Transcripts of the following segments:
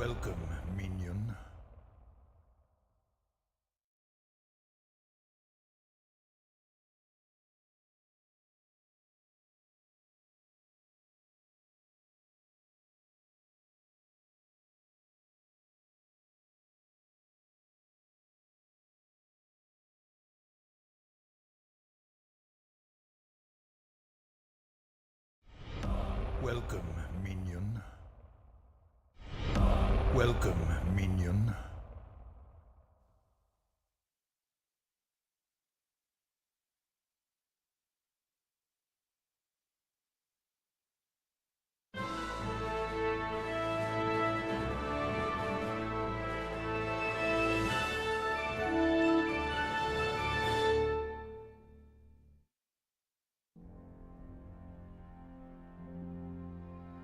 Welcome, minion. Welcome, minion. Welcome, minion.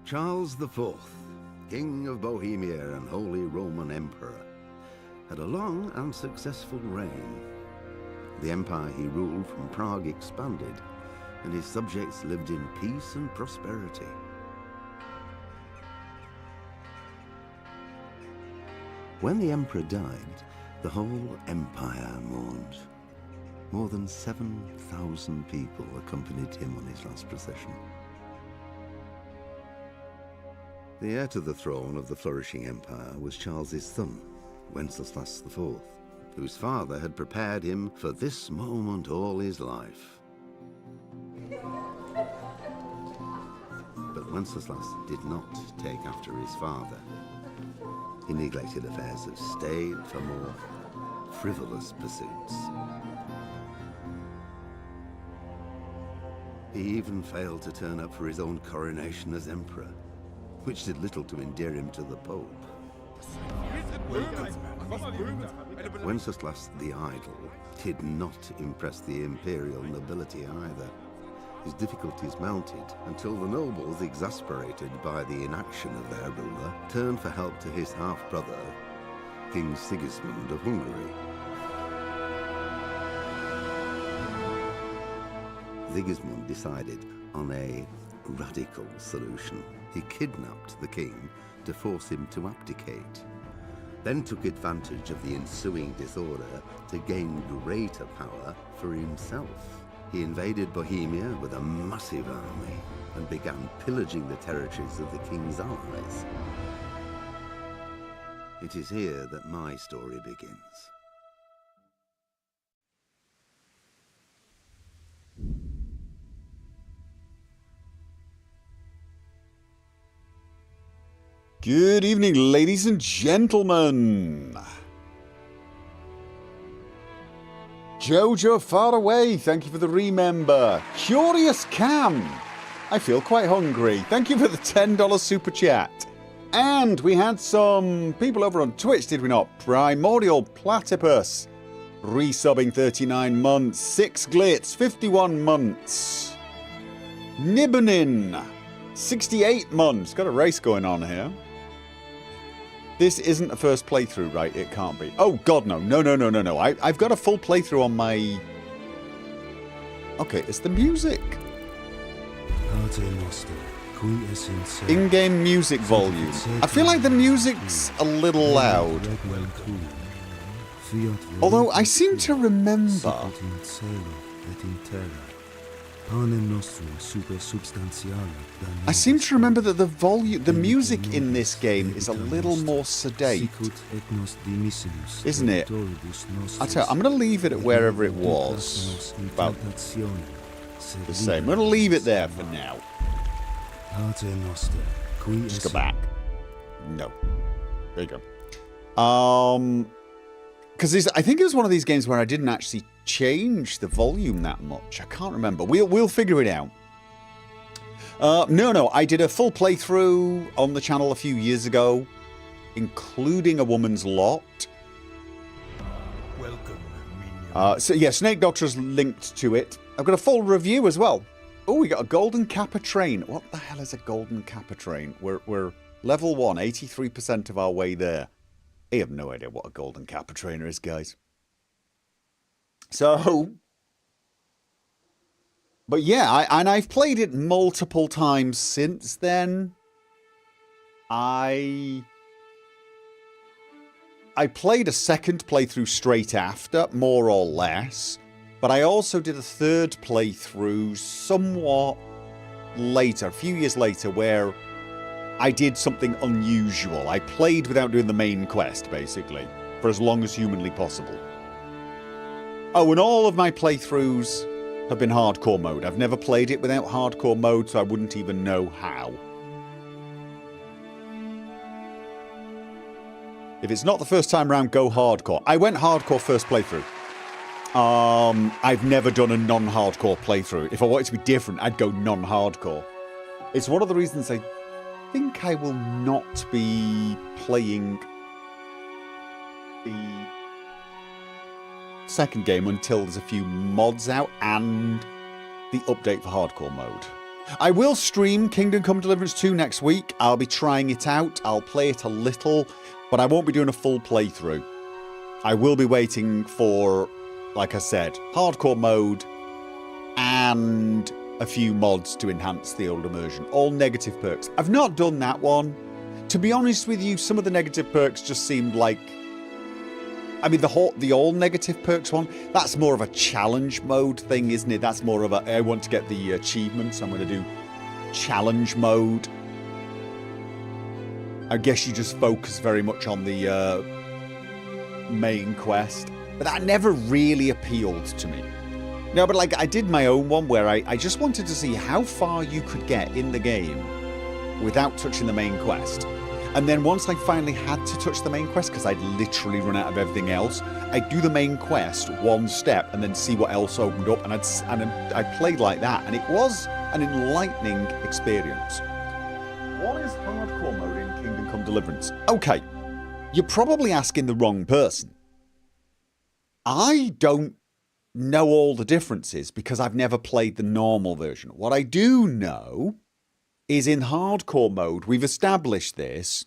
Charles IV, King of Bohemia and Holy Roman Emperor, had a long and successful reign. The empire he ruled from Prague expanded, and his subjects lived in peace and prosperity. When the emperor died, the whole empire mourned. More than 7,000 people accompanied him on his last procession. The heir to the throne of the flourishing empire was Charles's son, Wenceslas IV, whose father had prepared him for this moment all his life. But Wenceslas did not take after his father. He neglected affairs of state for more frivolous pursuits. He even failed to turn up for his own coronation as emperor, which did little to endear him to the Pope. Wenceslas the Idle did not impress the imperial nobility either. His difficulties mounted until the nobles, exasperated by the inaction of their ruler, turned for help to his half-brother, King Sigismund of Hungary. Sigismund decided on a radical solution. He kidnapped the king to force him to abdicate, then took advantage of the ensuing disorder to gain greater power for himself. He invaded Bohemia with a massive army and began pillaging the territories of the king's allies. It is here that my story begins. Good evening, ladies and gentlemen. Jojo Far Away, thank you for the remember. Curious Cam, I feel quite hungry. Thank you for the $10 super chat. And we had some people over on Twitch, did we not? Primordial Platypus, resubbing 39 months. Six Glitz, 51 months. Nibbenin, 68 months. Got a race going on here. This isn't a first playthrough, right? It can't be. Oh, God, no. No. I've got a full playthrough on my... Okay, it's the music. In-game music volume. I feel like the music's a little loud. Although I seem to remember... I seem to remember that the music in this game is a little more sedate, isn't it? I tell you, I'm going to leave it at wherever it was. About the same. I'm going to leave it there for now. Just go back. No. There you go. Because I think it was one of these games where I didn't actually change the volume that much. I can't remember. We'll figure it out. No, I did a full playthrough on the channel a few years ago, including A Woman's Lot. Welcome, so yeah, Snake Doctor's linked to it. I've got a full review as well. Oh, we got a Golden Kappa train. What the hell is a Golden Kappa train? We're level 1, 83% of our way there. I have no idea what a Golden Kappa trainer is, guys. So, but yeah, I've played it multiple times since then. I I played a second playthrough straight after, more or less. But I also did a third playthrough somewhat later, a few years later, where I did something unusual. I played without doing the main quest, basically, for as long as humanly possible. Oh, and all of my playthroughs have been hardcore mode. I've never played it without hardcore mode, so I wouldn't even know how. If it's not the first time around, go hardcore. I went hardcore first playthrough. I've never done a non-hardcore playthrough. If I wanted to be different, I'd go non-hardcore. It's one of the reasons I think I will not be playing the second game until there's a few mods out and the update for hardcore mode. I will stream Kingdom Come Deliverance 2 next week. I'll be trying it out. I'll play it a little, but I won't be doing a full playthrough. I will be waiting for, like I said, hardcore mode and a few mods to enhance the old immersion. All negative perks. I've not done that one. To be honest with you, some of the negative perks just seemed like... I mean, the all negative perks one, that's more of a challenge mode thing, isn't it? That's more of a, I want to get the achievements, I'm going to do challenge mode. I guess you just focus very much on the main quest. But that never really appealed to me. No, but like I did my own one where I just wanted to see how far you could get in the game without touching the main quest. And then once I finally had to touch the main quest, because I'd literally run out of everything else, I'd do the main quest one step and then see what else opened up. And I played like that, and it was an enlightening experience. What is hardcore mode in Kingdom Come Deliverance? Okay, you're probably asking the wrong person. I don't know all the differences because I've never played the normal version. What I do know is in hardcore mode, we've established this,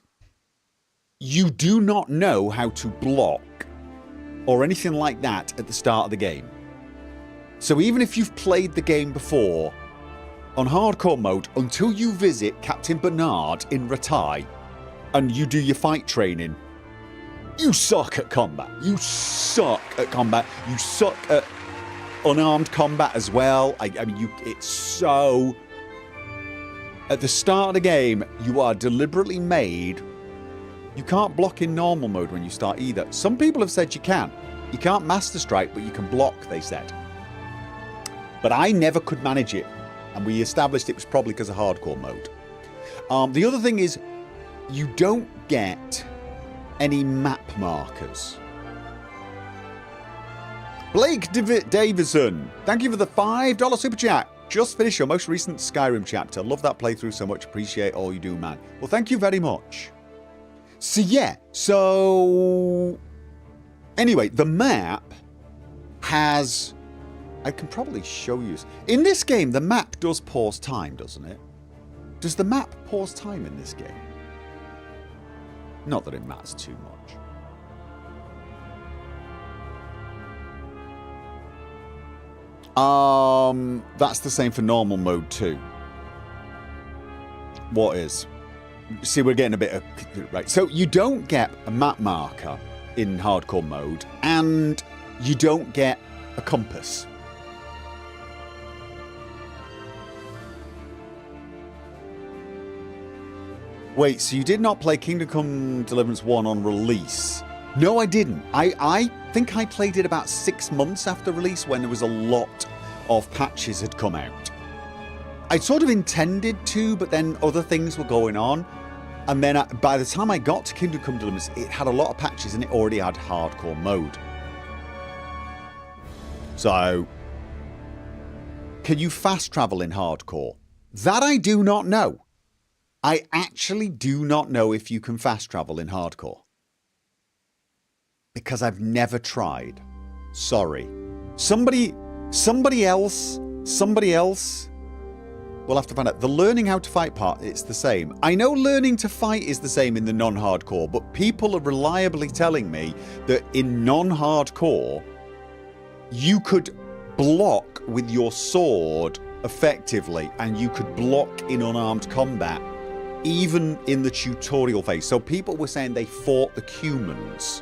you do not know how to block or anything like that at the start of the game. So even if you've played the game before, on hardcore mode, until you visit Captain Bernard in Ratai and you do your fight training, you suck at combat. You suck at combat. You suck at unarmed combat as well. I mean, it's so... At the start of the game, you are deliberately made... You can't block in normal mode when you start either. Some people have said you can. You can't Master Strike, but you can block, they said. But I never could manage it. And we established it was probably because of hardcore mode. The other thing is, you don't get any map markers. Blake Davison, thank you for the $5 super chat. Just finished your most recent Skyrim chapter. Love that playthrough so much. Appreciate all you do, man. Well, thank you very much. So, yeah. So, anyway, the map has... I can probably show you. In this game, the map does pause time, doesn't it? Does the map pause time in this game? Not that it matters too much. That's the same for normal mode too. What is? See, we're getting a bit of... Right, so you don't get a map marker in hardcore mode, and you don't get a compass. Wait, so you did not play Kingdom Come Deliverance 1 on release? No, I didn't. I think I played it about 6 months after release when there was a lot of patches had come out. I sort of intended to, but then other things were going on. And then by the time I got to Kingdom Come Deliverance, it had a lot of patches and it already had hardcore mode. So, can you fast travel in hardcore? That I do not know. I actually do not know if you can fast travel in hardcore. Because I've never tried. Sorry. Somebody else will have to find out. The learning how to fight part, it's the same. I know learning to fight is the same in the non-hardcore, but people are reliably telling me that in non-hardcore, you could block with your sword effectively, and you could block in unarmed combat, even in the tutorial phase. So people were saying they fought the humans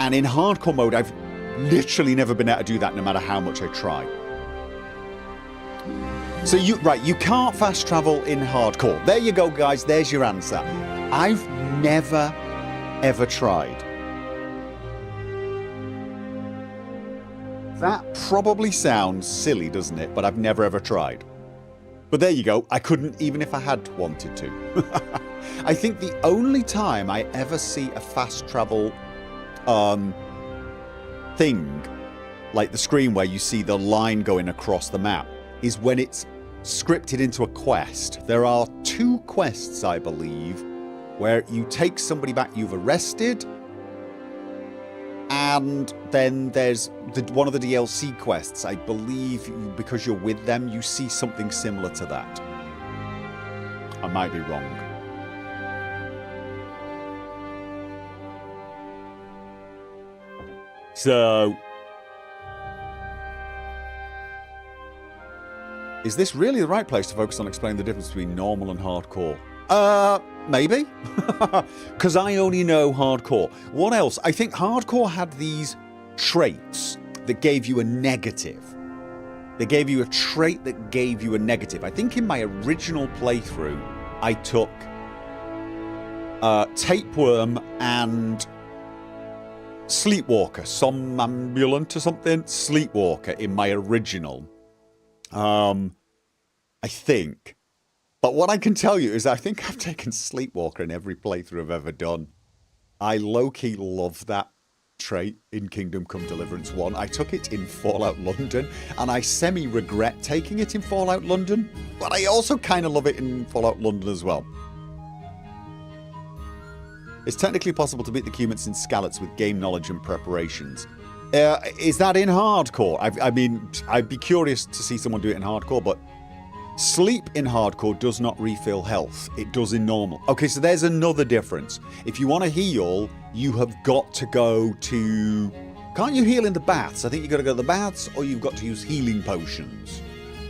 And in hardcore mode, I've literally never been able to do that no matter how much I try. So you can't fast travel in hardcore. There you go, guys. There's your answer. I've never, ever tried. That probably sounds silly, doesn't it? But I've never, ever tried. But there you go. I couldn't even if I had wanted to. I think the only time I ever see a fast travel thing, like the screen where you see the line going across the map, is when it's scripted into a quest. There are 2 quests, I believe, where you take somebody back you've arrested, and then there's one of the DLC quests. I believe because you're with them, you see something similar to that. I might be wrong. So, is this really the right place to focus on explaining the difference between normal and hardcore? Maybe. Because I only know hardcore. What else? I think hardcore had these traits that gave you a negative. They gave you a trait that gave you a negative. I think in my original playthrough, I took tapeworm and sleepwalker, somnambulant or something. Sleepwalker in my original. I think. But what I can tell you is I think I've taken Sleepwalker in every playthrough I've ever done. I low-key love that trait in Kingdom Come Deliverance 1. I took it in Fallout London, and I semi-regret taking it in Fallout London, but I also kind of love it in Fallout London as well. It's technically possible to beat the Cumits in Skalitz with game knowledge and preparations. Is that in hardcore? I mean, I'd be curious to see someone do it in hardcore, but sleep in hardcore does not refill health. It does in normal. Okay, so there's another difference. If you want to heal, you have got to go to... Can't you heal in the baths? I think you've got to go to the baths, or you've got to use healing potions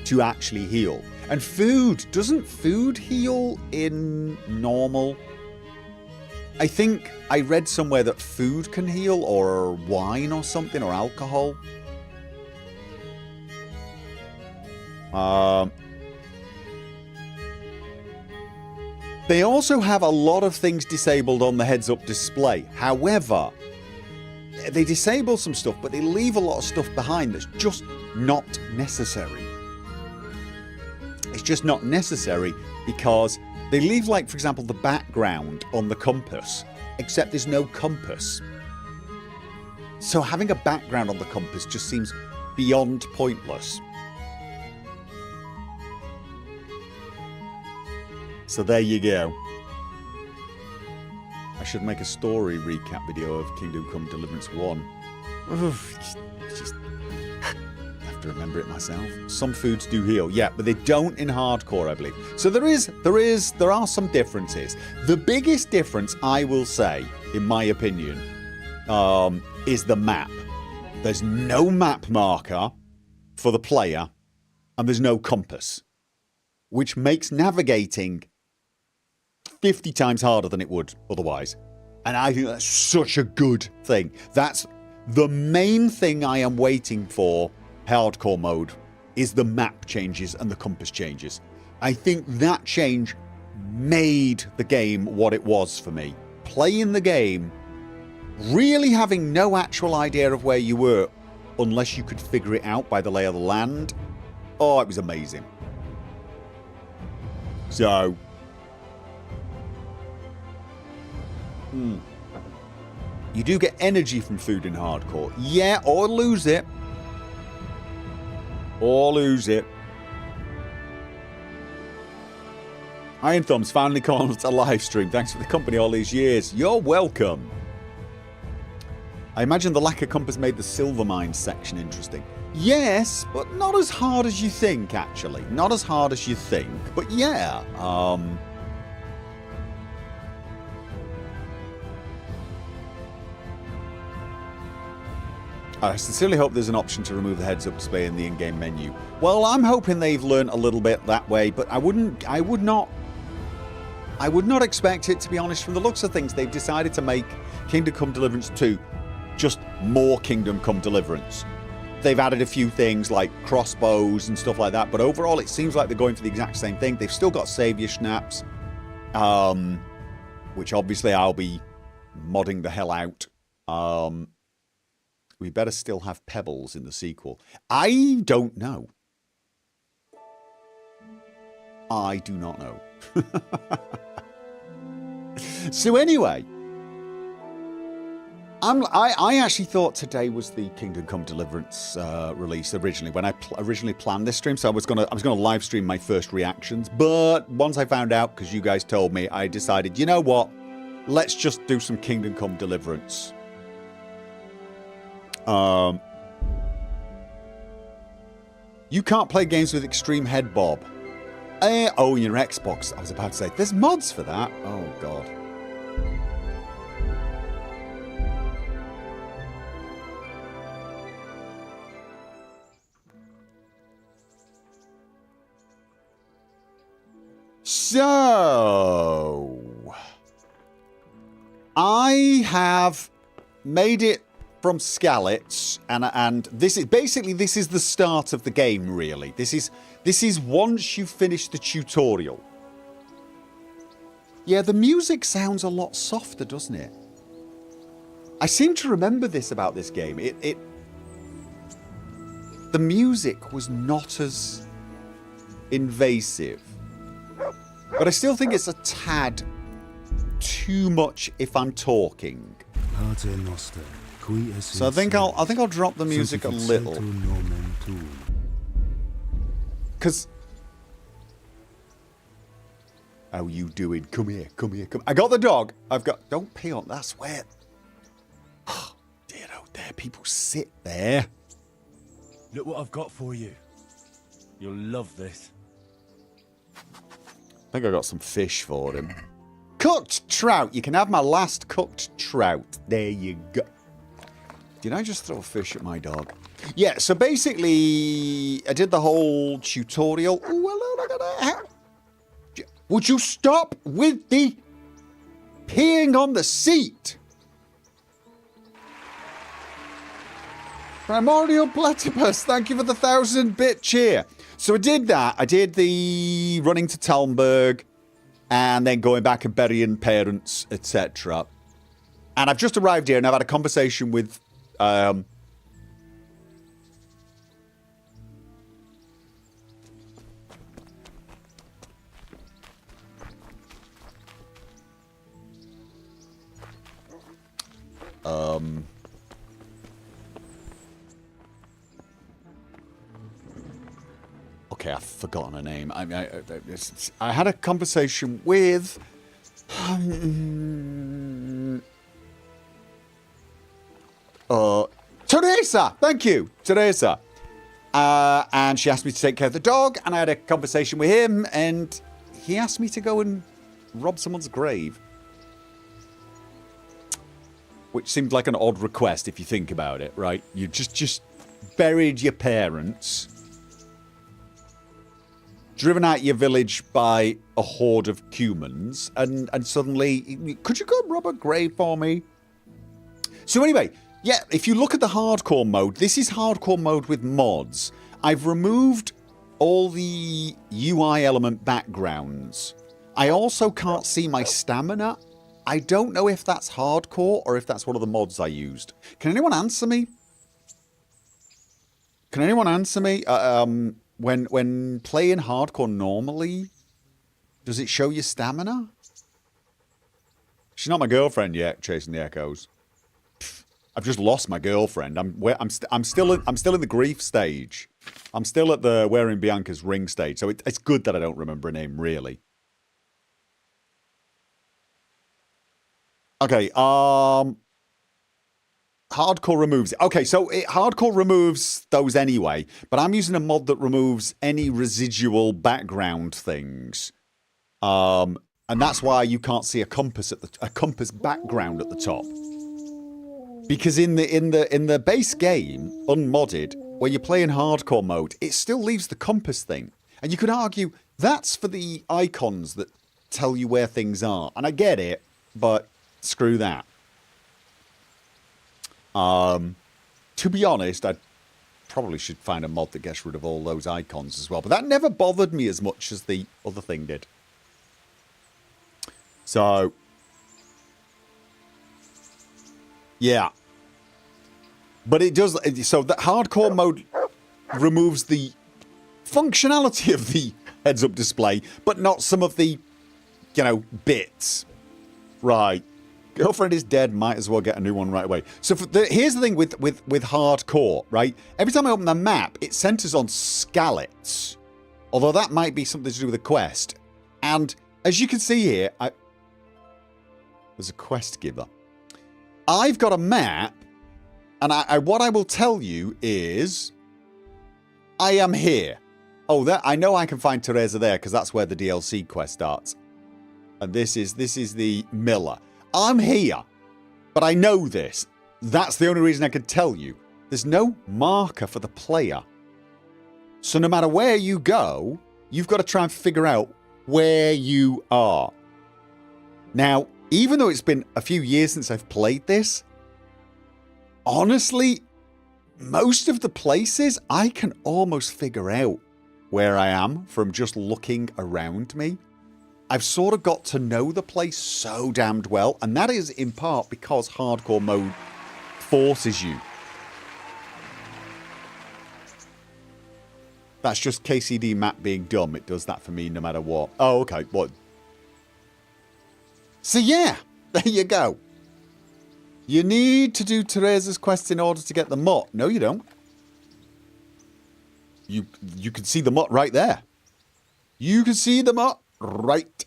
to actually heal. And food. Doesn't food heal in normal? I think I read somewhere that food can heal, or wine or something, or alcohol. They also have a lot of things disabled on the heads-up display. However, they disable some stuff, but they leave a lot of stuff behind that's just not necessary. It's just not necessary because they leave, like, for example, the background on the compass, except there's no compass. So having a background on the compass just seems beyond pointless. So there you go. I should make a story recap video of Kingdom Come Deliverance 1. Just have to remember it myself. Some foods do heal, yeah, but they don't in hardcore, I believe. So there are some differences. The biggest difference, I will say, in my opinion, is the map. There's no map marker for the player, and there's no compass, which makes navigating 50 times harder than it would otherwise. And I think that's such a good thing. That's the main thing I am waiting for hardcore mode, is the map changes and the compass changes. I think that change made the game what it was for me. Playing the game, really having no actual idea of where you were unless you could figure it out by the lay of the land. Oh, it was amazing. So... You do get energy from food in hardcore. Yeah, or lose it. Or lose it. Iron Thumbs finally called a live stream. Thanks for the company all these years. You're welcome. I imagine the lack of compass made the silver mine section interesting. Yes, but not as hard as you think, actually. Not as hard as you think. But yeah, I sincerely hope there's an option to remove the heads-up display in the in-game menu. Well, I'm hoping they've learned a little bit that way, but I would not expect it, to be honest. From the looks of things, they've decided to make Kingdom Come Deliverance 2 just more Kingdom Come Deliverance. They've added a few things like crossbows and stuff like that, but overall it seems like they're going for the exact same thing. They've still got Saviour Snaps, which obviously I'll be modding the hell out. We better still have Pebbles in the sequel. I don't know. I do not know. So anyway, I actually thought today was the Kingdom Come Deliverance release originally when I originally planned this stream. So I was gonna live stream my first reactions, but once I found out, because you guys told me, I decided, you know what, let's just do some Kingdom Come Deliverance. You can't play games with extreme head bob. Oh, your Xbox. I was about to say, there's mods for that. Oh, God. So, I have made it from Skalitz, and this is basically the start of the game. Really, this is once you finish the tutorial. Yeah, the music sounds a lot softer, doesn't it? I seem to remember this about this game. The music was not as invasive, but I still think it's a tad too much if I'm talking. So I think I'll drop the music a little. Cause how you doing? Come here, come here, come. I got the dog. Don't pee on. That's where. Oh, dear, oh, there. People sit there. Look what I've got for you. You'll love this. I think I got some fish for him. Cooked trout. You can have my last cooked trout. There you go. Did I just throw a fish at my dog? Yeah, so basically, I did the whole tutorial. Oh, hello, look at that. Would you stop with the peeing on the seat? Primordial Platypus, thank you for the 1,000-bit cheer. So I did that. I did the running to Talmberg and then going back and burying parents, etc. And I've just arrived here and I've had a conversation with okay, I've forgotten her name. I had a conversation with Teresa. Thank you, Teresa. And she asked me to take care of the dog, and I had a conversation with him, and he asked me to go and rob someone's grave. Which seemed like an odd request if you think about it, right? You just buried your parents, driven out your village by a horde of humans, and suddenly, could you go and rob a grave for me? So anyway, yeah, if you look at the hardcore mode, this is hardcore mode with mods. I've removed all the UI element backgrounds. I also can't see my stamina. I don't know if that's hardcore or if that's one of the mods I used. Can anyone answer me? Can anyone answer me? When playing hardcore normally, does it show your stamina? She's not my girlfriend yet, chasing the echoes. I've just lost my girlfriend. I'm still in the grief stage. I'm still at the wearing Bianca's ring stage. So it's good that I don't remember her name really. Okay, hardcore removes it. Okay, so hardcore removes those anyway, but I'm using a mod that removes any residual background things. And that's why you can't see a compass background at the top. Because in the base game, unmodded, where you're playing hardcore mode, it still leaves the compass thing. And you could argue that's for the icons that tell you where things are. And I get it, but screw that. To be honest, I probably should find a mod that gets rid of all those icons as well. But that never bothered me as much as the other thing did. So, yeah. But it does... So the hardcore mode removes the functionality of the heads-up display, but not some of the, you know, bits. Right. Girlfriend is dead, might as well get a new one right away. So here's the thing with hardcore, right? Every time I open the map, it centers on Skalitz. Although that might be something to do with the quest. And as you can see here, there's a quest giver. I've got a map, and what I will tell you is I am here. Oh, I know I can find Teresa there because that's where the DLC quest starts. And this is the Miller. I'm here, but I know this. That's the only reason I can tell you. There's no marker for the player. So no matter where you go, you've got to try and figure out where you are. Now, even though it's been a few years since I've played this, honestly, most of the places I can almost figure out where I am from just looking around me. I've sort of got to know the place so damned well, and that is in part because hardcore mode forces you. That's just KCD map being dumb. It does that for me no matter what. Oh, okay. What? So yeah, there you go. You need to do Teresa's quest in order to get the mutt. No, you don't. You can see the mutt right there. You can see the mutt right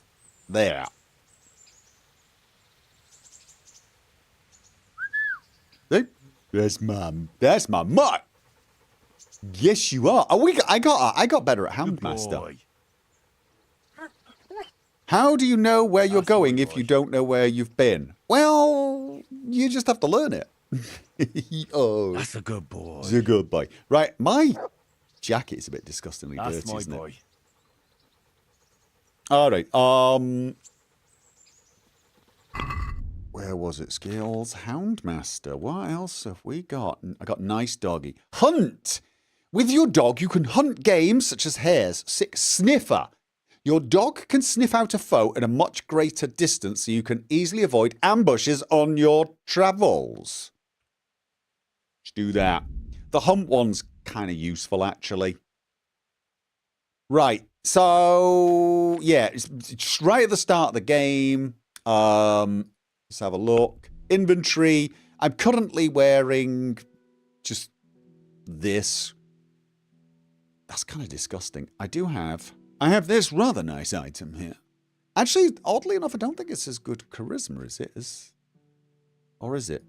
there. See? That's my mutt. Yes, you are. Oh, I got better at Houndmaster. How do you know where you're going if you don't know where you've been? Well, you just have to learn it. Oh, That's a good boy. it's a good boy. Right, my jacket is a bit disgustingly That's dirty, my isn't boy. it? All right. Where was it? Skills, Houndmaster. What else have we got? I got nice doggy. Hunt. With your dog, you can hunt games such as hares. Sniffer. Your dog can sniff out a foe at a much greater distance, so you can easily avoid ambushes on your travels. Let's do that. The hunt one's kind of useful, actually. Right. So, yeah, it's right at the start of the game. Let's have a look. Inventory. I'm currently wearing just this. That's kind of disgusting. I have this rather nice item here. Actually, oddly enough, I don't think it's as good charisma, is it? Or is it?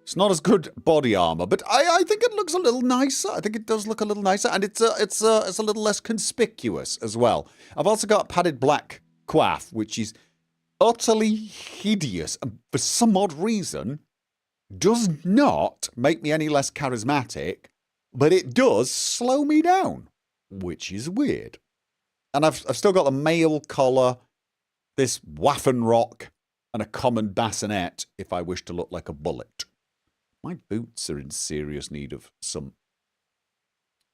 It's not as good body armor, but I think it looks a little nicer. I think it does look a little nicer, and it's a little less conspicuous as well. I've also got padded black coif, which is utterly hideous, and for some odd reason, does not make me any less charismatic, but it does slow me down, which is weird. And I've still got the mail collar, this Waffenrock, and a common bassinet if I wish to look like a bullet. My boots are in serious need of some...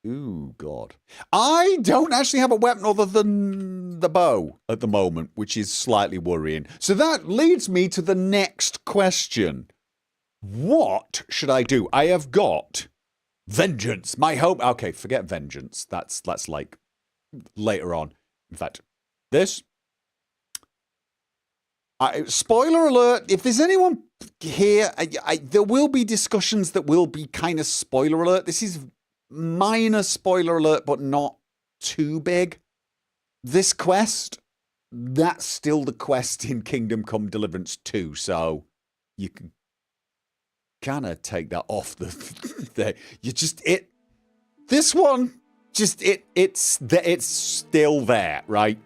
Ooh, God. I don't actually have a weapon other than the bow at the moment, which is slightly worrying. So that leads me to the next question. What should I do? I have got vengeance. My hope... Okay, forget vengeance. That's like later on. In fact, this... spoiler alert, if there's anyone here, there will be discussions that will be kind of spoiler alert. This is minor spoiler alert, but not too big. This quest, that's still the quest in Kingdom Come Deliverance 2, so you can kind of take that off the... This one, it's still there, right?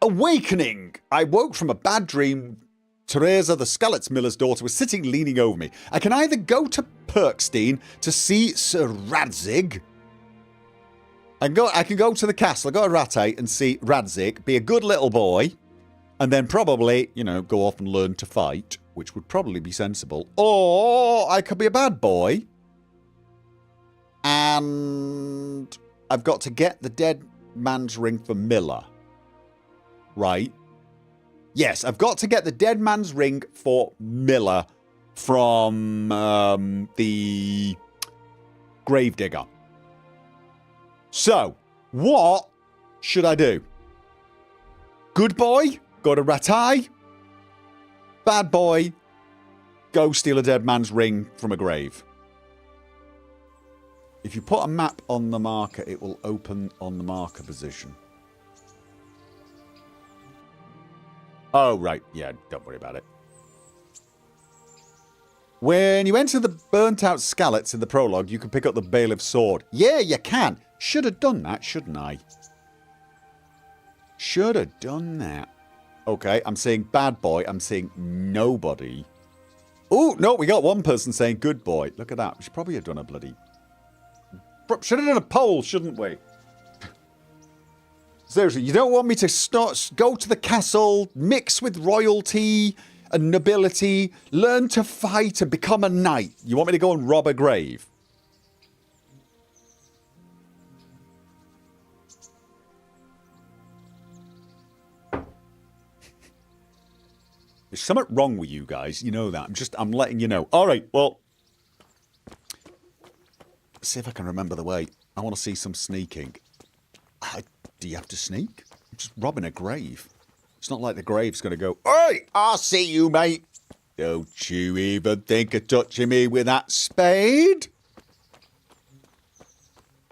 Awakening. I woke from a bad dream. Teresa, the Skalitz miller's daughter, was sitting leaning over me. I can either go to Perkstein to see Sir Radzig. I can go to the castle, go to Rattay and see Radzig, be a good little boy, and then probably, go off and learn to fight, which would probably be sensible. Or I could be a bad boy. And I've got to get the dead man's ring for Miller. Right? Yes, I've got to get the dead man's ring for Miller from the gravedigger. So, what should I do? Good boy, go to Ratai. Bad boy, go steal a dead man's ring from a grave. If you put a map on the marker, it will open on the marker position. Oh, right. Yeah, don't worry about it. When you enter the burnt-out Skalitz in the prologue, you can pick up the Bailiff's sword. Yeah, you can. Should have done that, shouldn't I? Should have done that. Okay, I'm saying bad boy. I'm saying nobody. Oh, no, we got one person saying good boy. Look at that. We should probably have done a bloody... Should have done a poll, shouldn't we? Seriously, you don't want me to go to the castle, mix with royalty and nobility, learn to fight and become a knight. You want me to go and rob a grave? There's something wrong with you guys. You know that. I'm letting you know. All right, well. Let's see if I can remember the way. I want to see some sneaking. Do you have to sneak? I'm just robbing a grave. It's not like the grave's going to go, "Hey, I'll see you, mate. Don't you even think of touching me with that spade."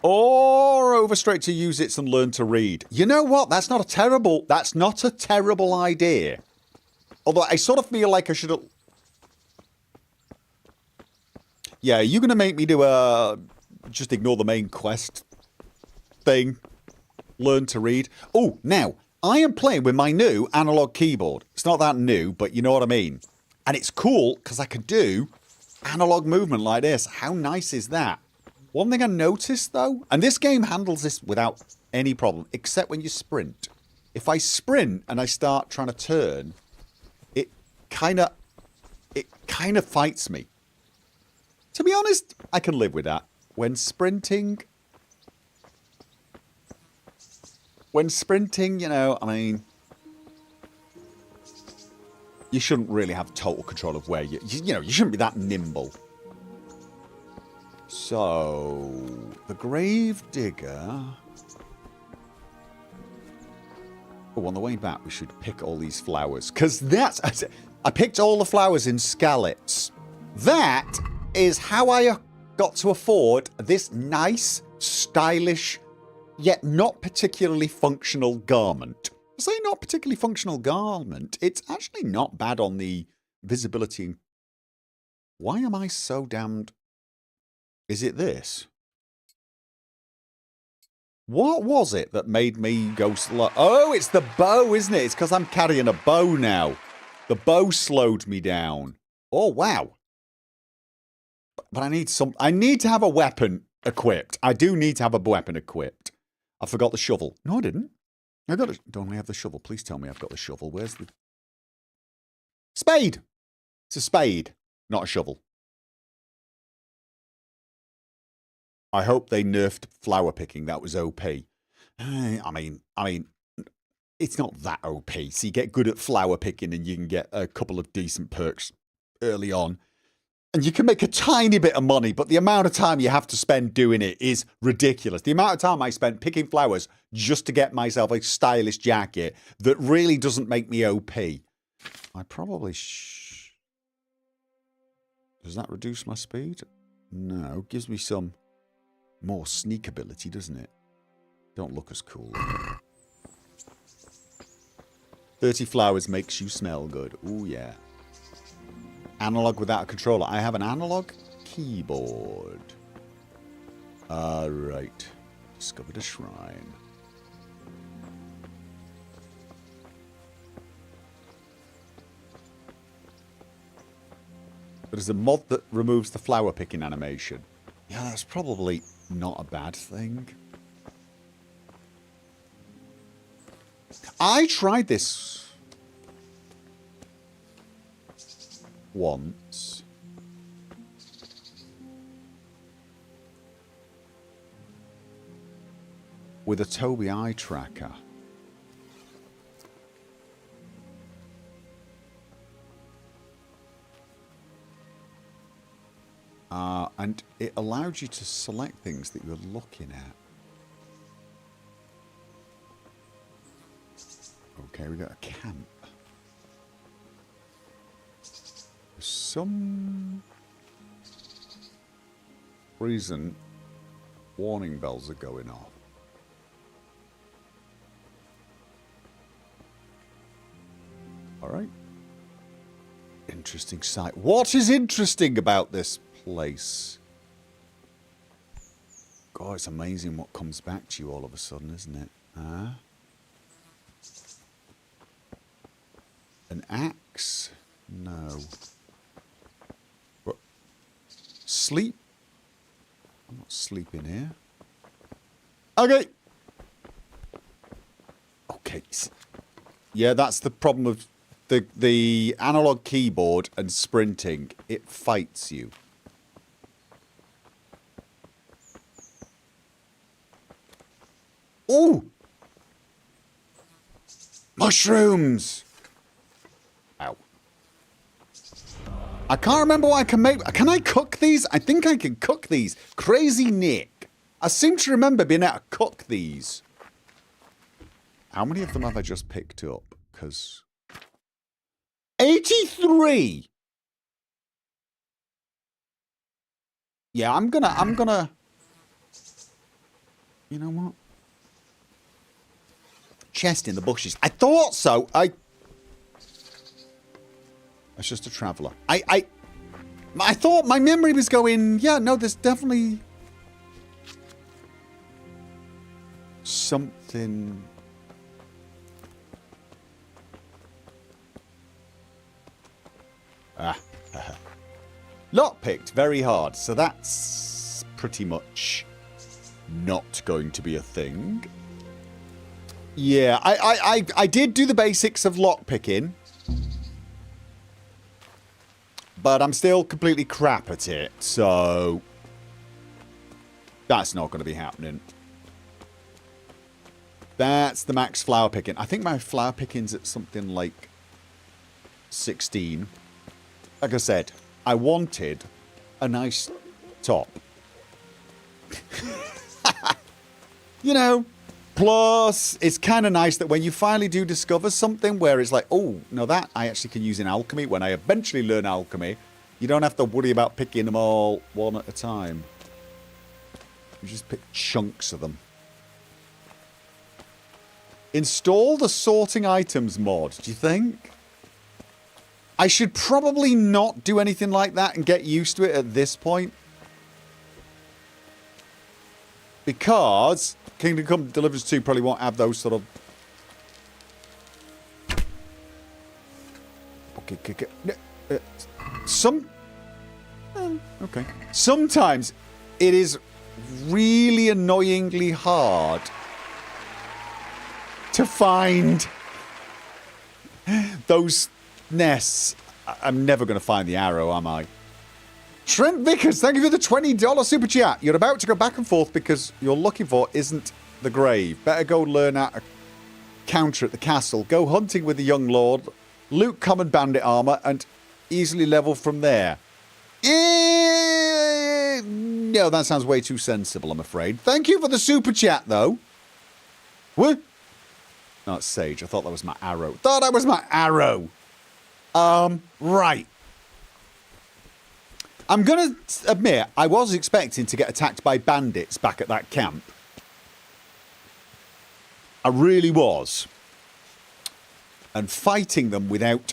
Or over straight to use it and learn to read. You know what? That's not a terrible idea. Although I sort of feel like I should have... Yeah, you're going to make me do just ignore the main quest thing. Learn to read. Oh, now, I am playing with my new analog keyboard. It's not that new, but you know what I mean. And it's cool because I can do analog movement like this. How nice is that? One thing I noticed, though, and this game handles this without any problem, except when you sprint. If I sprint and I start trying to turn, it kind of fights me. To be honest, I can live with that. When sprinting, you know, I mean, you shouldn't really have total control of where you know, you shouldn't be that nimble. So, the gravedigger. Oh, on the way back, we should pick all these flowers. Because I picked all the flowers in Skalitz. That is how I got to afford this nice, stylish, yet not particularly functional garment. I say not particularly functional garment. It's actually not bad on the visibility. Why am I so damned... Is it this? What was it that made me go slow? Oh, it's the bow, isn't it? It's because I'm carrying a bow now. The bow slowed me down. Oh, wow. But I need to have a weapon equipped. I do need to have a weapon equipped. I forgot the shovel. No, I didn't. Don't I have the shovel? Please tell me I've got the shovel. Where's the... Spade! It's a spade, not a shovel. I hope they nerfed flower picking. That was OP. I mean, it's not that OP. So you get good at flower picking and you can get a couple of decent perks early on. And you can make a tiny bit of money, but the amount of time you have to spend doing it is ridiculous. The amount of time I spent picking flowers just to get myself a stylish jacket that really doesn't make me OP. I probably Does that reduce my speed? No, it gives me some more sneak ability, doesn't it? Don't look as cool. 30 flowers makes you smell good. Ooh, yeah. Analog without a controller. I have an analog keyboard. Right. Discovered a shrine. There's a mod that removes the flower picking animation. Yeah, that's probably not a bad thing. I tried this. once. With a Tobii eye tracker. And it allowed you to select things that you were looking at. Okay, we got a camp. For some reason, warning bells are going off. Alright. Interesting sight. What is interesting about this place? God, it's amazing what comes back to you all of a sudden, isn't it? Huh? An axe? No. What? Sleep? I'm not sleeping here. Okay. Okay. Yeah, that's the problem of the analog keyboard and sprinting. It fights you. Ooh! Mushrooms! Ow. I can't remember what I can make. Can I cook these? I think I can cook these. Crazy Nick. I seem to remember being able to cook these. How many of them have I just picked up? Because 83! Yeah, I'm gonna... You know what? Chest in the bushes. I thought so. That's just a traveller. I thought my memory was going, yeah, no, there's definitely something. Lockpicked very hard, so that's pretty much not going to be a thing. Yeah, I did do the basics of lockpicking, but I'm still completely crap at it, so that's not going to be happening. That's the max flower picking. I think my flower picking's at something like 16. Like I said, I wanted a nice top. You know, plus it's kind of nice that when you finally do discover something where it's like, oh, no, that I actually can use in alchemy. When I eventually learn alchemy, you don't have to worry about picking them all one at a time. You just pick chunks of them. Install the sorting items mod, do you think? I should probably not do anything like that and get used to it at this point. Because Kingdom Come Deliverance 2 probably won't have those sort of... Okay. Okay. Sometimes it is really annoyingly hard to find those nests. I'm never going to find the arrow, am I? Trent Vickers, thank you for the $20 super chat. You're about to go back and forth because you're looking for isn't the grave. Better go learn how to counter at the castle. Go hunting with the young lord. Loot common bandit armor and easily level from there. No, that sounds way too sensible, I'm afraid. Thank you for the super chat, though. What? No, it's Sage. I thought that was my arrow. Thought that was my arrow. Right. I'm going to admit, I was expecting to get attacked by bandits back at that camp. I really was. And fighting them without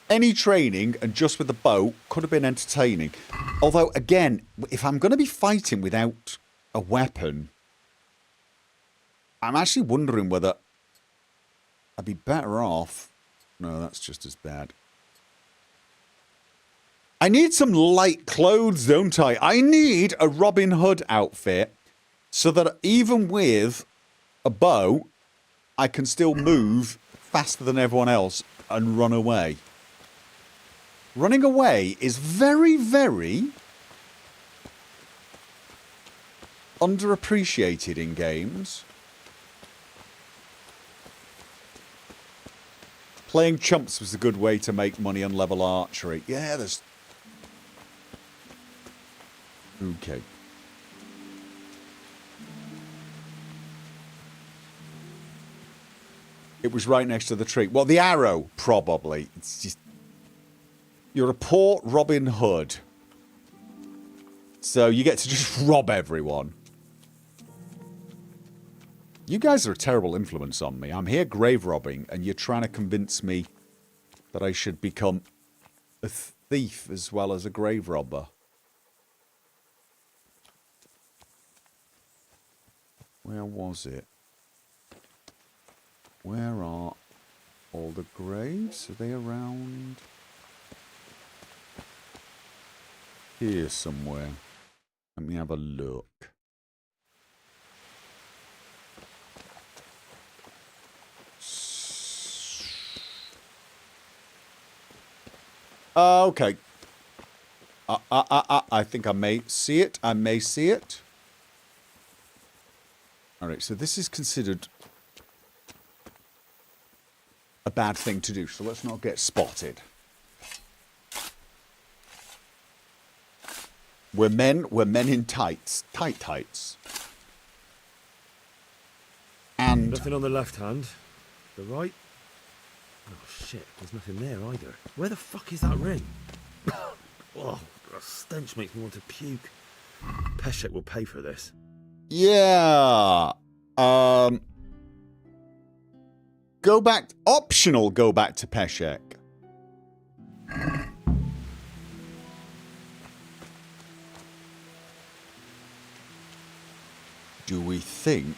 any training and just with the bow could have been entertaining. Although, again, if I'm going to be fighting without a weapon, I'm actually wondering whether I'd be better off. No, that's just as bad. I need some light clothes, don't I? I need a Robin Hood outfit so that even with a bow, I can still move faster than everyone else and run away. Running away is very, very underappreciated in games. Playing chumps was a good way to make money on level archery. Yeah, there's... Okay. It was right next to the tree. Well, the arrow, probably. It's just... You're a poor Robin Hood. So you get to just rob everyone. You guys are a terrible influence on me. I'm here grave robbing, and you're trying to convince me that I should become a thief as well as a grave robber. Where was it? Where are all the graves? Are they around here somewhere? Let me have a look. Okay. I think I may see it. I may see it. Alright, so this is considered a bad thing to do, so let's not get spotted. We're men in tights. Tights. And... Nothing on the left hand. The right? Oh shit, there's nothing there either. Where the fuck is that ring? Oh, the stench makes me want to puke. Peshek will pay for this. Yeah. Go back... Optional go back to Peshek. Do we think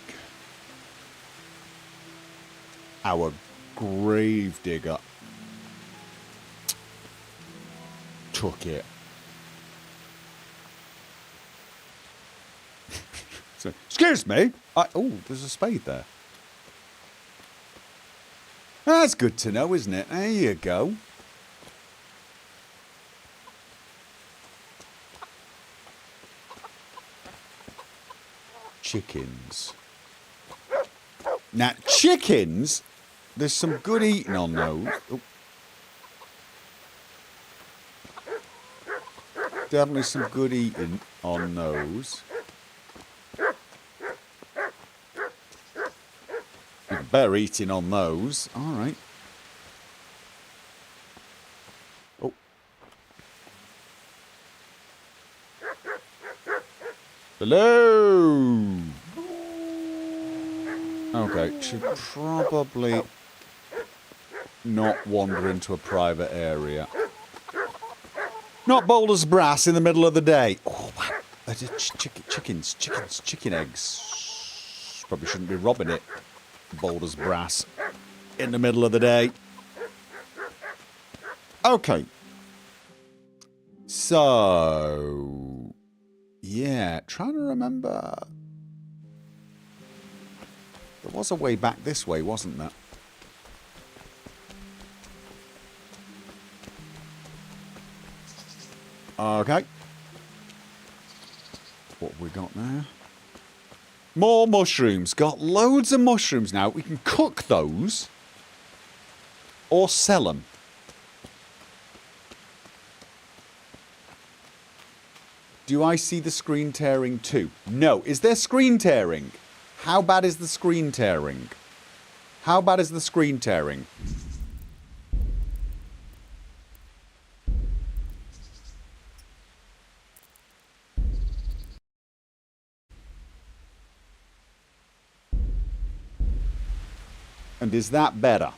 our gravedigger took it? So, excuse me. Oh, there's a spade there. That's good to know, isn't it? There you go. Chickens. Now, chickens, there's some good eating on those. Oh. Definitely some good eating on those. Better eating on those. Alright. Oh. Hello! Okay, should probably not wander into a private area. Not Boulder's Brass in the middle of the day. Oh, wow. I did chicken eggs. Probably shouldn't be robbing it. Boulder's Brass in the middle of the day. Okay. So, yeah, trying to remember. There was a way back this way, wasn't there? Okay. What have we got now? More mushrooms. Got loads of mushrooms now. We can cook those. Or sell them. Do I see the screen tearing too? No. Is there screen tearing? How bad is the screen tearing? How bad is the screen tearing? And is that better?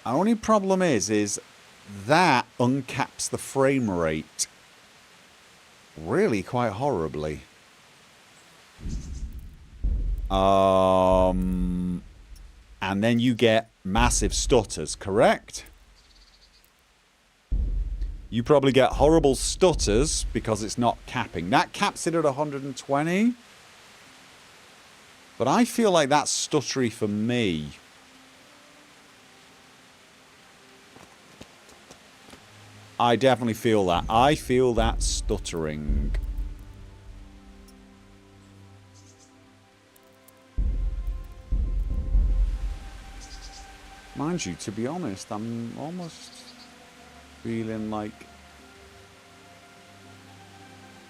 Our only problem is that uncaps the frame rate really quite horribly. And then you get massive stutters, correct? You probably get horrible stutters because it's not capping. That caps it at 120. But I feel like that's stuttery for me. I definitely feel that. I feel that stuttering. Mind you, to be honest, I'm almost feeling like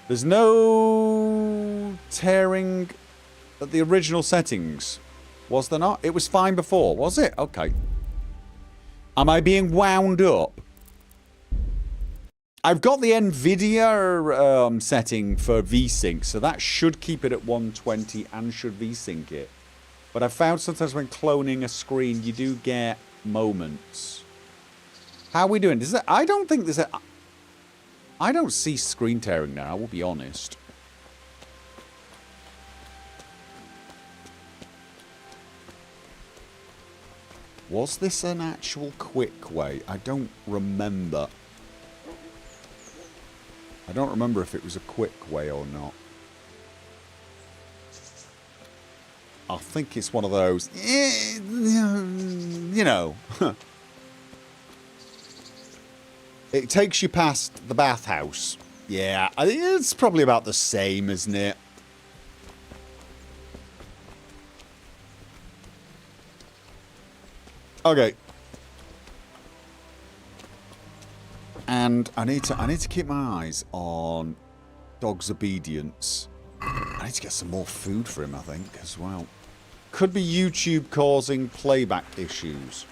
there's no tearing at the original settings. Was there not? It was fine before, was it? Okay. Am I being wound up? I've got the NVIDIA setting for VSync, so that should keep it at 120 and should VSync it. But I've found sometimes when cloning a screen, you do get moments. How are we doing? Does that, I don't think there's a... I don't see screen tearing now, I will be honest. Was this an actual quick way? I don't remember. I don't remember if it was a quick way or not. I think it's one of those, you know. It takes you past the bathhouse. Yeah, I think it's probably about the same, isn't it? Okay. And I need to keep my eyes on Dog's obedience. I need to get some more food for him, I think, as well. Could be YouTube causing playback issues.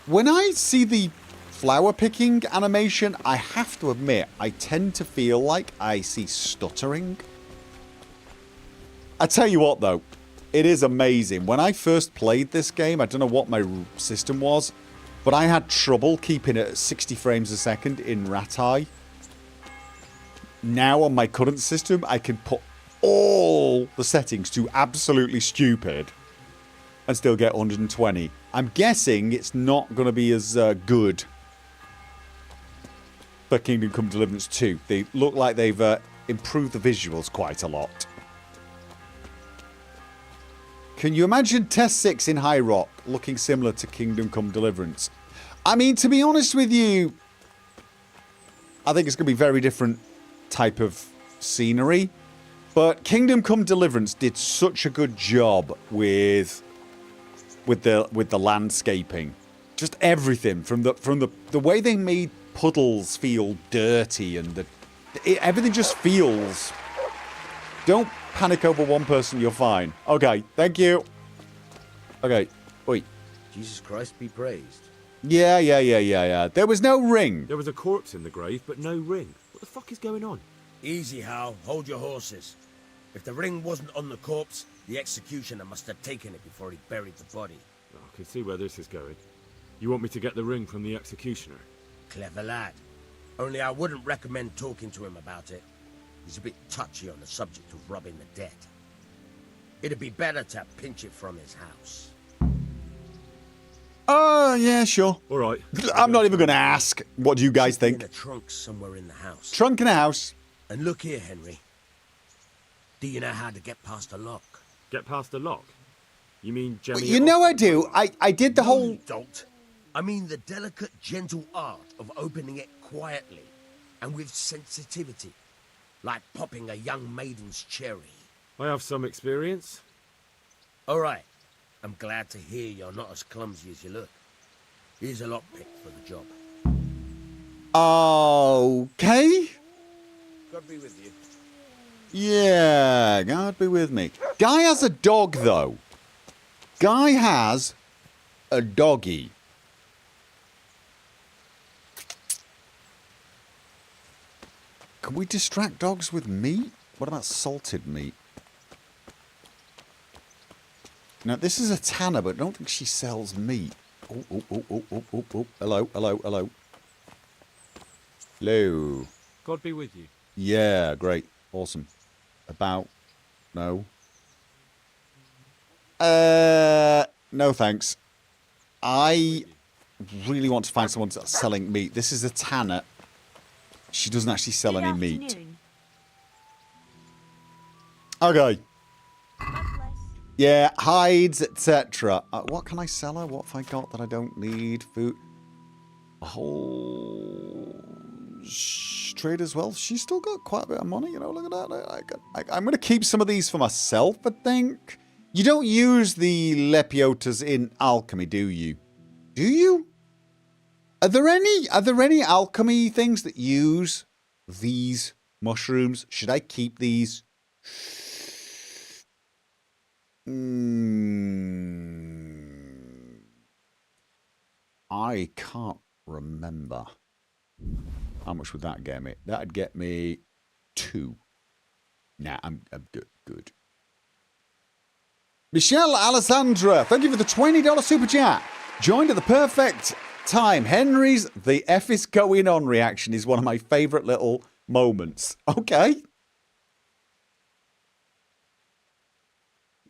When I see the flower picking animation, I have to admit, I tend to feel like I see stuttering. I tell you what, though. It is amazing. When I first played this game, I don't know what my system was, but I had trouble keeping it at 60 frames a second in Ratai. Now on my current system, I can put all the settings to absolutely stupid and still get 120. I'm guessing it's not going to be as good for Kingdom Come Deliverance 2. They look like they've improved the visuals quite a lot. Can you imagine Test 6 in High Rock looking similar to Kingdom Come Deliverance? I mean, to be honest with you, I think it's going to be very different type of scenery. But Kingdom Come Deliverance did such a good job with the landscaping. Just everything from the way they made puddles feel dirty and everything just feels. Don't panic over one person, you're fine. Okay, thank you. Okay, wait. Jesus Christ be praised. Yeah. There was no ring. There was a corpse in the grave, but no ring. What the fuck is going on? Easy, Hal. Hold your horses. If the ring wasn't on the corpse, the executioner must have taken it before he buried the body. Oh, I can see where this is going. You want me to get the ring from the executioner? Clever lad. Only I wouldn't recommend talking to him about it. He's a bit touchy on the subject of robbing the dead. It'd be better to pinch it from his house. Oh, yeah, sure. All right. I'm not even going to ask. What do you guys think? In a trunk somewhere in the house. Trunk in a house. And look here, Henry. Do you know how to get past a lock? Get past the lock? You mean Jemmy? You know I do. I did the whole... You don't. I mean the delicate, gentle art of opening it quietly and with sensitivity. Like popping a young maiden's cherry. I have some experience. All right. I'm glad to hear you're not as clumsy as you look. Here's a lockpick for the job. Okay. God be with you. Yeah, God be with me. Guy has a dog, though. Guy has a doggy. Can we distract dogs with meat? What about salted meat? Now, this is a tanner, but I don't think she sells meat. Oh. Hello. Hello. God be with you. Yeah, great. Awesome. About... No. No thanks. I really want to find someone selling meat. This is a tanner. She doesn't actually sell any meat. Okay. God bless. Yeah, hides, etc. What can I sell her? What have I got that I don't need? Food. A whole trade as well. She's still got quite a bit of money, you know. Look at that. I'm going to keep some of these for myself, I think. You don't use the lepiotas in alchemy, do you? Do you? Are there any alchemy things that use these mushrooms? Should I keep these? I can't remember. How much would that get me? That'd get me 2. Nah, I'm good. Michelle Alessandra, thank you for the $20 super chat. Joined at the perfect time. Henry's "the F is going on" reaction is one of my favourite little moments. Okay.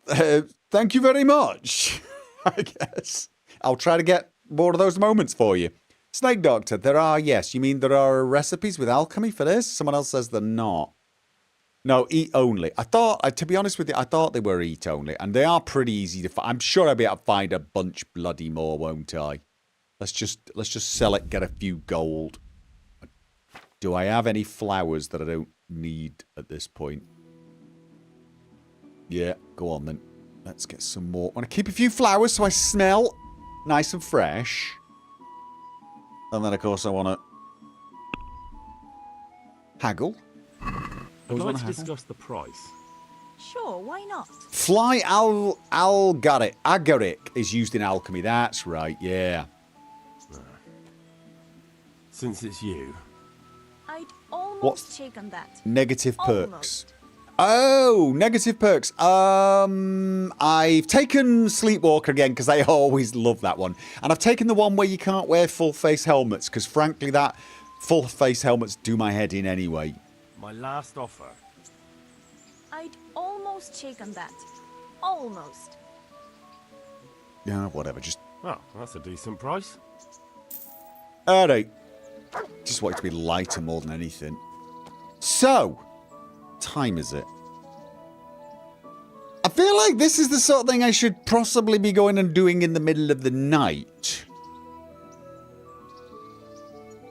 Thank you very much. I guess I'll try to get more of those moments for you. Snake Doctor, there are, yes. You mean there are recipes with alchemy for this? Someone else says they're not. No, eat only. I thought, to be honest with you, I thought they were eat only. And they are pretty easy to find. I'm sure I'll be able to find a bunch bloody more, won't I? Let's just sell it, get a few gold. Do I have any flowers that I don't need at this point? Yeah, go on then. Let's get some more. I want to keep a few flowers so I smell nice and fresh. And then, of course, I want to haggle. I'd like to discuss the price. Sure, why not? Fly agaric is used in alchemy. That's right, yeah. Since it's you. I'd almost What's taken that. negative perks? Almost. Oh, negative perks. I've taken Sleepwalker again because I always love that one. And I've taken the one where you can't wear full face helmets because frankly that full face helmets do my head in anyway. My last offer. I'd almost taken that. Almost. Yeah, whatever, just... Oh, that's a decent price. Alright. Just want it to be lighter more than anything. So, time is it? I feel like this is the sort of thing I should possibly be going and doing in the middle of the night.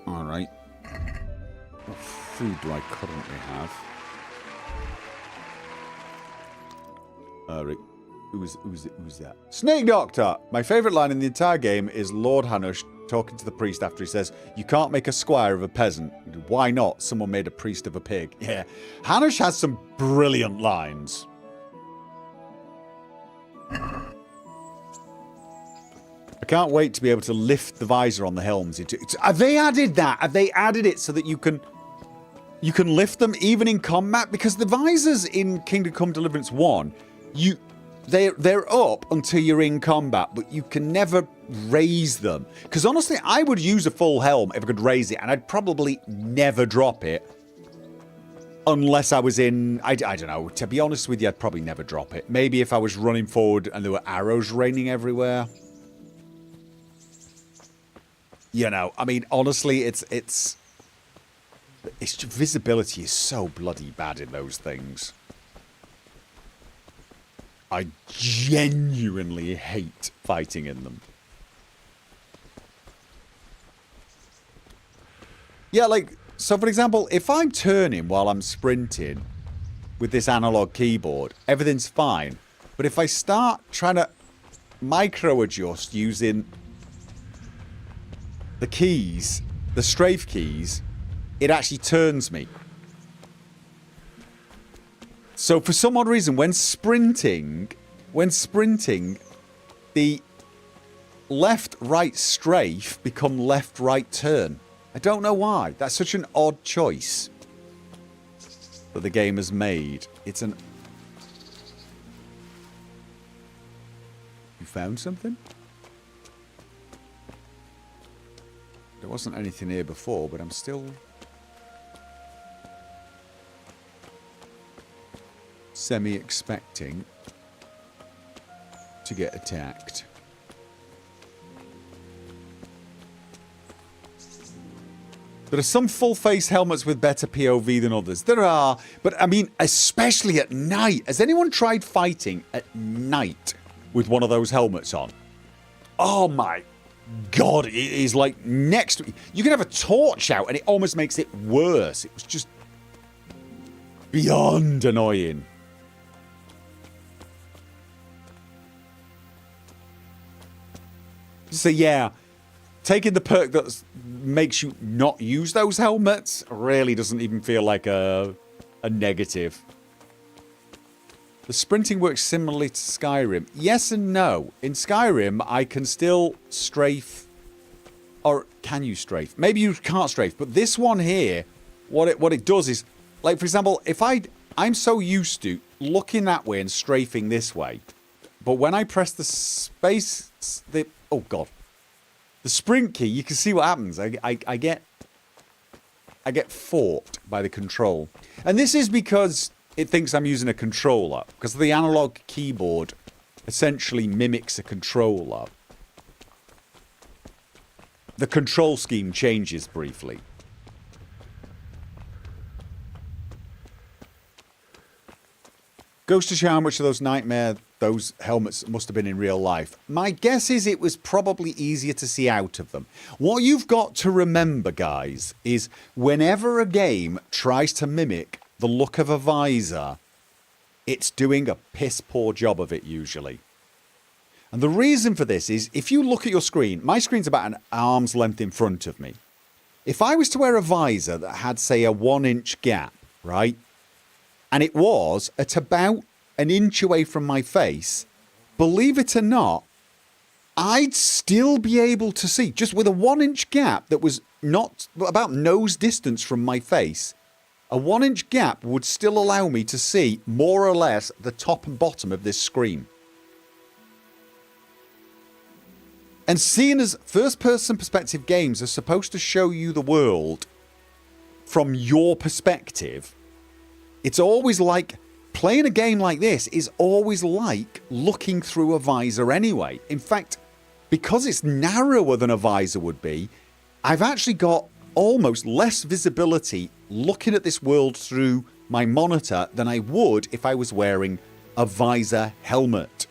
Alright. What food do I currently have? Alright. Who's that? Snake Doctor! My favourite line in the entire game is Lord Hanush talking to the priest after he says, "You can't make a squire of a peasant." Why not? Someone made a priest of a pig. Yeah. Hanush has some brilliant lines. I can't wait to be able to lift the visor on the helms. Have they added that? Have they added it so that you can lift them even in combat? Because the visors in Kingdom Come Deliverance 1, they're up until you're in combat, but you can never raise them. Because honestly, I would use a full helm if I could raise it, and I'd probably never drop it. Unless I was in... I don't know. To be honest with you, I'd probably never drop it. Maybe if I was running forward and there were arrows raining everywhere. You know, I mean, honestly, it's visibility is so bloody bad in those things. I genuinely hate fighting in them. Yeah, like, so for example, if I'm turning while I'm sprinting with this analog keyboard, everything's fine. But if I start trying to micro adjust using the keys, the strafe keys, it actually turns me. So for some odd reason, when sprinting, the left-right strafe become left-right turn. I don't know why. That's such an odd choice that the game has made. It's an... You found something? There wasn't anything here before, but I'm still... semi-expecting to get attacked. There are some full-face helmets with better POV than others. There are, but I mean, especially at night. Has anyone tried fighting at night with one of those helmets on? Oh my god, it is like next... You can have a torch out and it almost makes it worse. It was just beyond annoying. So yeah, taking the perk that makes you not use those helmets really doesn't even feel like a negative. The sprinting works similarly to Skyrim. Yes and no. In Skyrim, I can still strafe. Or can you strafe? Maybe you can't strafe. But this one here, what it does is, like for example, if I'm so used to looking that way and strafing this way, but when I press the space, oh god, the sprint key, you can see what happens. I get fought by the control, and this is because it thinks I'm using a controller, because the analog keyboard essentially mimics a controller. The control scheme changes briefly. Goes to show how much of those helmets must have been in real life. My guess is it was probably easier to see out of them. What you've got to remember, guys, is whenever a game tries to mimic the look of a visor, it's doing a piss poor job of it usually. And the reason for this is, if you look at your screen, my screen's about an arm's length in front of me. If I was to wear a visor that had, say, a 1-inch gap, right, and it was at about an inch away from my face, believe it or not, I'd still be able to see, just with a 1-inch gap that was not about nose distance from my face, a 1-inch gap would still allow me to see more or less the top and bottom of this screen. And seeing as first-person perspective games are supposed to show you the world from your perspective, it's always like, playing a game like this is always like looking through a visor anyway. In fact, because it's narrower than a visor would be, I've actually got almost less visibility looking at this world through my monitor than I would if I was wearing a visor helmet.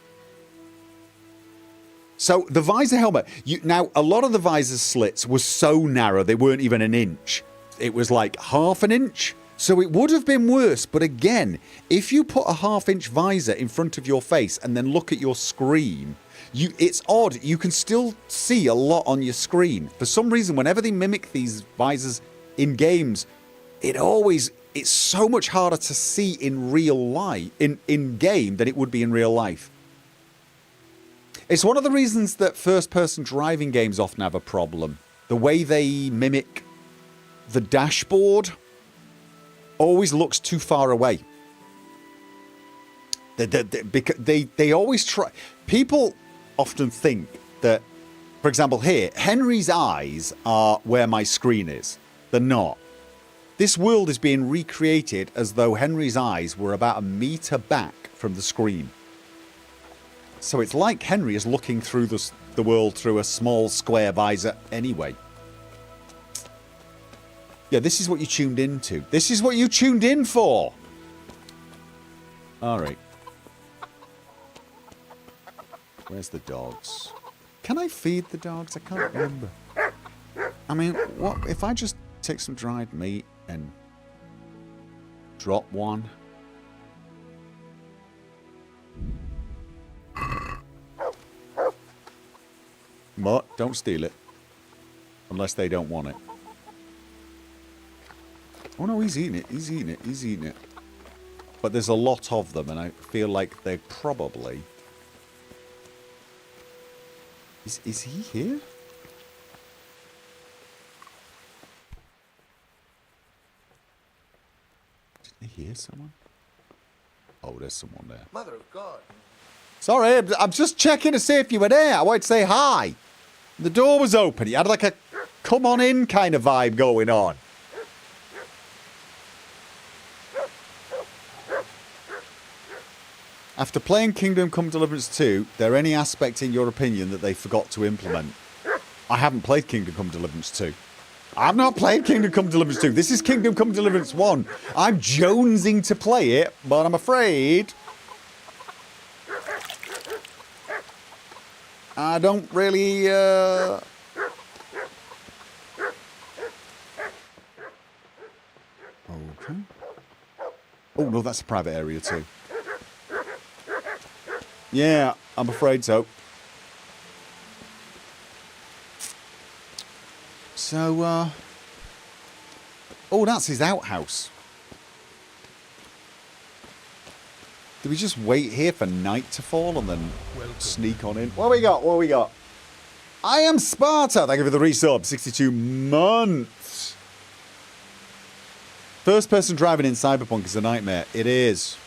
So the visor helmet, now a lot of the visor slits were so narrow they weren't even an inch. It was like half an inch. So it would have been worse, but again, if you put a 1/2-inch visor in front of your face and then look at your screen, it's odd, you can still see a lot on your screen. For some reason, whenever they mimic these visors in games, it's so much harder to see in real life, in game, than it would be in real life. It's one of the reasons that first-person driving games often have a problem. The way they mimic the dashboard always looks too far away. They always try. People often think that, for example, here, Henry's eyes are where my screen is. They're not. This world is being recreated as though Henry's eyes were about a meter back from the screen. So it's like Henry is looking through the world through a small square visor anyway. Yeah, this is what you tuned into. This is what you tuned in for. Alright. Where's the dogs? Can I feed the dogs? I can't remember. I mean, what if I just take some dried meat and drop one? But don't steal it. Unless they don't want it. Oh no, he's eating it, he's eating it, he's eating it. But there's a lot of them and I feel like they probably... Is he here? Did I hear someone? Oh, there's someone there. Mother of God. Sorry, I'm just checking to see if you were there. I wanted to say hi. The door was open. You had like a come on in kind of vibe going on. After playing Kingdom Come Deliverance 2, there any aspect in your opinion that they forgot to implement? I haven't played Kingdom Come Deliverance 2. I've not played Kingdom Come Deliverance 2. This is Kingdom Come Deliverance 1. I'm jonesing to play it, but I'm afraid I don't really, Okay. Oh, no, that's a private area too. Yeah, I'm afraid so. So, oh, that's his outhouse. Do we just wait here for night to fall and then sneak on in? What we got? What we got? I am Sparta. Thank you for the resub. 62 months. First person driving in Cyberpunk is a nightmare. It is.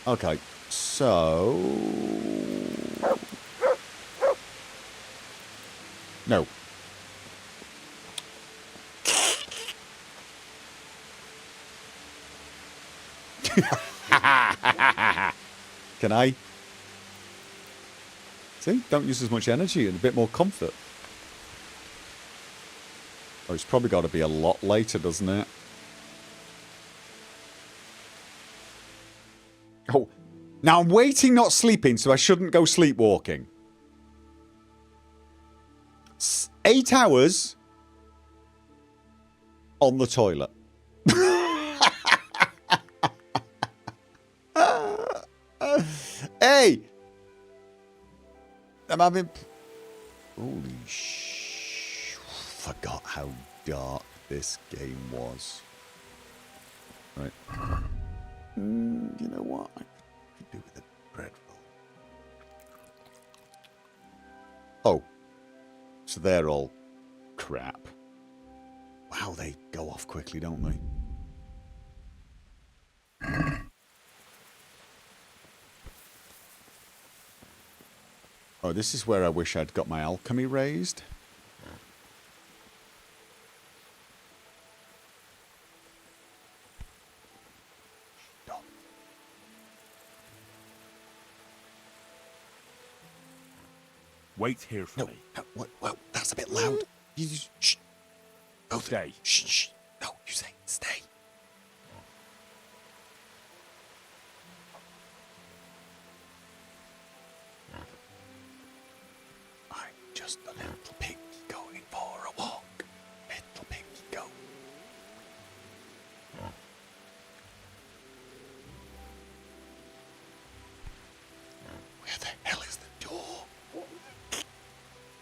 Okay, so... No. Can I? See? Don't use as much energy and a bit more comfort. Oh, it's probably got to be a lot later, doesn't it? Oh, now I'm waiting, not sleeping, so I shouldn't go sleepwalking. 8 hours on the toilet. Hey! I'm having... Holy forgot how dark this game was. Right. You know what? I could do with a bread roll. Oh. So they're all crap. Wow, they go off quickly, don't they? Oh, this is where I wish I'd got my alchemy raised. Stop. Wait here for me. No, well, that's a bit loud. You just, shh. Both Stay. Shh, shh. No, you say stay. I'm just a little pig going for a walk. Little pig go. Where the hell is the door?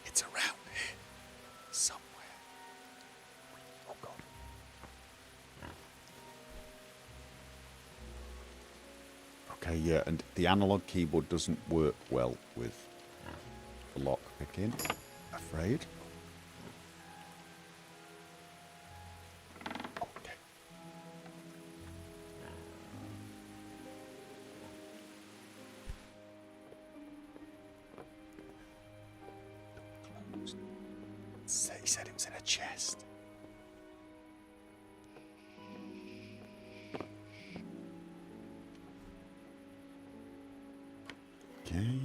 It's around here. Somewhere. Oh, God. Okay, yeah, and the analog keyboard doesn't work well with the lock picking, afraid. Okay. Closed. He said it was in a chest. Okay.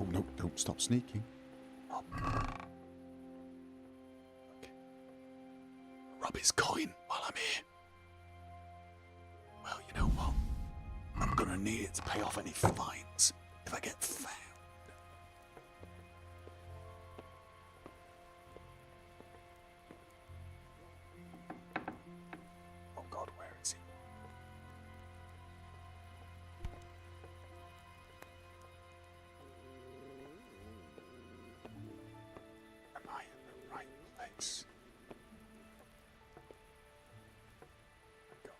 Oh, no, don't stop sneaking. Oh. Okay. Rob his coin while I'm here. Well, you know what? I'm gonna need it to pay off any fines if I get found. Oh God, where is he? Am I in the right place? Go.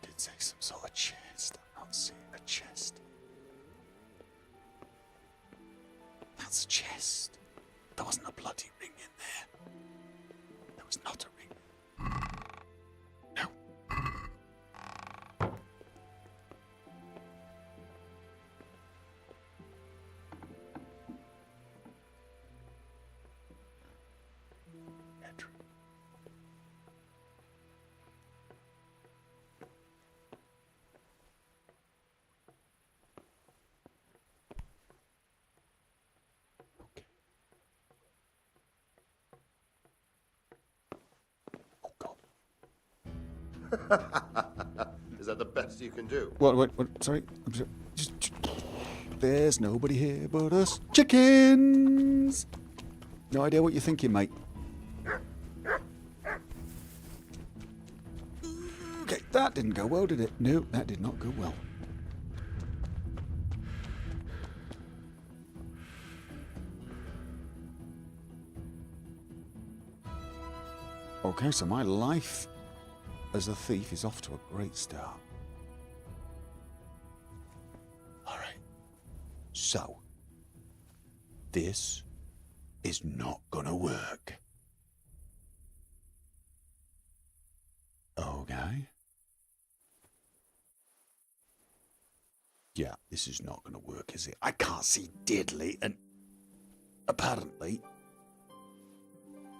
Did say some sort of chest. I'm not seeing a chest. That's a chest. There wasn't a bloody ring in there. There was not a ring. No. Bedroom. Is that the best you can do? What, sorry. There's nobody here but us chickens. No idea what you're thinking, mate. Okay, that didn't go well, did it? No, that did not go well. Okay, so my life as a thief is off to a great start. Alright. So, this is not gonna work. Okay. Yeah, this is not gonna work, is it? I can't see diddly, and apparently...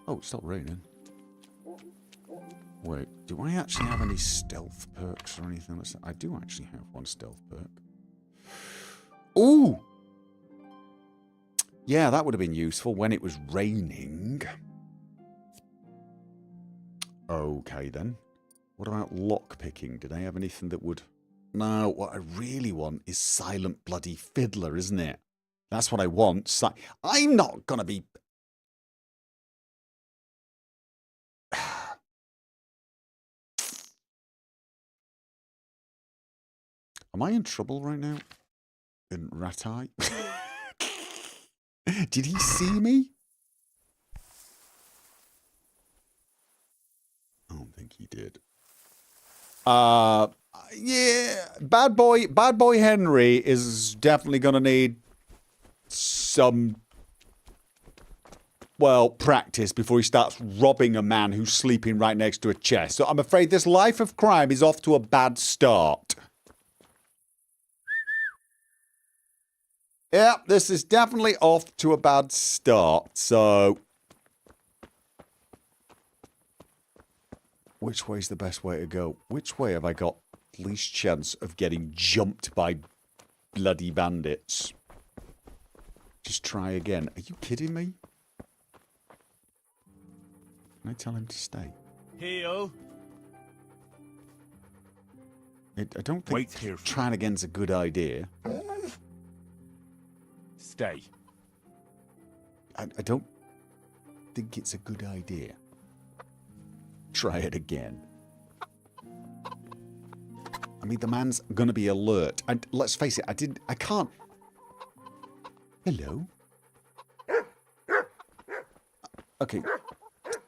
Oh, it stopped raining. Wait, do I actually have any stealth perks or anything? I do actually have one stealth perk. Ooh! Yeah, that would have been useful when it was raining. Okay, then. What about lockpicking? Did I have anything that would... No, what I really want is Silent Bloody Fiddler, isn't it? That's what I want. I'm not gonna be... Am I in trouble right now? In Ratai? Did he see me? I don't think he did. Yeah, bad boy Henry is definitely gonna need some, well, practice before he starts robbing a man who's sleeping right next to a chest. So I'm afraid this life of crime is off to a bad start. Yeah, this is definitely off to a bad start, so... Which way's the best way to go? Which way have I got least chance of getting jumped by bloody bandits? Just try again. Are you kidding me? Can I tell him to stay? Heel. I don't think Wait here. trying again's a good idea. Stay. I don't think it's a good idea. Try it again. I mean, the man's gonna be alert. And let's face it, I can't... Hello? Okay.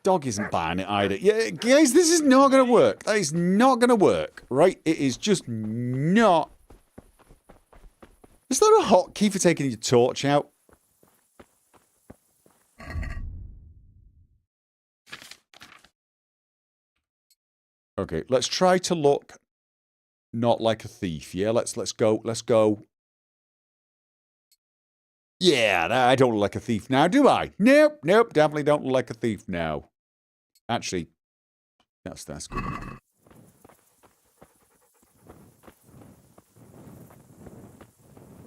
Dog isn't buying it either. Yeah, guys, this is not gonna work. That is not gonna work, right? It is just not... Is there a hotkey for taking your torch out? Okay, let's try to look not like a thief. Yeah, let's go. Yeah, I don't look like a thief now, do I? Nope, definitely don't look like a thief now. Actually, that's good.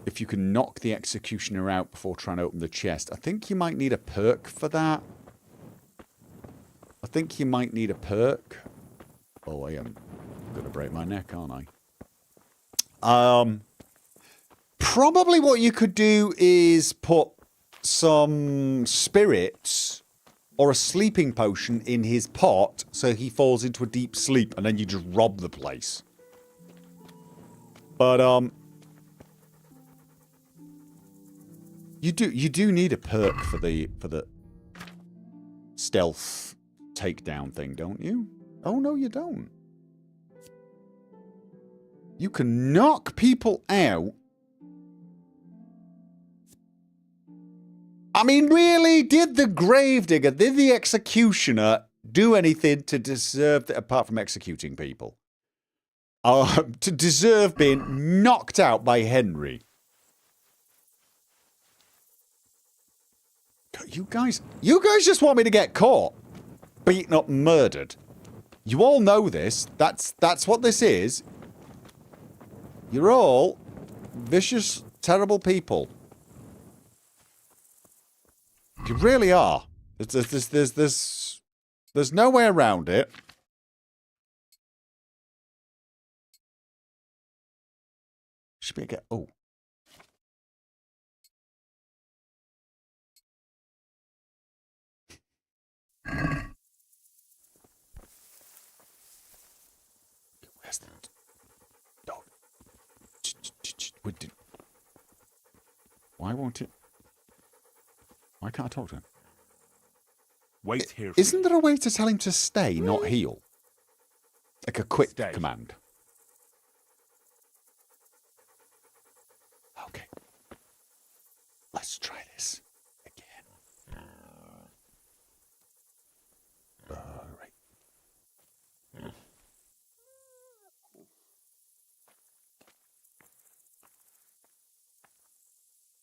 If you can knock the executioner out before trying to open the chest, I think you might need a perk for that. I think you might need a perk. Oh, I am going to break my neck, aren't I? Probably what you could do is put some spirits or a sleeping potion in his pot so he falls into a deep sleep and then you just rob the place. But, you do need a perk for the stealth takedown thing, don't you? Oh, no, you don't. You can knock people out. I mean, really? Did the gravedigger, did the executioner do anything to deserve that, apart from executing people? To deserve being knocked out by Henry? You guys just want me to get caught, beaten up, murdered. You all know this. That's what this is. You're all vicious, terrible people. You really are. There's no way around it. Should be able to get... Oh. Where's the dog? Why won't it? Why can't I talk to him? Wait here for Isn't me. there a way to tell him to stay, not heal? Like a quick Stay. command. Okay. Let's try this again. Alright.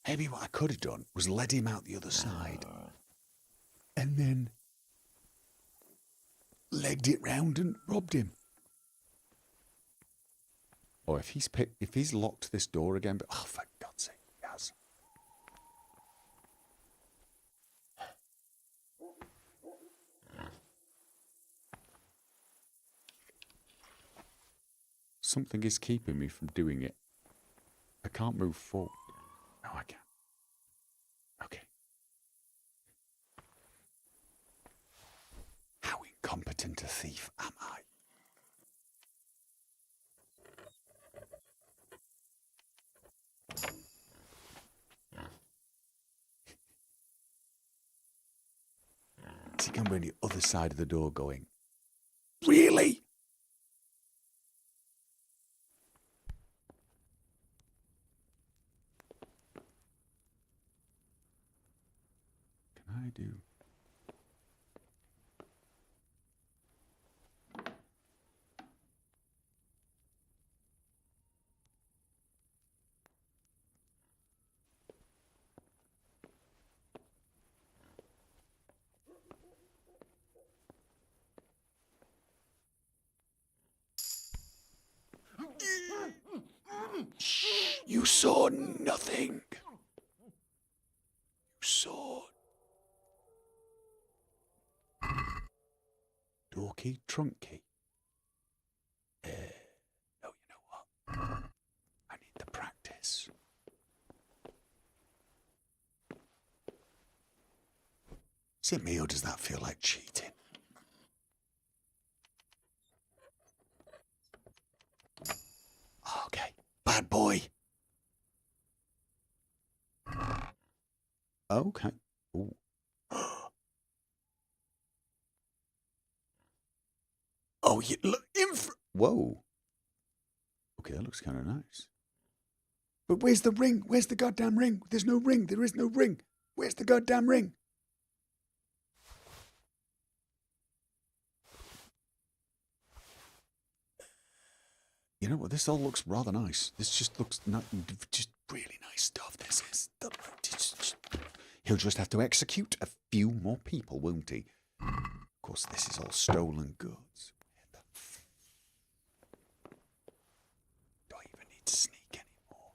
Maybe what I could have done was led him out the other side. And then legged it round and robbed him. Or if he's locked this door again, but oh, for God's sake, he has. Something is keeping me from doing it. I can't move forward. No, I can. Okay. How incompetent a thief am I? Is he coming on the other side of the door going, really? Can I do? You saw nothing. You saw... Door key, trunk key. No, you know what? I need the practice. Is it me or does that feel like cheating? Okay, bad boy. Okay. Ooh. Oh, you look whoa. Okay, that looks kind of nice. But where's the ring? Where's the goddamn ring? There's no ring. There is no ring. Where's the goddamn ring? You know what? This all looks rather nice. This just looks just really nice stuff. This is. He'll just have to execute a few more people, won't he? Of course, this is all stolen goods. Do I even need to sneak anymore?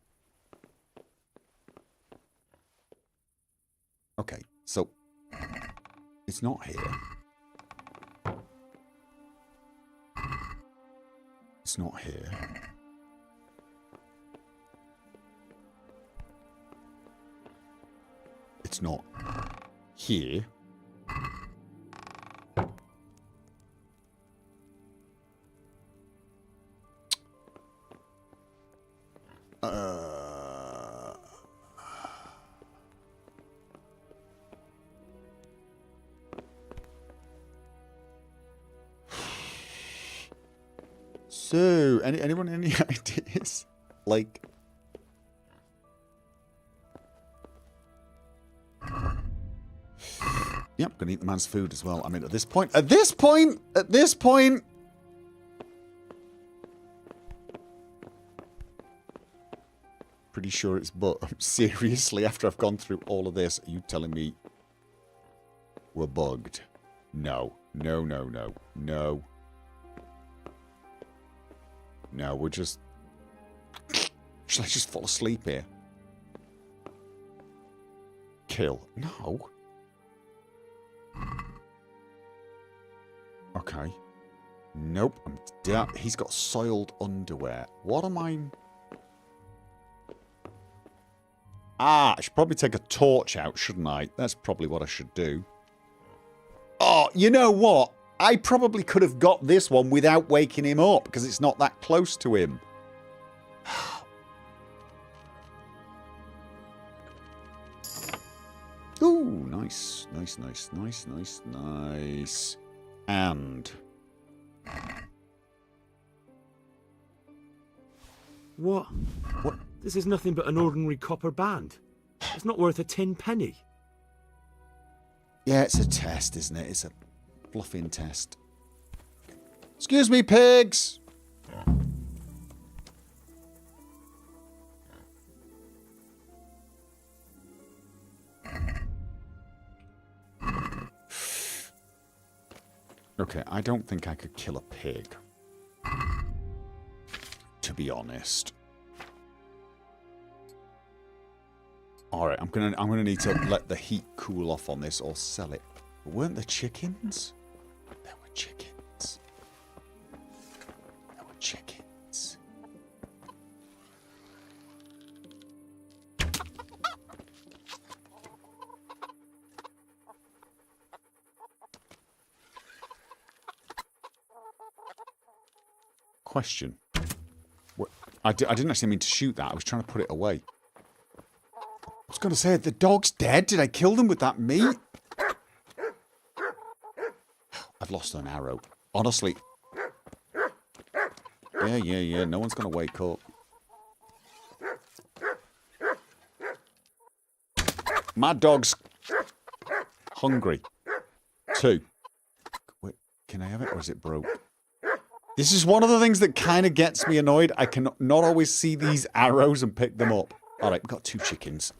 Okay, so it's not here. It's not here. It's not here. So, anyone any ideas? Like, yep, gonna eat the man's food as well. I mean, at this point, pretty sure it's but. Seriously, after I've gone through all of this, are you telling me we're bugged? No, no, no, no, no. No, we're just... Shall I just fall asleep here? Kill. No. Okay. Nope. He's got soiled underwear. What am I... Ah, I should probably take a torch out, shouldn't I? That's probably what I should do. Oh, you know what? I probably could have got this one without waking him up, because it's not that close to him. Ooh, nice. Nice, nice, nice, nice, nice. And... What? What? This is nothing but an ordinary copper band. It's not worth a tin penny. Yeah, it's a test, isn't it? It's a bluffing test. Excuse me, pigs! Okay, I don't think I could kill a pig. To be honest. Alright, I'm gonna need to let the heat cool off on this or sell it. But weren't there chickens? There were chickens. There were chickens. Question. I didn't actually mean to shoot that. I was trying to put it away. I was going to say, the dog's dead. Did I kill them with that meat? I've lost an arrow. Honestly. Yeah. No one's going to wake up. My dog's hungry. 2. Wait, can I have it or is it broke? This is one of the things that kind of gets me annoyed. I can not always see these arrows and pick them up. All right, we've got 2 chickens.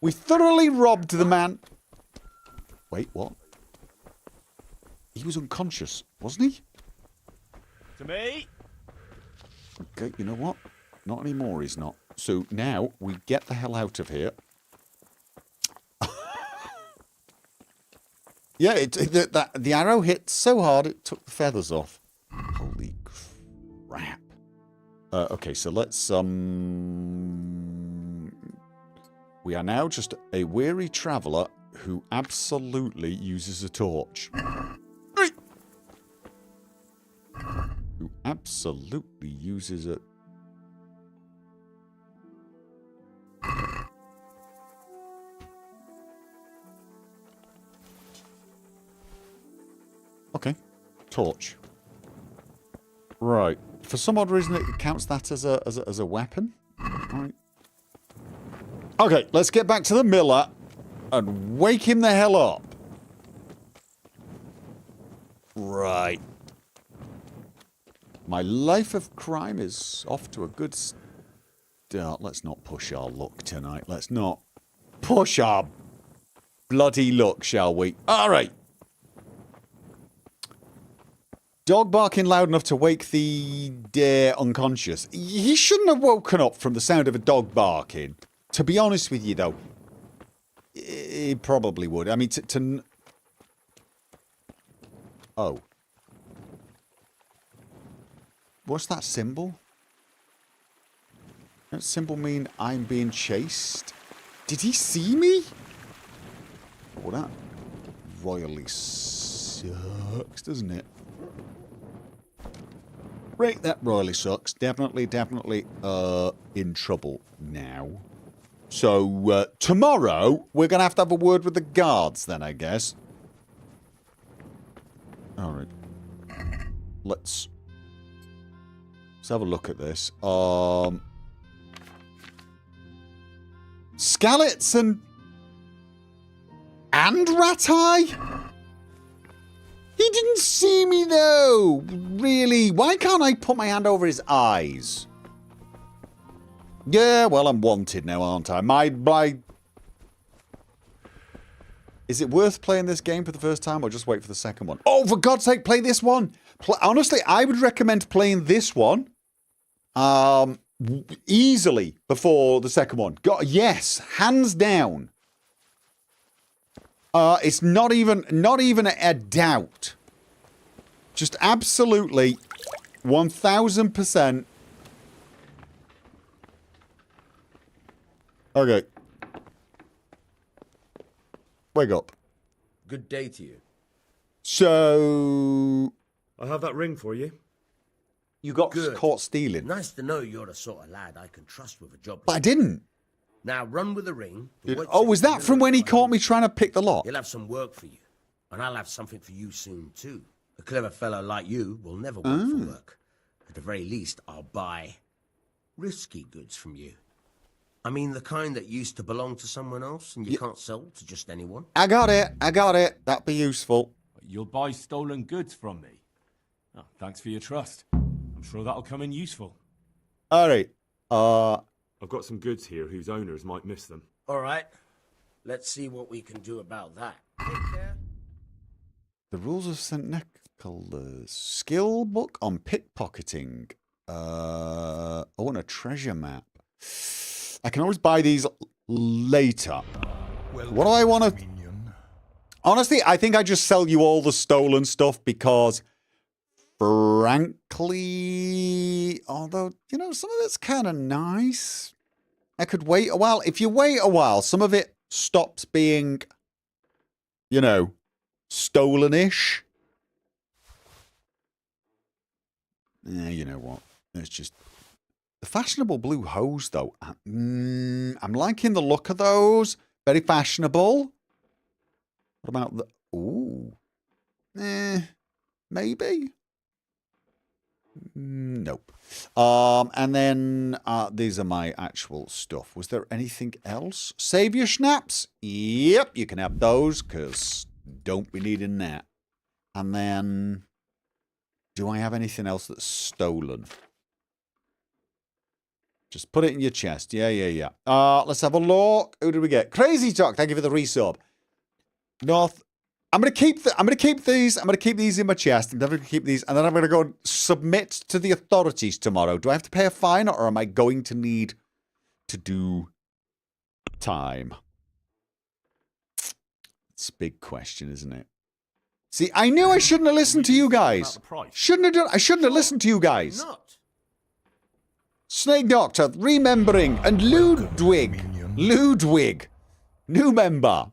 We thoroughly robbed the man. Wait, what? He was unconscious, wasn't he? To me. Okay, you know what? Not anymore, he's not. So now we get the hell out of here. Yeah, the arrow hit so hard it took the feathers off. Holy crap. Okay, so let's, we are now just a weary traveller who absolutely uses a torch. Who absolutely uses it. Okay. Torch. Right. For some odd reason, it counts that as a weapon. Right. Okay, let's get back to the miller and wake him the hell up. Right. My life of crime is off to a good start. Let's not push our luck tonight. Let's not push our bloody luck, shall we? All right. Dog barking loud enough to wake the deer unconscious. He shouldn't have woken up from the sound of a dog barking. To be honest with you, though, he probably would. I mean, Oh. What's that symbol? Does that symbol mean I'm being chased? Did he see me? Oh, that royally sucks, doesn't it? Right, that royally sucks. Definitely in trouble now. So, tomorrow, we're going to have a word with the guards then, I guess. Alright. Let's have a look at this. Skalitz and Ratai? He didn't see me, though. Really? Why can't I put my hand over his eyes? Yeah, well, I'm wanted now, aren't I? Is it worth playing this game for the first time or just wait for the second one? Oh, for God's sake, play this one. Honestly, I would recommend playing this one easily before the second one. Yes, hands down. It's not even a doubt. Just absolutely 1000%. Okay. Wake up. Good day to you. So... I have that ring for you. You got Good. caught stealing. Nice to know you're the sort of lad I can trust with a job. But I didn't. Now run with the ring. but wait Oh, till was that you from when he know caught me trying to pick the lock? He'll have some work for you. And I'll have something for you soon, too. A clever fellow like you will never wait for work. At the very least, I'll buy risky goods from you. I mean, the kind that used to belong to someone else and you can't sell to just anyone. I got it. I got it. That'd be useful. You'll buy stolen goods from me. Oh, thanks for your trust. I'm sure that'll come in useful. All right. I've got some goods here whose owners might miss them. All right. Let's see what we can do about that. Take care. The rules of St. Nicholas. Skill book on pickpocketing. I want a treasure map. I can always buy these later. What do I want to... Minion. Honestly, I think I just sell you all the stolen stuff because, frankly, although, you know, some of it's kind of nice. I could wait a while. If you wait a while, some of it stops being, you know, stolen-ish. Yeah, you know what? It's just... The fashionable blue hose, though. I'm liking the look of those. Very fashionable. What about the... Ooh. Maybe. Nope. And then these are my actual stuff. Was there anything else? Savior schnapps? Yep, you can have those, because don't be needing that. And then... Do I have anything else that's stolen? Just put it in your chest. Yeah. Let's have a look. Who did we get? Crazy Talk. Thank you for the resub. North. I'm gonna keep these. I'm gonna keep these in my chest. I'm never gonna keep these, and then I'm gonna go and submit to the authorities tomorrow. Do I have to pay a fine, or am I going to need to do time? It's a big question, isn't it? See, I knew I shouldn't have listened to you guys. Shouldn't have done. I shouldn't have listened to you guys. Not. Snake Doctor, remembering, and Ludwig. Minion. Ludwig. New member.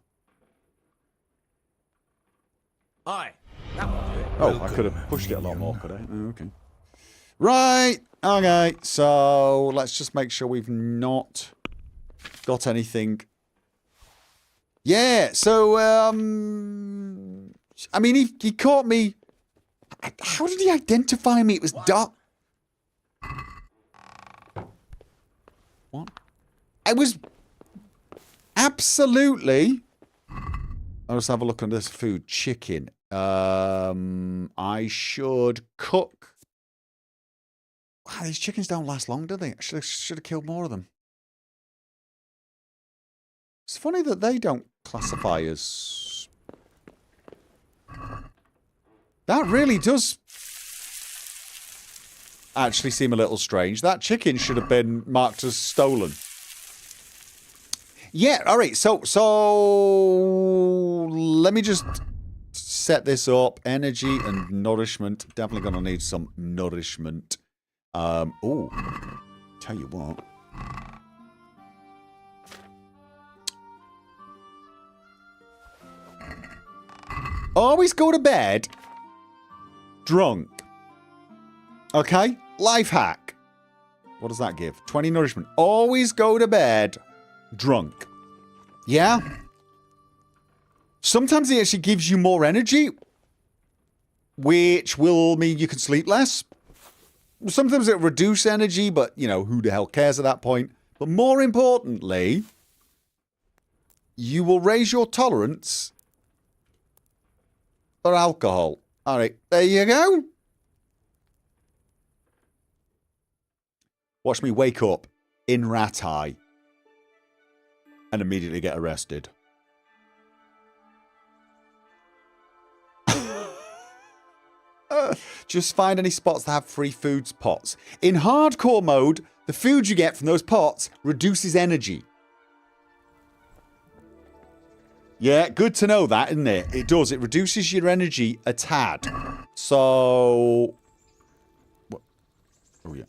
Aye. That will do it. Oh, I could have pushed it a lot more, could I? Oh, okay. Right. Okay. So let's just make sure we've not got anything. Yeah. So, I mean, he caught me. How did he identify me? It was dark. What? I was absolutely... I'll just have a look on this food. Chicken. I should cook. Wow, these chickens don't last long, do they? I should have killed more of them. It's funny that they don't classify as... That really does actually seem a little strange. That chicken should have been marked as stolen. Yeah, all right. So let me just set this up. Energy and nourishment. Definitely going to need some nourishment. Oh, tell you what. Always go to bed drunk. Okay? Life hack. What does that give? 20 nourishment. Always go to bed drunk. Yeah? Sometimes it actually gives you more energy, which will mean you can sleep less. Sometimes it'll reduce energy, but, you know, who the hell cares at that point? But more importantly, you will raise your tolerance for alcohol. All right, there you go. Watch me wake up in rat eye and immediately get arrested. Just find any spots that have free foods pots. In hardcore mode, the food you get from those pots reduces energy. Yeah, good to know that, isn't it? It does. It reduces your energy a tad. So... What? Oh, yeah.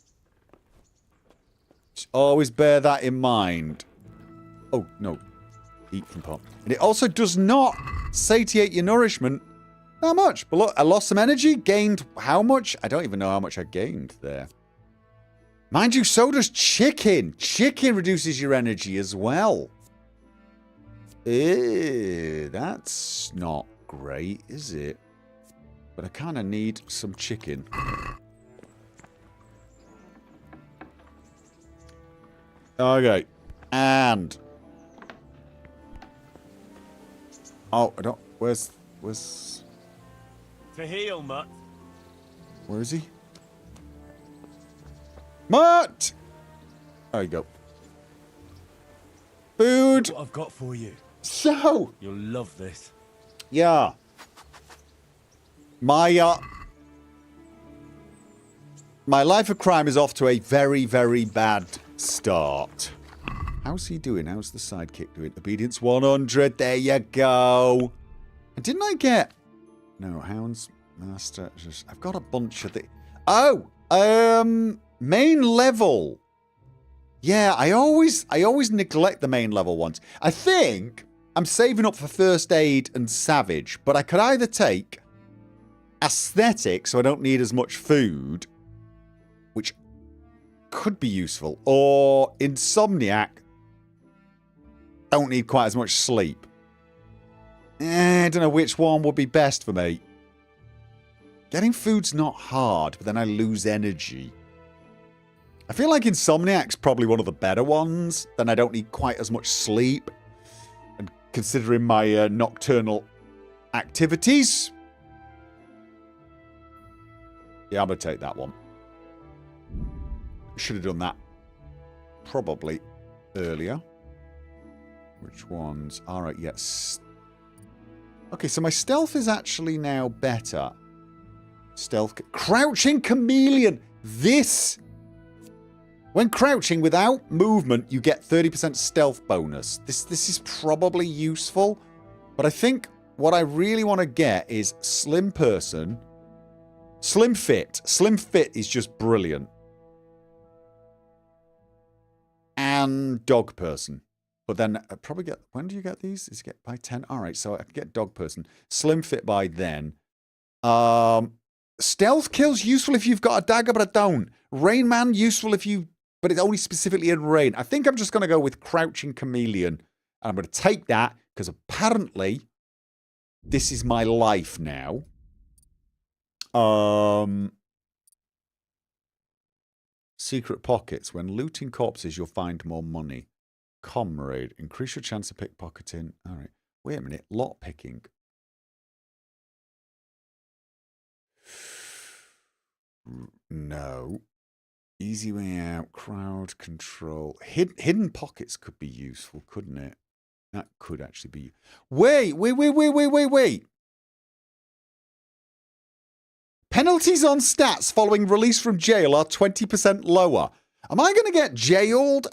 Just always bear that in mind. Oh, no. Eat from pot. And it also does not satiate your nourishment that much. But look, I lost some energy. Gained how much? I don't even know how much I gained there. Mind you, so does chicken. Chicken reduces your energy as well. That's not great, is it? But I kind of need some chicken. Okay. And... oh, I don't... Where's... To heal, Mutt. Where is he? Mutt! There you go. Food! What I've got for you. So... You'll love this. yeah. My life of crime is off to a very, very bad start. How's he doing? How's the sidekick doing? Obedience 100. There you go. And didn't I get... no, Hounds Master. I've got a bunch of the... oh! Main level. Yeah, I always neglect the main level ones. I think I'm saving up for First Aid and Savage, but I could either take Aesthetic, so I don't need as much food, which could be useful, or Insomniac, don't need quite as much sleep. I don't know which one would be best for me. Getting food's not hard, but then I lose energy. I feel like Insomniac's probably one of the better ones. Then I don't need quite as much sleep. And considering my nocturnal activities. Yeah, I'm going to take that one. Should have done that probably earlier. Which ones? Alright, yes. Okay, so my stealth is actually now better. Stealth. Crouching Chameleon! This... when crouching without movement, you get 30% stealth bonus. This is probably useful. But I think what I really want to get is Slim Person. Slim Fit. Slim Fit is just brilliant. And Dog Person. But then I probably get... when do you get these? Is it get by 10? Alright, so I can get Dog Person. Slim Fit by then. Stealth Kill's useful if you've got a dagger, but I don't. Rain Man, useful if you... but it's only specifically in rain. I think I'm just going to go with Crouching Chameleon. And I'm going to take that, because apparently this is my life now. Secret Pockets. When looting corpses, you'll find more money. Comrade. Increase your chance of pickpocketing. Alright. Wait a minute. Lot picking. No. Easy way out. Crowd control. Hidden pockets could be useful, couldn't it? That could actually be... wait. Penalties on stats following release from jail are 20% lower. Am I going to get jailed?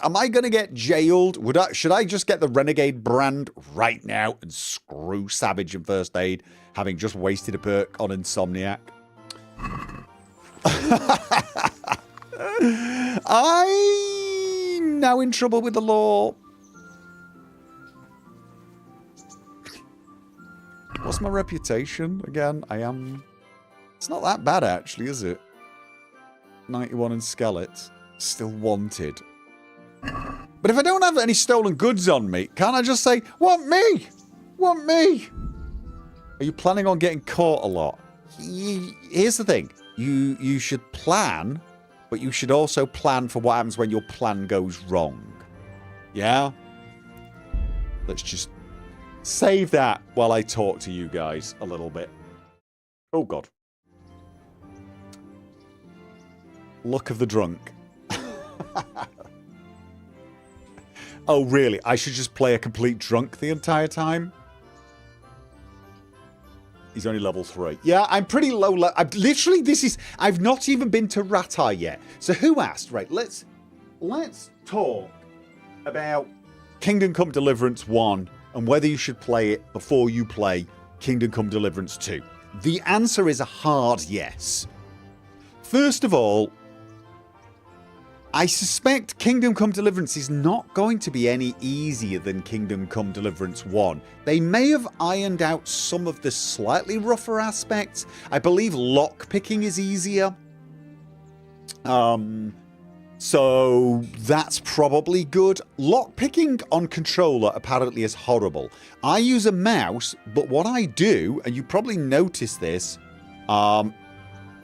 Should I just get the Renegade brand right now and screw Savage and First Aid, having just wasted a perk on Insomniac? I'm now in trouble with the law. What's my reputation again? It's not that bad actually, is it? 91 in Skalitz. Still wanted. But if I don't have any stolen goods on me, can't I just say, want me? Want me? Are you planning on getting caught a lot? Here's the thing. You should plan, but you should also plan for what happens when your plan goes wrong. Yeah? Let's just save that while I talk to you guys a little bit. Oh, God. Luck of the drunk. Oh, really? I should just play a complete drunk the entire time? He's only level 3. Yeah, I'm pretty low level. I've not even been to Ratai yet. So who asked? Right, let's talk about Kingdom Come Deliverance 1 and whether you should play it before you play Kingdom Come Deliverance 2. The answer is a hard yes. First of all, I suspect Kingdom Come Deliverance is not going to be any easier than Kingdom Come Deliverance 1. They may have ironed out some of the slightly rougher aspects. I believe lockpicking is easier. So that's probably good. Lockpicking on controller apparently is horrible. I use a mouse, but what I do, and you probably noticed this,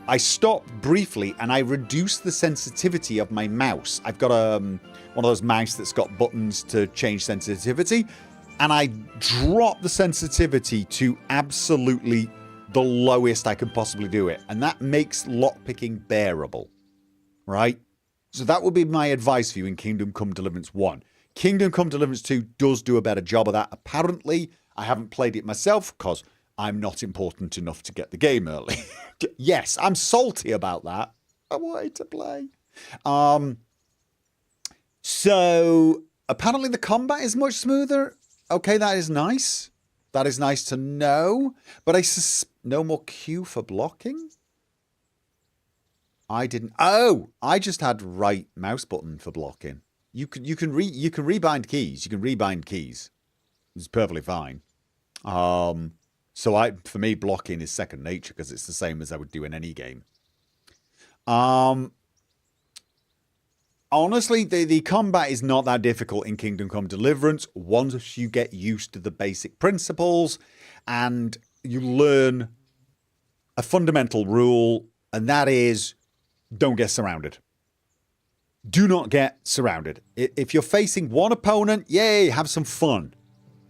I stop briefly and I reduce the sensitivity of my mouse. I've got one of those mice that's got buttons to change sensitivity, and I drop the sensitivity to absolutely the lowest I can possibly do it, and that makes lockpicking bearable, right? So that would be my advice for you in Kingdom Come Deliverance 1. Kingdom Come Deliverance 2 does do a better job of that, apparently. I haven't played it myself because I'm not important enough to get the game early. Yes, I'm salty about that. I wanted to play. So apparently the combat is much smoother. Okay, that is nice. That is nice to know. But no more Q for blocking? I didn't. Oh, I just had right mouse button for blocking. You can rebind keys. You can rebind keys. It's perfectly fine. So for me, blocking is second nature because it's the same as I would do in any game. Honestly, the combat is not that difficult in Kingdom Come Deliverance once you get used to the basic principles and you learn a fundamental rule, and that is don't get surrounded. Do not get surrounded. If you're facing one opponent, yay, have some fun.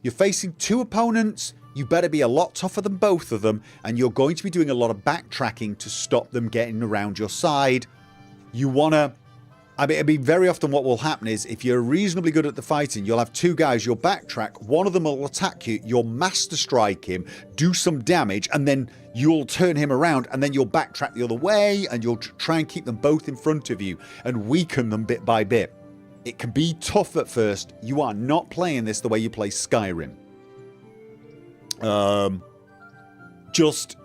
You're facing two opponents, you better be a lot tougher than both of them, and you're going to be doing a lot of backtracking to stop them getting around your side. You want to... I mean, very often what will happen is, if you're reasonably good at the fighting, you'll have two guys, you'll backtrack, one of them will attack you, you'll master strike him, do some damage, and then you'll turn him around, and then you'll backtrack the other way, and you'll try and keep them both in front of you, and weaken them bit by bit. It can be tough at first. You are not playing this the way you play Skyrim. Just,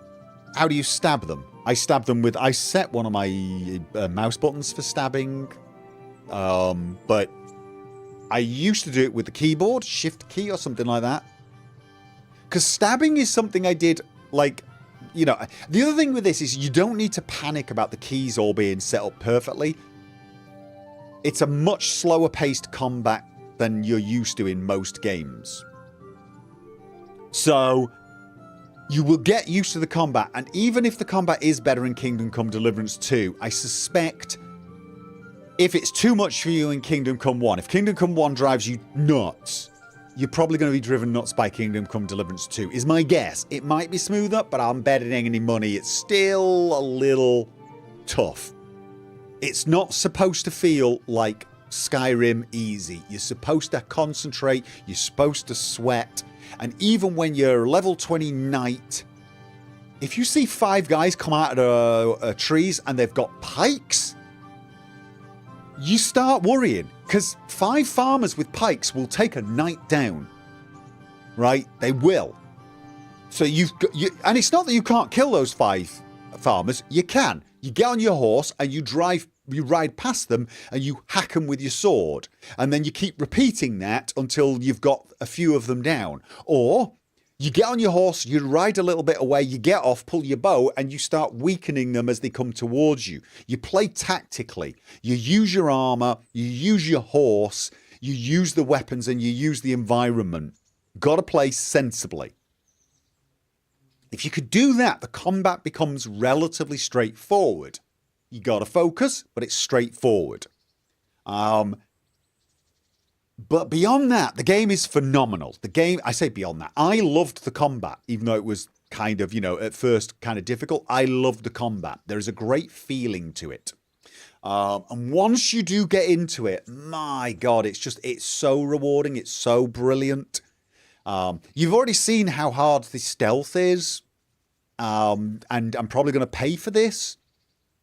how do you stab them? I stab them with... I set one of my mouse buttons for stabbing. But I used to do it with the keyboard, shift key or something like that. Because stabbing is something I did, like... You know, the other thing with this is you don't need to panic about the keys all being set up perfectly. It's a much slower paced combat than you're used to in most games. So... you will get used to the combat, and even if the combat is better in Kingdom Come Deliverance 2, I suspect if it's too much for you in Kingdom Come 1, if Kingdom Come 1 drives you nuts, you're probably going to be driven nuts by Kingdom Come Deliverance 2, is my guess. It might be smoother, but I'm betting any money it's still a little tough. It's not supposed to feel like Skyrim easy. You're supposed to concentrate, you're supposed to sweat. And even when you're level 20 knight, if you see 5 guys come out of trees and they've got pikes, you start worrying. Because 5 farmers with pikes will take a knight down. Right? They will. So and it's not that you can't kill those 5 farmers. You can. You get on your horse and you ride past them and you hack them with your sword. And then you keep repeating that until you've got a few of them down. Or you get on your horse, you ride a little bit away, you get off, pull your bow, and you start weakening them as they come towards you. You play tactically. You use your armor, you use your horse, you use the weapons, and you use the environment. Gotta play sensibly. If you could do that, the combat becomes relatively straightforward. You gotta focus, but it's straightforward. But beyond that, the game is phenomenal. The game, I say beyond that, I loved the combat, even though it was kind of, at first kind of difficult. I loved the combat. There is a great feeling to it. And once you do get into it, my God, it's so rewarding. It's so brilliant. You've already seen how hard the stealth is. And I'm probably going to pay for this.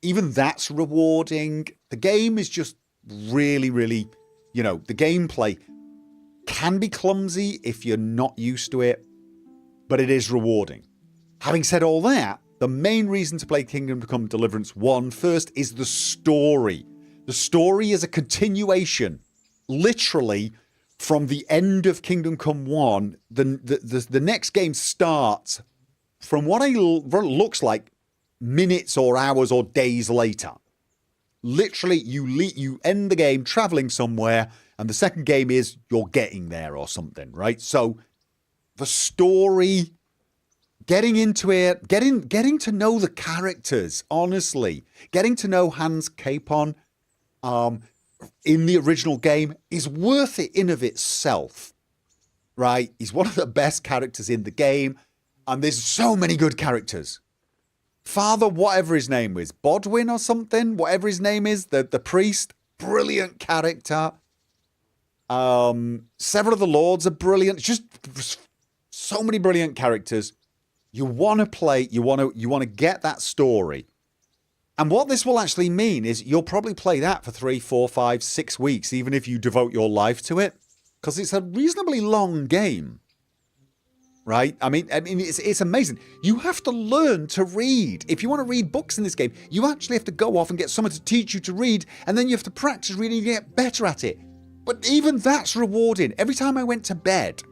Even that's rewarding. The game is just really, really, the gameplay can be clumsy if you're not used to it, but it is rewarding. Having said all that, the main reason to play Kingdom Come Deliverance 1 first is the story. The story is a continuation, literally, from the end of Kingdom Come 1. The next game starts from what it looks like minutes or hours or days later. Literally, you end the game traveling somewhere, and the second game is you're getting there or something, right? So the story, getting into it, getting to know the characters, honestly, getting to know Hans Capon in the original game is worth it in of itself, right? He's one of the best characters in the game, and there's so many good characters. Father, whatever his name is, Bodwin or something, whatever his name is, the priest, brilliant character. Several of the lords are brilliant. Just so many brilliant characters. You want to play, you want to get that story. And what this will actually mean is you'll probably play that for 3, 4, 5, 6 weeks, even if you devote your life to it, because it's a reasonably long game. Right? I mean, it's amazing. You have to learn to read. If you want to read books in this game, you actually have to go off and get someone to teach you to read, and then you have to practice reading and get better at it. But even that's rewarding. Every time I went to bed,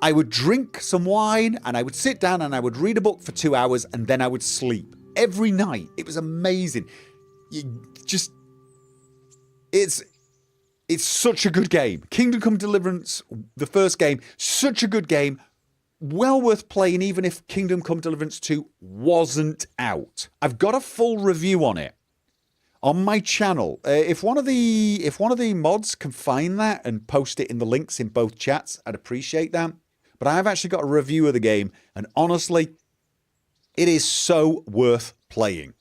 I would drink some wine, and I would sit down and I would read a book for 2 hours, and then I would sleep. Every night. It was amazing. It's such a good game. Kingdom Come Deliverance, the first game, such a good game. Well worth playing, even if Kingdom Come Deliverance 2 wasn't out. I've got a full review on it on my channel. If one of the mods can find that and post it in the links in both chats, I'd appreciate that. But I've actually got a review of the game, and honestly, it is so worth playing.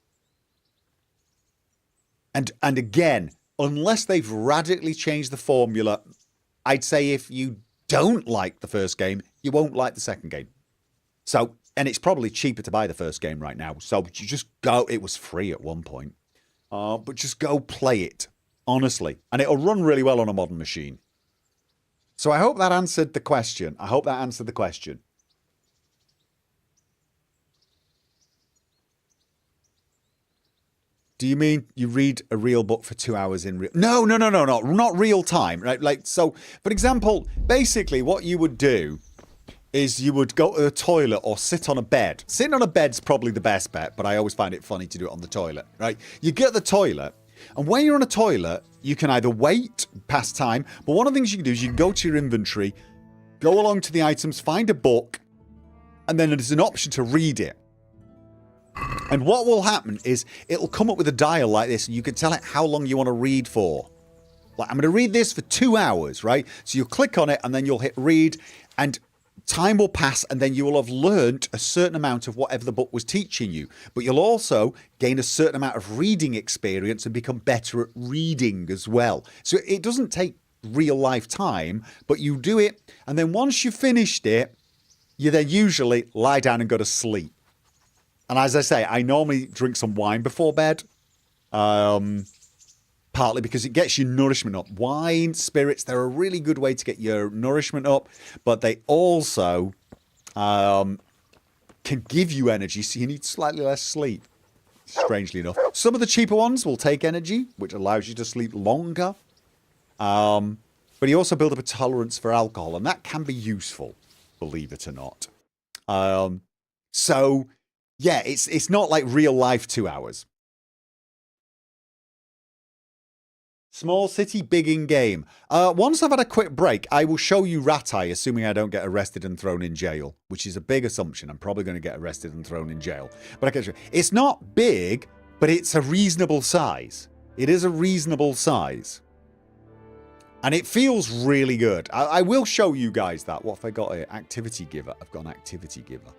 And again, unless they've radically changed the formula, I'd say if you don't like the first game, you won't like the second game. So, and it's probably cheaper to buy the first game right now. So you just go, it was free at one point. But just go play it, honestly. And it'll run really well on a modern machine. So I hope that answered the question. Do you mean you read a real book for 2 hours in real... No, not real time, right? Like, so, for example, basically what you would do is you would go to the toilet or sit on a bed. Sitting on a bed's probably the best bet, but I always find it funny to do it on the toilet, right? You get the toilet, and when you're on a toilet, you can either wait past time, but one of the things you can do is you can go to your inventory, go along to the items, find a book, and then there's an option to read it. And what will happen is it'll come up with a dial like this, and you can tell it how long you want to read for. Like, I'm going to read this for 2 hours, right? So you'll click on it, and then you'll hit read, and time will pass, and then you will have learnt a certain amount of whatever the book was teaching you. But you'll also gain a certain amount of reading experience and become better at reading as well. So it doesn't take real life time, but you do it, and then once you've finished it, you then usually lie down and go to sleep. And as I say, I normally drink some wine before bed, partly because it gets your nourishment up. Wine, spirits, they're a really good way to get your nourishment up, but they also can give you energy, so you need slightly less sleep, strangely enough. Some of the cheaper ones will take energy, which allows you to sleep longer, but you also build up a tolerance for alcohol, and that can be useful, believe it or not. So... yeah, it's not like real life 2 hours. Small city, big in game. Once I've had a quick break, I will show you Ratai, assuming I don't get arrested and thrown in jail, which is a big assumption. I'm probably going to get arrested and thrown in jail. But I can show you. It's not big, but it's a reasonable size. It is a reasonable size. And it feels really good. I will show you guys that. What have I got here? Activity giver. I've got an activity giver.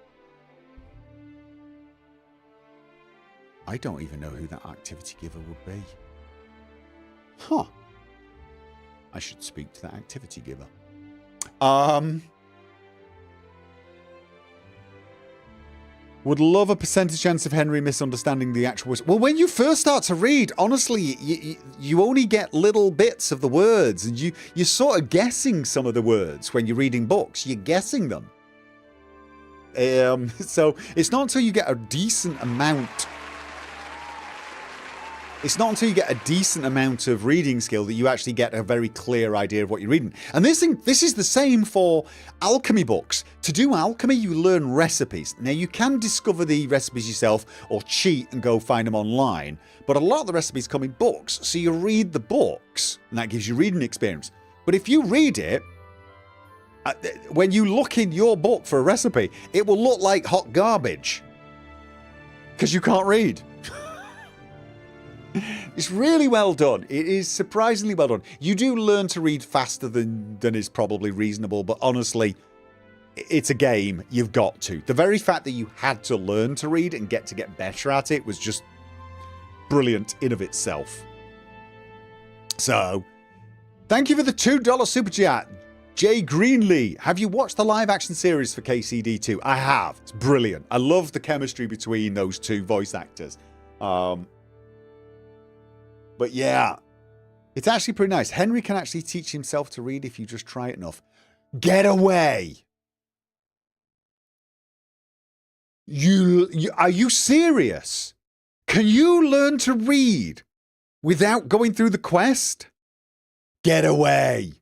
I don't even know who that activity giver would be. Huh. I should speak to that activity giver. Would love a percentage chance of Henry misunderstanding the actual words. Well, when you first start to read, honestly, you only get little bits of the words, and you're sort of guessing some of the words when you're reading books. You're guessing them. So it's not until you get a decent amount It's not until you get a decent amount of reading skill that you actually get a very clear idea of what you're reading. And this is the same for alchemy books. To do alchemy, you learn recipes. Now, you can discover the recipes yourself or cheat and go find them online, but a lot of the recipes come in books, so you read the books, and that gives you reading experience. But if you read it, when you look in your book for a recipe, it will look like hot garbage because you can't read. It's really well done. It is surprisingly well done. You do learn to read faster than is probably reasonable, but honestly, it's a game. You've got to. The very fact that you had to learn to read and get better at it was just brilliant in of itself. So, thank you for the $2 super chat. Jay Greenlee, have you watched the live action series for KCD2? I have. It's brilliant. I love the chemistry between those two voice actors. But yeah, it's actually pretty nice. Henry can actually teach himself to read if you just try it enough. Get away! Are you serious? Can you learn to read without going through the quest? Get away!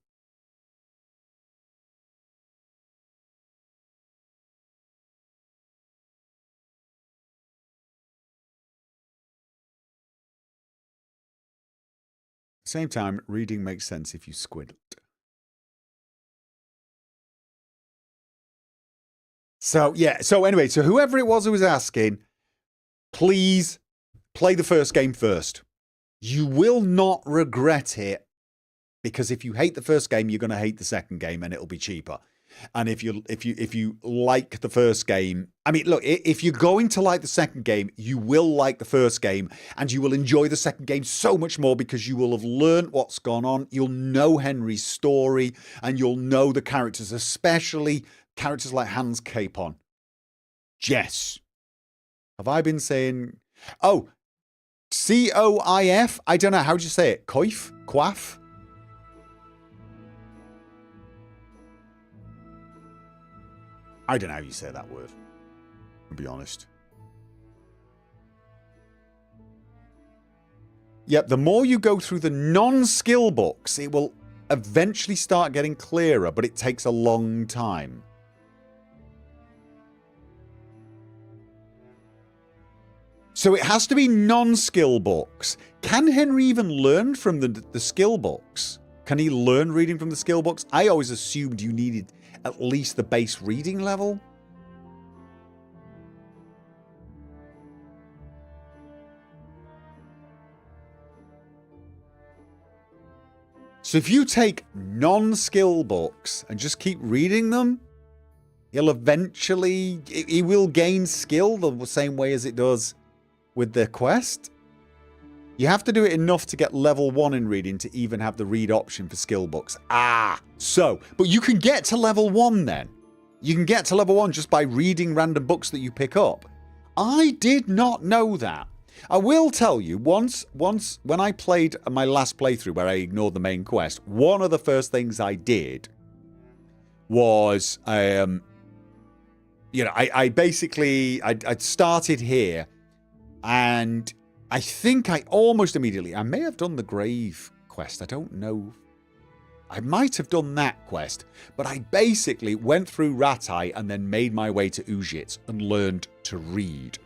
Same time, reading makes sense if you squint. So, yeah. So, anyway, so whoever it was who was asking, please play the first game first. You will not regret it, because if you hate the first game, you're going to hate the second game, and it'll be cheaper. And if you like the first game, I mean, look, if you're going to like the second game, you will like the first game, and you will enjoy the second game so much more because you will have learned what's gone on. You'll know Henry's story, and you'll know the characters, especially characters like Hans Capon. Jess. Have I been saying... Oh, Coif? I don't know. How do you say it? Coif? Quaff? I don't know how you say that word, to be honest. Yep, the more you go through the non-skill books, it will eventually start getting clearer, but it takes a long time. So it has to be non-skill books. Can Henry even learn from the skill books? Can he learn reading from the skill books? I always assumed you needed at least the base reading level. So if you take non-skill books and just keep reading them, he'll eventually... he will gain skill the same way as it does with the quest. You have to do it enough to get level 1 in reading to even have the read option for skill books. But you can get to level 1 then. You can get to level 1 just by reading random books that you pick up. I did not know that. I will tell you, once when I played my last playthrough where I ignored the main quest, one of the first things I did was, I started here, and I think I almost immediately... I may have done the grave quest. I don't know. I might have done that quest. But I basically went through Ratai and then made my way to Ujits and learned to read.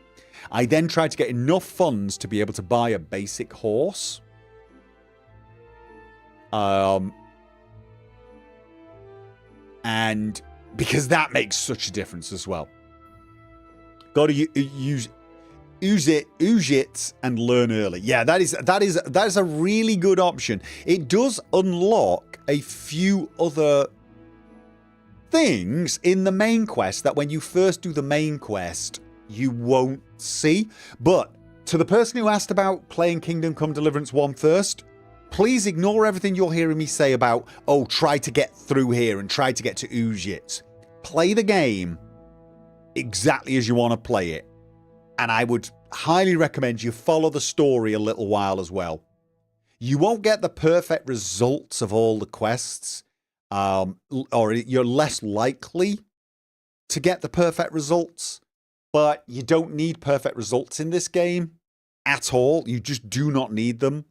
I then tried to get enough funds to be able to buy a basic horse. And because that makes such a difference as well. Got to use Ujits and learn early. Yeah, that is a really good option. It does unlock a few other things in the main quest that when you first do the main quest, you won't see. But to the person who asked about playing Kingdom Come Deliverance 1 first, please ignore everything you're hearing me say about, oh, try to get through here and try to get to Ujits. Play the game exactly as you want to play it. And I would highly recommend you follow the story a little while as well. You won't get the perfect results of all the quests, or you're less likely to get the perfect results, but you don't need perfect results in this game. at all. You just do not need them.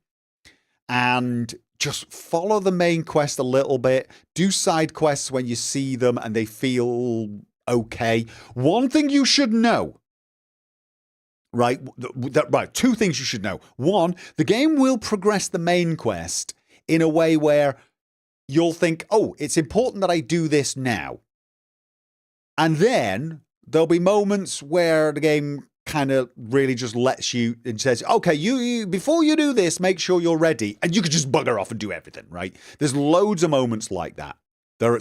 And just follow the main quest a little bit. Do side quests when you see them and they feel okay. One thing you should know, right? Right, two things you should know. One, the game will progress the main quest in a way where you'll think, oh, it's important that I do this now. And then there'll be moments where the game kind of really just lets you and says, okay, you before you do this, make sure you're ready. And you can just bugger off and do everything, right? There's loads of moments like that.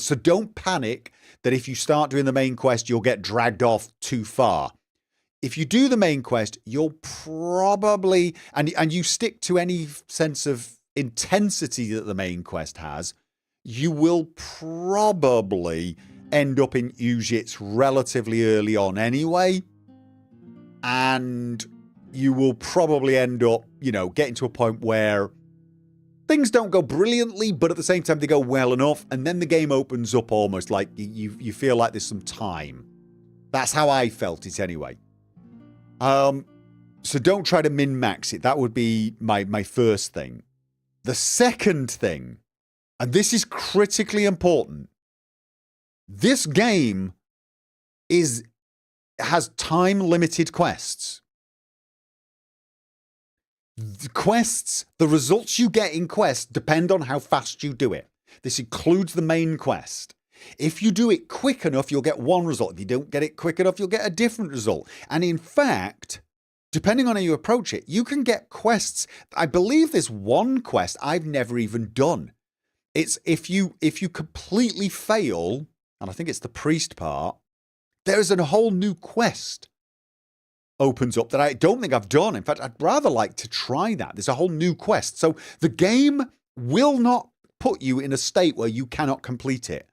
So don't panic that if you start doing the main quest, you'll get dragged off too far. If you do the main quest, you'll probably, and you stick to any sense of intensity that the main quest has, you will probably end up in Ujits relatively early on anyway. And you will probably end up, getting to a point where things don't go brilliantly, but at the same time, they go well enough. And then the game opens up almost like you feel like there's some time. That's how I felt it anyway. So don't try to min-max it. That would be my first thing. The second thing, and this is critically important, this game has time-limited quests. The results you get in quests depend on how fast you do it. This includes the main quest. If you do it quick enough, you'll get one result. If you don't get it quick enough, you'll get a different result. And in fact, depending on how you approach it, you can get quests. I believe there's one quest I've never even done. It's if you completely fail, and I think it's the priest part, there's a whole new quest opens up that I don't think I've done. In fact, I'd rather like to try that. There's a whole new quest. So the game will not put you in a state where you cannot complete it.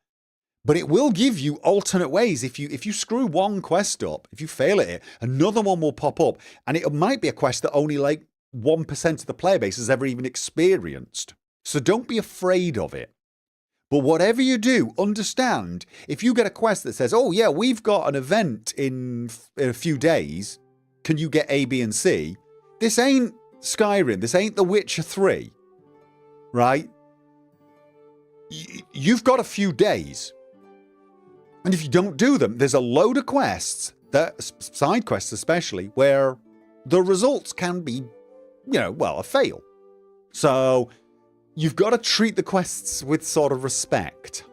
But it will give you alternate ways. If you screw one quest up, if you fail at it, another one will pop up. And it might be a quest that only like 1% of the player base has ever even experienced. So don't be afraid of it. But whatever you do, understand, if you get a quest that says, oh yeah, we've got an event in a few days, can you get A, B, and C? This ain't Skyrim. This ain't The Witcher 3, right? You've got a few days. And if you don't do them, there's a load of quests, side quests especially, where the results can be, a fail. So you've got to treat the quests with sort of respect.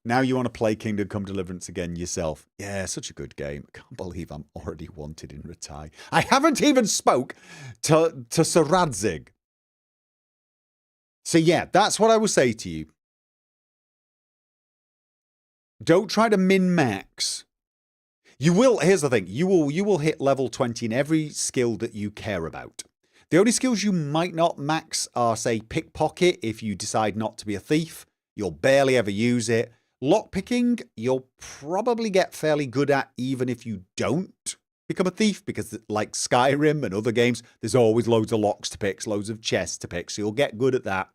Now you want to play Kingdom Come Deliverance again yourself. Yeah, such a good game. I can't believe I'm already wanted in retire. I haven't even spoke to Sir Radzig. So yeah, that's what I will say to you. Don't try to min-max. You will, here's the thing, you will hit level 20 in every skill that you care about. The only skills you might not max are, say, pickpocket if you decide not to be a thief. You'll barely ever use it. Lockpicking, you'll probably get fairly good at even if you don't become a thief, because like Skyrim and other games, there's always loads of locks to pick, loads of chests to pick, so you'll get good at that.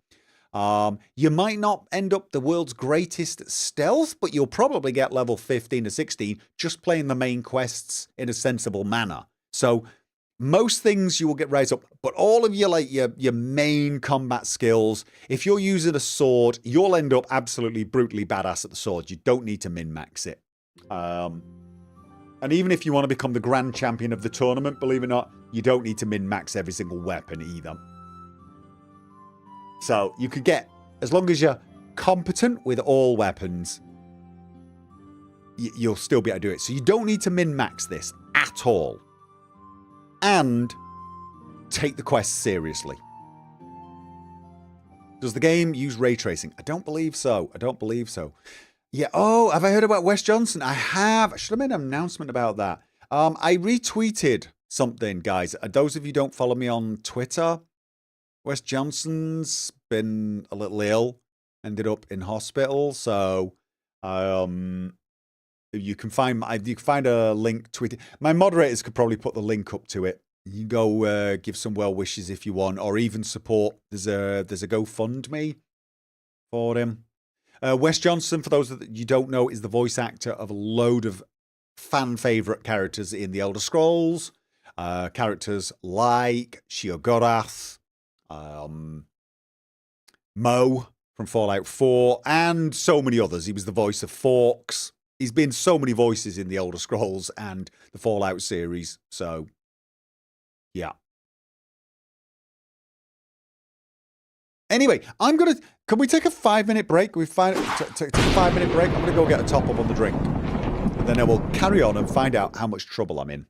You might not end up the world's greatest at stealth, but you'll probably get level 15 to 16 just playing the main quests in a sensible manner. So most things you will get raised up, but all of your main combat skills, if you're using a sword, you'll end up absolutely brutally badass at the sword. You don't need to min-max it. And even if you want to become the grand champion of the tournament, believe it or not, you don't need to min-max every single weapon either. So you could get, as long as you're competent with all weapons, you'll still be able to do it. So you don't need to min-max this at all. And take the quest seriously. Does the game use ray tracing? I don't believe so. Yeah, oh, have I heard about Wes Johnson? I have. I should have made an announcement about that. I retweeted something, guys. Those of you who don't follow me on Twitter, Wes Johnson's been a little ill, ended up in hospital. So you can find a link tweeted. My moderators could probably put the link up to it. You can go give some well wishes if you want, or even support. There's a GoFundMe for him. Wes Johnson, for those that you don't know, is the voice actor of a load of fan favourite characters in the Elder Scrolls. Characters like Sheogorath, Mo from Fallout 4, and so many others. He was the voice of Forks. He's been so many voices in the Elder Scrolls and the Fallout series. So, yeah. Anyway, can we take a 5-minute break? Take a 5-minute break. I'm going to go get a top up on the drink. And then I will carry on and find out how much trouble I'm in.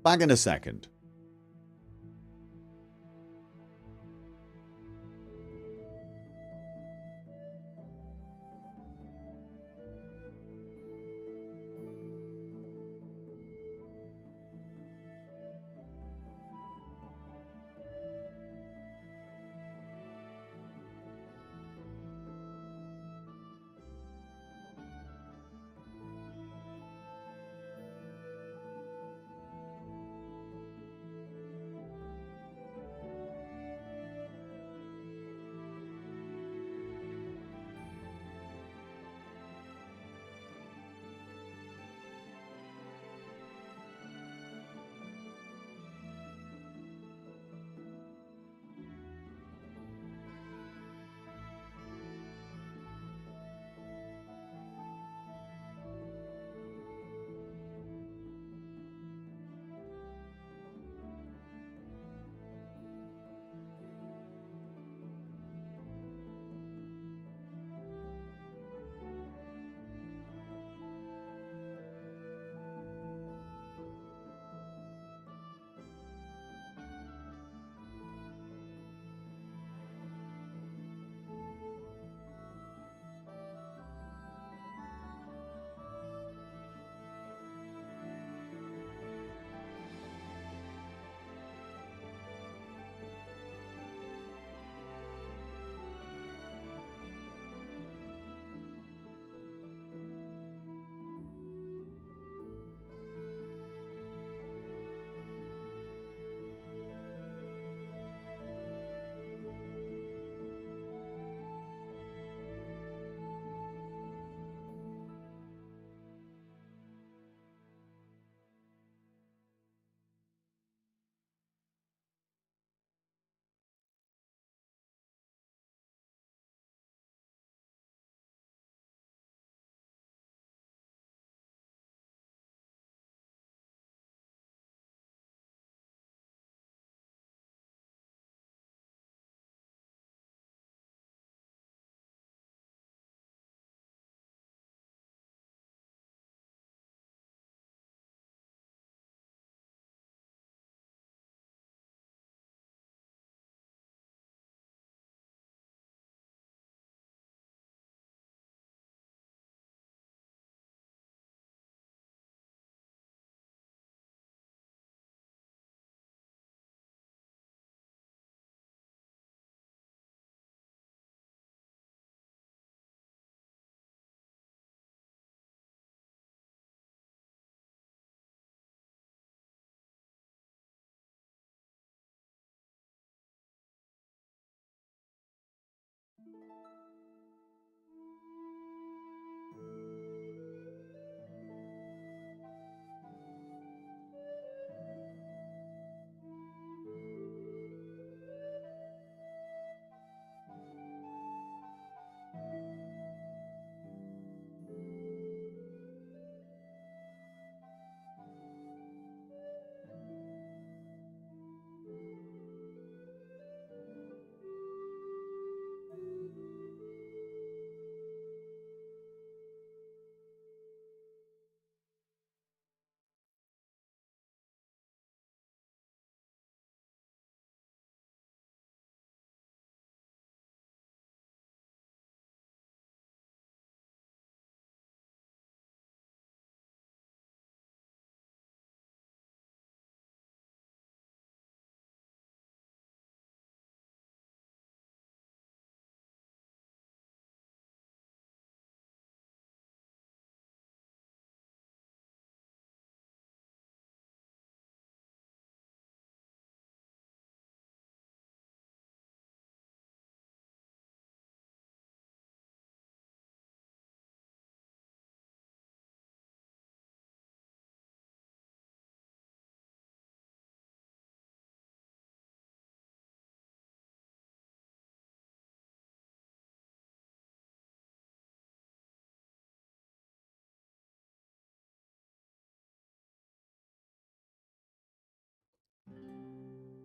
Back in a second.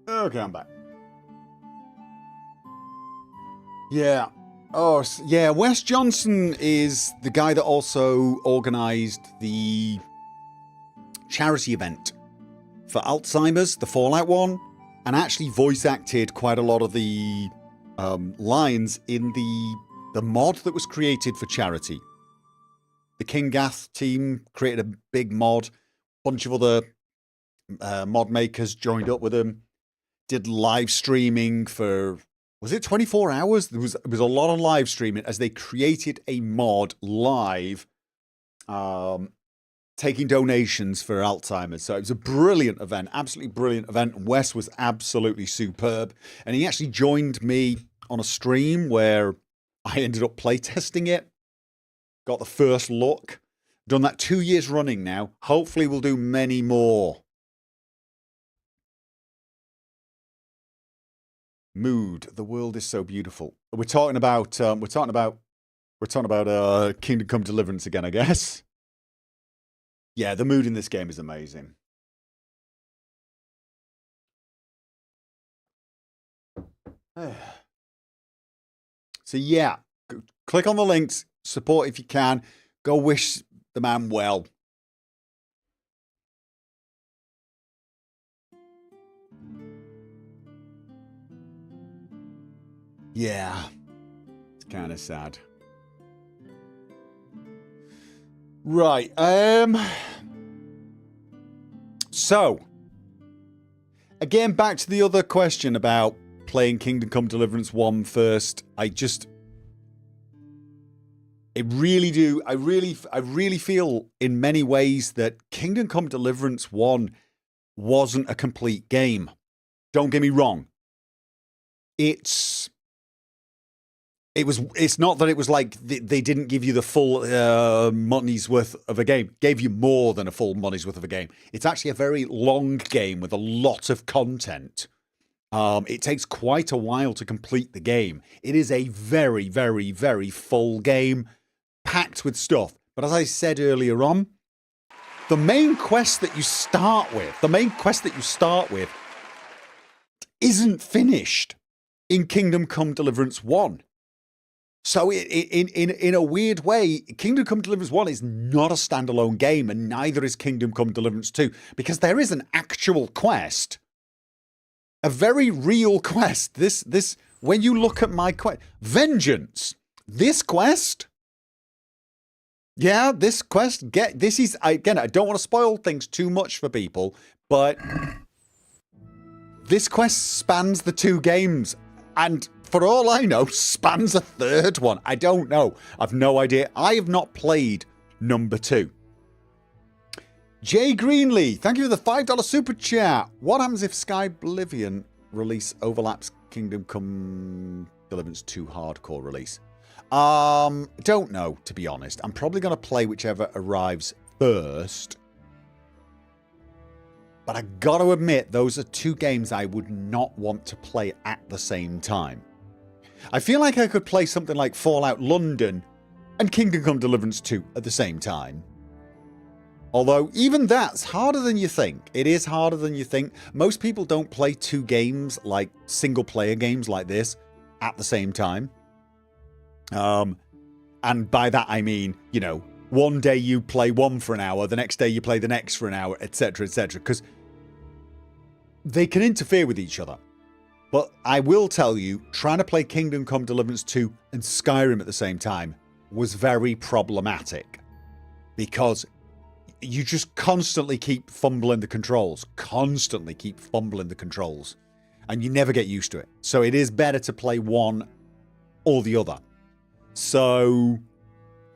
Okay, I'm back. Yeah. Oh, yeah. Wes Johnson is the guy that also organised the charity event for Alzheimer's, the Fallout one, and actually voice acted quite a lot of the lines in the mod that was created for charity. The King Gath team created a big mod. A bunch of other mod makers joined up with them. Did live streaming for, was it 24 hours? There was a lot of live streaming as they created a mod live, taking donations for Alzheimer's. So it was a brilliant event, absolutely brilliant event. And Wes was absolutely superb. And he actually joined me on a stream where I ended up playtesting it. Got the first look. Done that 2 years running now. Hopefully we'll do many more. Mood. The world is so beautiful. We're talking about Kingdom Come Deliverance again, I guess. Yeah, the mood in this game is amazing. So yeah, click on the links, support if you can. Go wish the man well. Yeah, it's kind of sad. Right, so, again, back to the other question about playing Kingdom Come Deliverance 1 first. I really feel in many ways that Kingdom Come Deliverance 1 wasn't a complete game. Don't get me wrong. It's not that it was like they didn't give you the full money's worth of a game. Gave you more than a full money's worth of a game. It's actually a very long game with a lot of content. It takes quite a while to complete the game. It is a very, very, very full game, packed with stuff. But as I said earlier on, the main quest that you start with, isn't finished in Kingdom Come Deliverance 1. So in a weird way, Kingdom Come Deliverance 1 is not a standalone game, and neither is Kingdom Come Deliverance 2, because there is an actual quest. A very real quest. This when you look at my quest, Vengeance, this quest, yeah, this quest, this is, again, I don't want to spoil things too much for people, but this quest spans the two games, and for all I know, spans a third one. I don't know. I've no idea. I have not played number 2. Jay Greenlee, thank you for the $5 super chat. What happens if Skyblivion release overlaps Kingdom Come Deliverance 2 hardcore release? Don't know, to be honest. I'm probably going to play whichever arrives first. But I got to admit, those are two games I would not want to play at the same time. I feel like I could play something like Fallout London and Kingdom Come Deliverance 2 at the same time. Although, even that's harder than you think. It is harder than you think. Most people don't play two games, like single-player games like this, at the same time. And by that I mean, you know, one day you play one for an hour, the next day you play the next for an hour, etc., etc. Because they can interfere with each other. But I will tell you, trying to play Kingdom Come Deliverance 2 and Skyrim at the same time was very problematic. Because you just constantly keep fumbling the controls. And you never get used to it. So it is better to play one or the other. So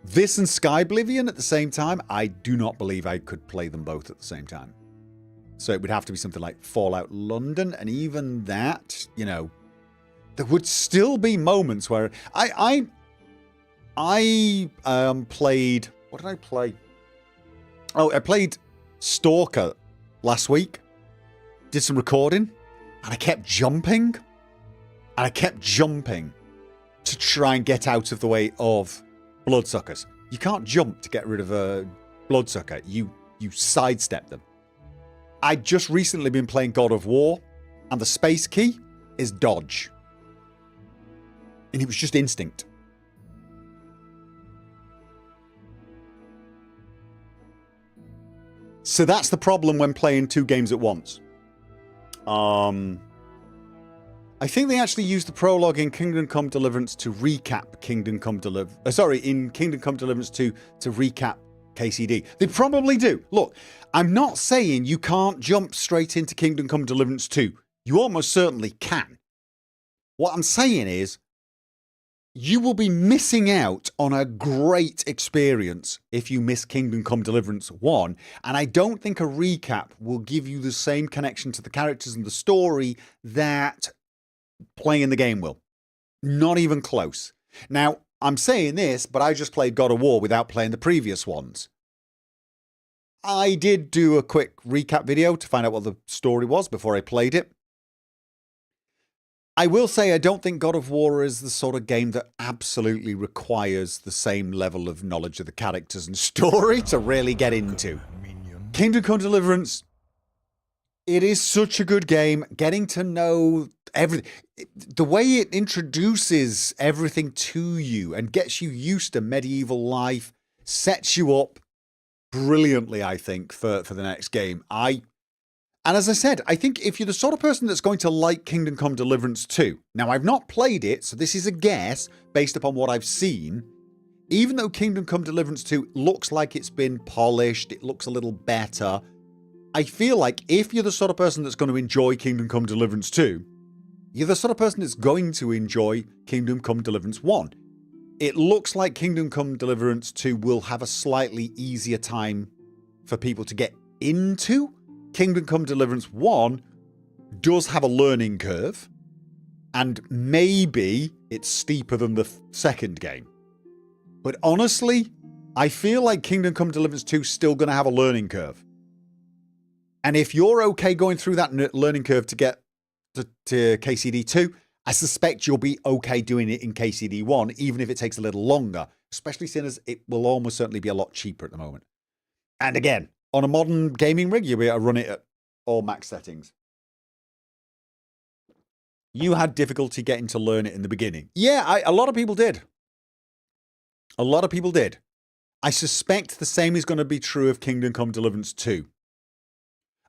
this and Skyblivion at the same time, I do not believe I could play them both at the same time. So it would have to be something like Fallout London, and even that, you know, there would still be moments where I played, what did I play? Oh, I played Stalker last week. Did some recording, and I kept jumping. To try and get out of the way of bloodsuckers. You can't jump to get rid of a bloodsucker. You sidestep them. I'd just recently been playing God of War, And the space key is dodge. And it was just instinct. So that's the problem when playing 2 games at once. I think they actually used the prologue in Kingdom Come Deliverance to recap Kingdom Come Deliverance. In Kingdom Come Deliverance 2 to recap KCD. They probably do. Look, I'm not saying you can't jump straight into Kingdom Come Deliverance 2. You almost certainly can. What I'm saying is, you will be missing out on a great experience if you miss Kingdom Come Deliverance 1, and I don't think a recap will give you the same connection to the characters and the story that playing the game will. Not even close. Now, I'm saying this, but I just played God of War without playing the previous ones. I did do a quick recap video to find out what the story was before I played it. I will say I don't think God of War is the sort of game that absolutely requires the same level of knowledge of the characters and story to really get into. Kingdom Come Deliverance, it is such a good game. Getting to know everything, the way it introduces everything to you and gets you used to medieval life, sets you up brilliantly, I think, for the next game. And as I said, I think if you're the sort of person that's going to like Kingdom Come Deliverance 2, now I've not played it, so this is a guess based upon what I've seen. Even though Kingdom Come Deliverance 2 looks like it's been polished, it looks a little better, I feel like if you're the sort of person that's going to enjoy Kingdom Come Deliverance 2, you're the sort of person that's going to enjoy Kingdom Come Deliverance 1. It looks like Kingdom Come Deliverance 2 will have a slightly easier time for people to get into. Kingdom Come Deliverance 1 does have a learning curve, and maybe it's steeper than the second game. But honestly, I feel like Kingdom Come Deliverance 2 is still going to have a learning curve. And if you're okay going through that learning curve to get to KCD 2, I suspect you'll be okay doing it in KCD 1, even if it takes a little longer, especially seeing as it will almost certainly be a lot cheaper at the moment. And again, on a modern gaming rig, you'll be able to run it at all max settings. You had difficulty getting to learn it in the beginning. Yeah, a lot of people did. A lot of people did. I suspect the same is going to be true of Kingdom Come Deliverance 2.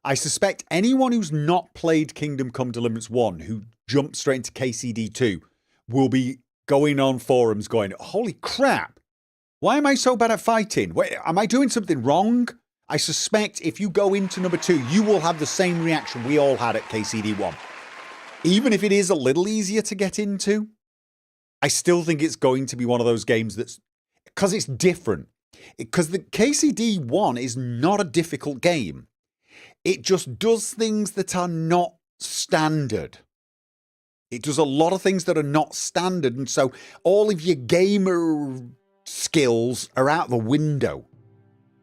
I suspect anyone who's not played Kingdom Come Deliverance 1, who jumped straight into KCD 2, will be going on forums going, holy crap, why am I so bad at fighting? Wait, am I doing something wrong? I suspect if you go into number 2, you will have the same reaction we all had at KCD 1. Even if it is a little easier to get into, I still think it's going to be one of those games that's, because it's different. Because the KCD 1 is not a difficult game. It just does things that are not standard. It does a lot of things that are not standard, and so all of your gamer skills are out the window.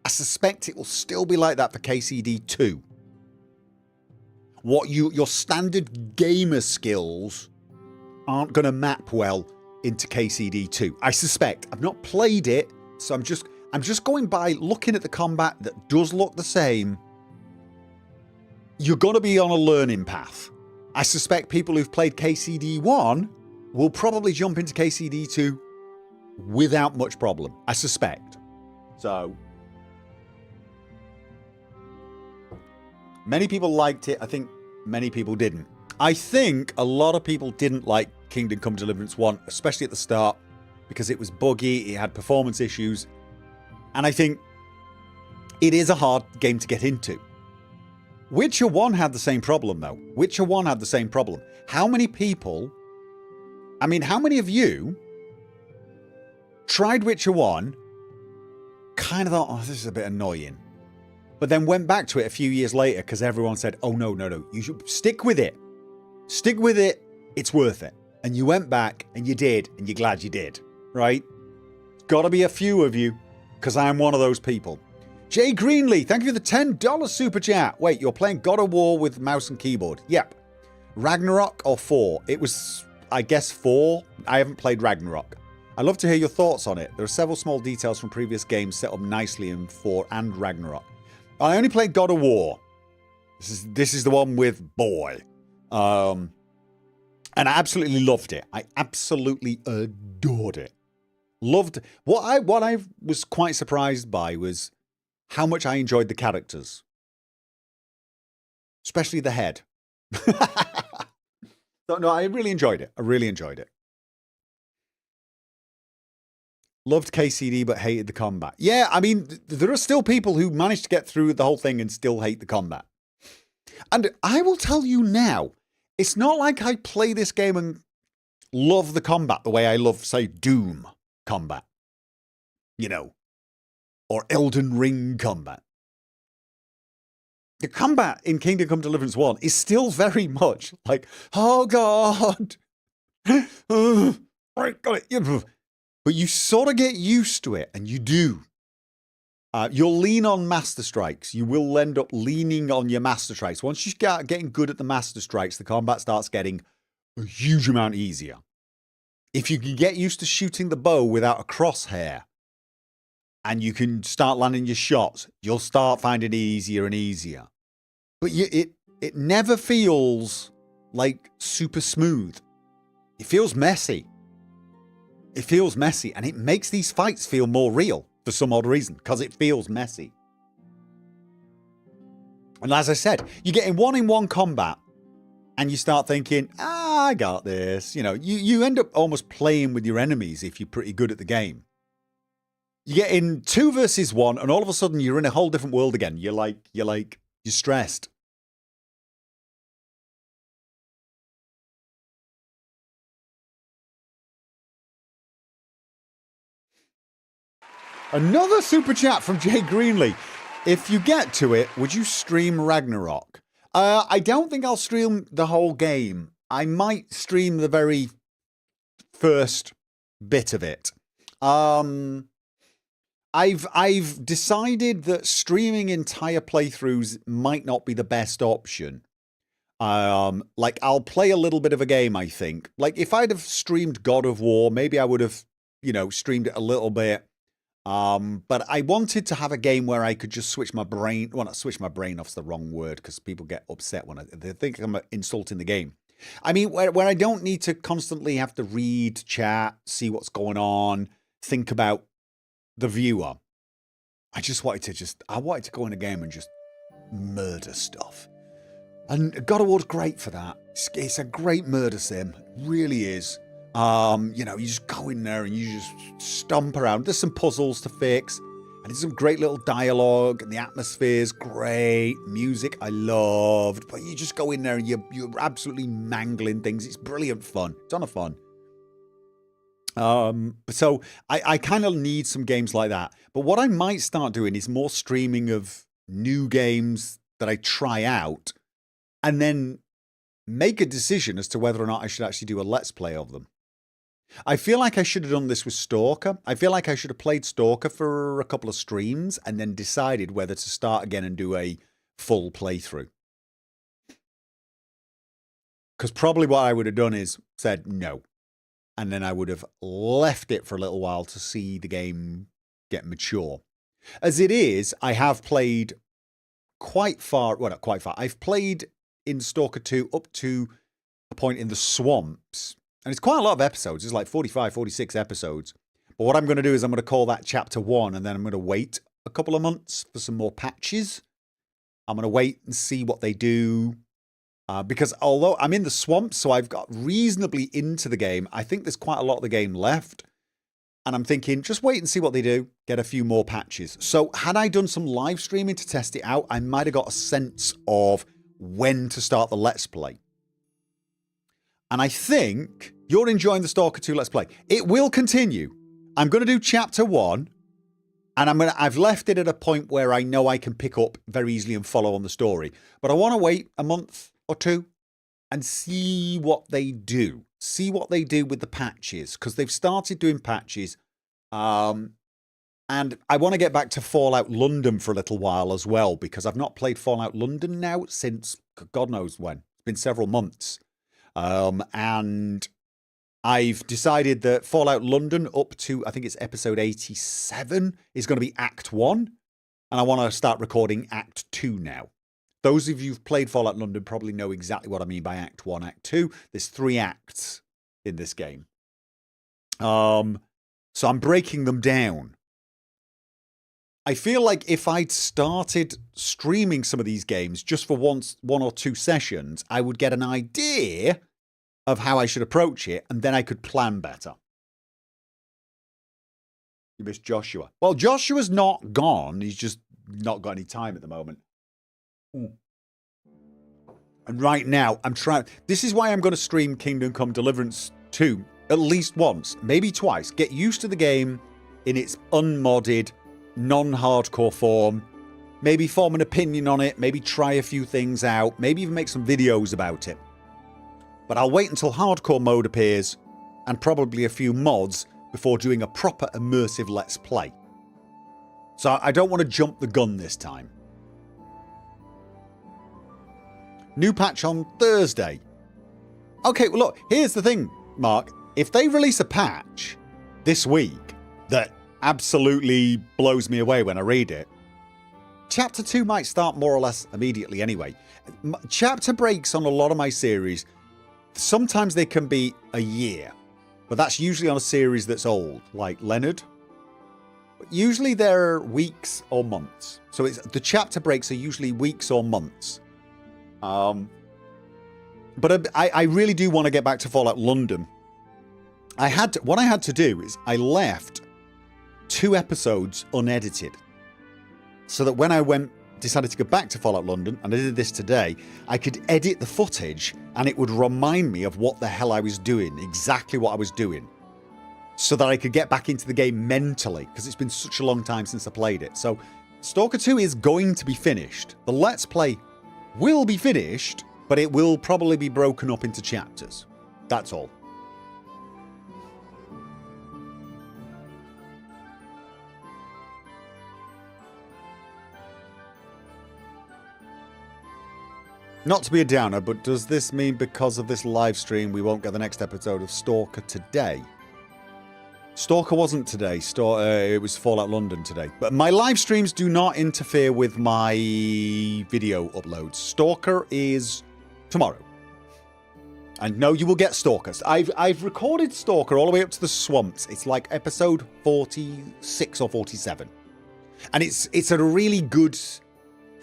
I suspect it will still be like that for KCD 2. Your standard gamer skills aren't going to map well into KCD 2. I suspect. I've not played it, so I'm just going by looking at the combat that does look the same. You're going to be on a learning path. I suspect people who've played KCD 1 will probably jump into KCD 2 without much problem. I suspect. So, many people liked it. I think many people didn't. I think a lot of people didn't like Kingdom Come Deliverance 1, especially at the start, because it was buggy, it had performance issues, and I think it is a hard game to get into. Witcher 1 had the same problem, though. Witcher 1 had the same problem. How many people, how many of you tried Witcher 1, kind of thought, oh, this is a bit annoying, but then went back to it a few years later because everyone said, oh, no, you should stick with it. Stick with it. It's worth it. And you went back and you did, and you're glad you did, right? Gotta be a few of you, because I'm one of those people. Jay Greenlee, thank you for the $10 super chat. Wait, you're playing God of War with mouse and keyboard? Yep. Ragnarok or 4? It was, I guess, 4. I haven't played Ragnarok. I'd love to hear your thoughts on it. There are several small details from previous games set up nicely in 4 and Ragnarok. I only played God of War. This is the one with boy. And I absolutely loved it. I absolutely adored it. Loved what I was quite surprised by was how much I enjoyed the characters. Especially the head. No, I really enjoyed it. I really enjoyed it. Loved KCD but hated the combat. Yeah, I mean, there are still people who managed to get through the whole thing and still hate the combat. And I will tell you now, it's not like I play this game and love the combat the way I love, say, Doom combat. You know, or Elden Ring combat. The combat in Kingdom Come Deliverance 1 is still very much like, oh God. Right, got it. But you sort of get used to it, and you do. You'll lean on Master Strikes. You will end up leaning on your Master Strikes. Once you start getting good at the Master Strikes, the combat starts getting a huge amount easier. If you can get used to shooting the bow without a crosshair, and you can start landing your shots, you'll start finding it easier and easier. But it never feels like super smooth. It feels messy. It feels messy, and it makes these fights feel more real for some odd reason, because it feels messy. And as I said, you get in one-on-one combat, and you start thinking, I got this. You know, you end up almost playing with your enemies if you're pretty good at the game. You get in 2 versus 1, and all of a sudden you're in a whole different world again. You're stressed. Another super chat from Jay Greenlee. If you get to it, would you stream Ragnarok? I don't think I'll stream the whole game. I might stream the very first bit of it. I've decided that streaming entire playthroughs might not be the best option. Like I'll play a little bit of a game, I think. Like if I'd have streamed God of War, maybe I would have, streamed it a little bit. But I wanted to have a game where I could just switch my brain. Well, not switch my brain off's the wrong word because people get upset when they think I'm insulting the game. I mean, where I don't need to constantly have to read, chat, see what's going on, think about the viewer. I wanted to go in a game and just murder stuff. And God of War's great for that. It's a great murder sim. It really is. You just go in there and you just stomp around. There's some puzzles to fix. And there's some great little dialogue. And the atmosphere's great. Music I loved. But you just go in there and you're absolutely mangling things. It's brilliant fun. It's a ton of fun. So I kind of need some games like that. But what I might start doing is more streaming of new games that I try out. And then make a decision as to whether or not I should actually do a Let's Play of them. I feel like I should have done this with Stalker. I feel like I should have played Stalker for a couple of streams and then decided whether to start again and do a full playthrough. Because probably what I would have done is said no. And then I would have left it for a little while to see the game get mature. As it is, I have played quite far. Well, not quite far. I've played in Stalker 2 up to a point in the swamps. And it's quite a lot of episodes. It's like 45, 46 episodes. But what I'm going to do is I'm going to call that chapter 1, and then I'm going to wait a couple of months for some more patches. I'm going to wait and see what they do. Because although I'm in the swamps, so I've got reasonably into the game, I think there's quite a lot of the game left. And I'm thinking, just wait and see what they do. Get a few more patches. So had I done some live streaming to test it out, I might have got a sense of when to start the Let's Play. And I think you're enjoying the Stalker 2 Let's Play. It will continue. I'm going to do chapter 1. And I've left it at a point where I know I can pick up very easily and follow on the story. But I want to wait a month or two and see what they do. See what they do with the patches. Because they've started doing patches. And I want to get back to Fallout London for a little while as well. Because I've not played Fallout London now since God knows when. It's been several months. And I've decided that Fallout London up to, I think it's episode 87, is going to be Act 1. And I want to start recording Act 2 now. those of you who've played Fallout London probably know exactly what I mean by Act 1, Act 2. There's 3 acts in this game. So I'm breaking them down. I feel like if I'd started streaming some of these games just for one or two sessions, I would get an idea of how I should approach it, and then I could plan better. You missed Joshua. Well, Joshua's not gone. He's just not got any time at the moment. And right now, I'm trying... This is why I'm going to stream Kingdom Come Deliverance 2 at least once, maybe twice. Get used to the game in its unmodded, non-hardcore form. Maybe form an opinion on it. Maybe try a few things out. Maybe even make some videos about it. But I'll wait until hardcore mode appears and probably a few mods before doing a proper immersive Let's Play. So I don't want to jump the gun this time. New patch on Thursday. Okay, well look, here's the thing, Mark. If they release a patch this week that absolutely blows me away when I read it, Chapter 2 might start more or less immediately anyway. Chapter breaks on a lot of my series, sometimes they can be a year. But that's usually on a series that's old, like Leonard. But usually they're weeks or months. So the chapter breaks are usually weeks or months. But I really do want to get back to Fallout London. What I had to do is I left 2 episodes unedited. So that when I decided to go back to Fallout London, and I did this today, I could edit the footage and it would remind me of what the hell I was doing, exactly what I was doing, so that I could get back into the game mentally, because it's been such a long time since I played it. So Stalker 2 is going to be finished. The Let's Play will be finished, but it will probably be broken up into chapters. That's all. Not to be a downer, but does this mean because of this live stream we won't get the next episode of Stalker today? Stalker wasn't today. It was Fallout London today. But my live streams do not interfere with my video uploads. Stalker is tomorrow. And no, you will get Stalker. I've recorded Stalker all the way up to the swamps. It's like episode 46 or 47. And it's a really good...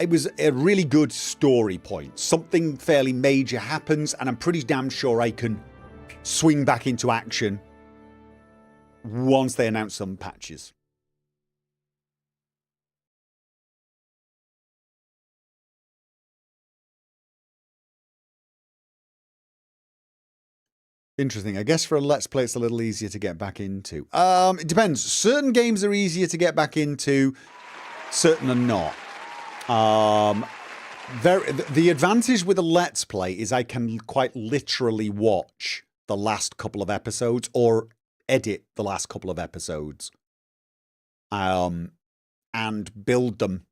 It was a really good story point. Something fairly major happens, and I'm pretty damn sure I can swing back into action once they announce some patches. Interesting. I guess for a Let's Play it's a little easier to get back into. It depends. Certain games are easier to get back into, certain are not. The advantage with a Let's Play is I can quite literally watch the last couple of episodes or edit the last couple of episodes and build them,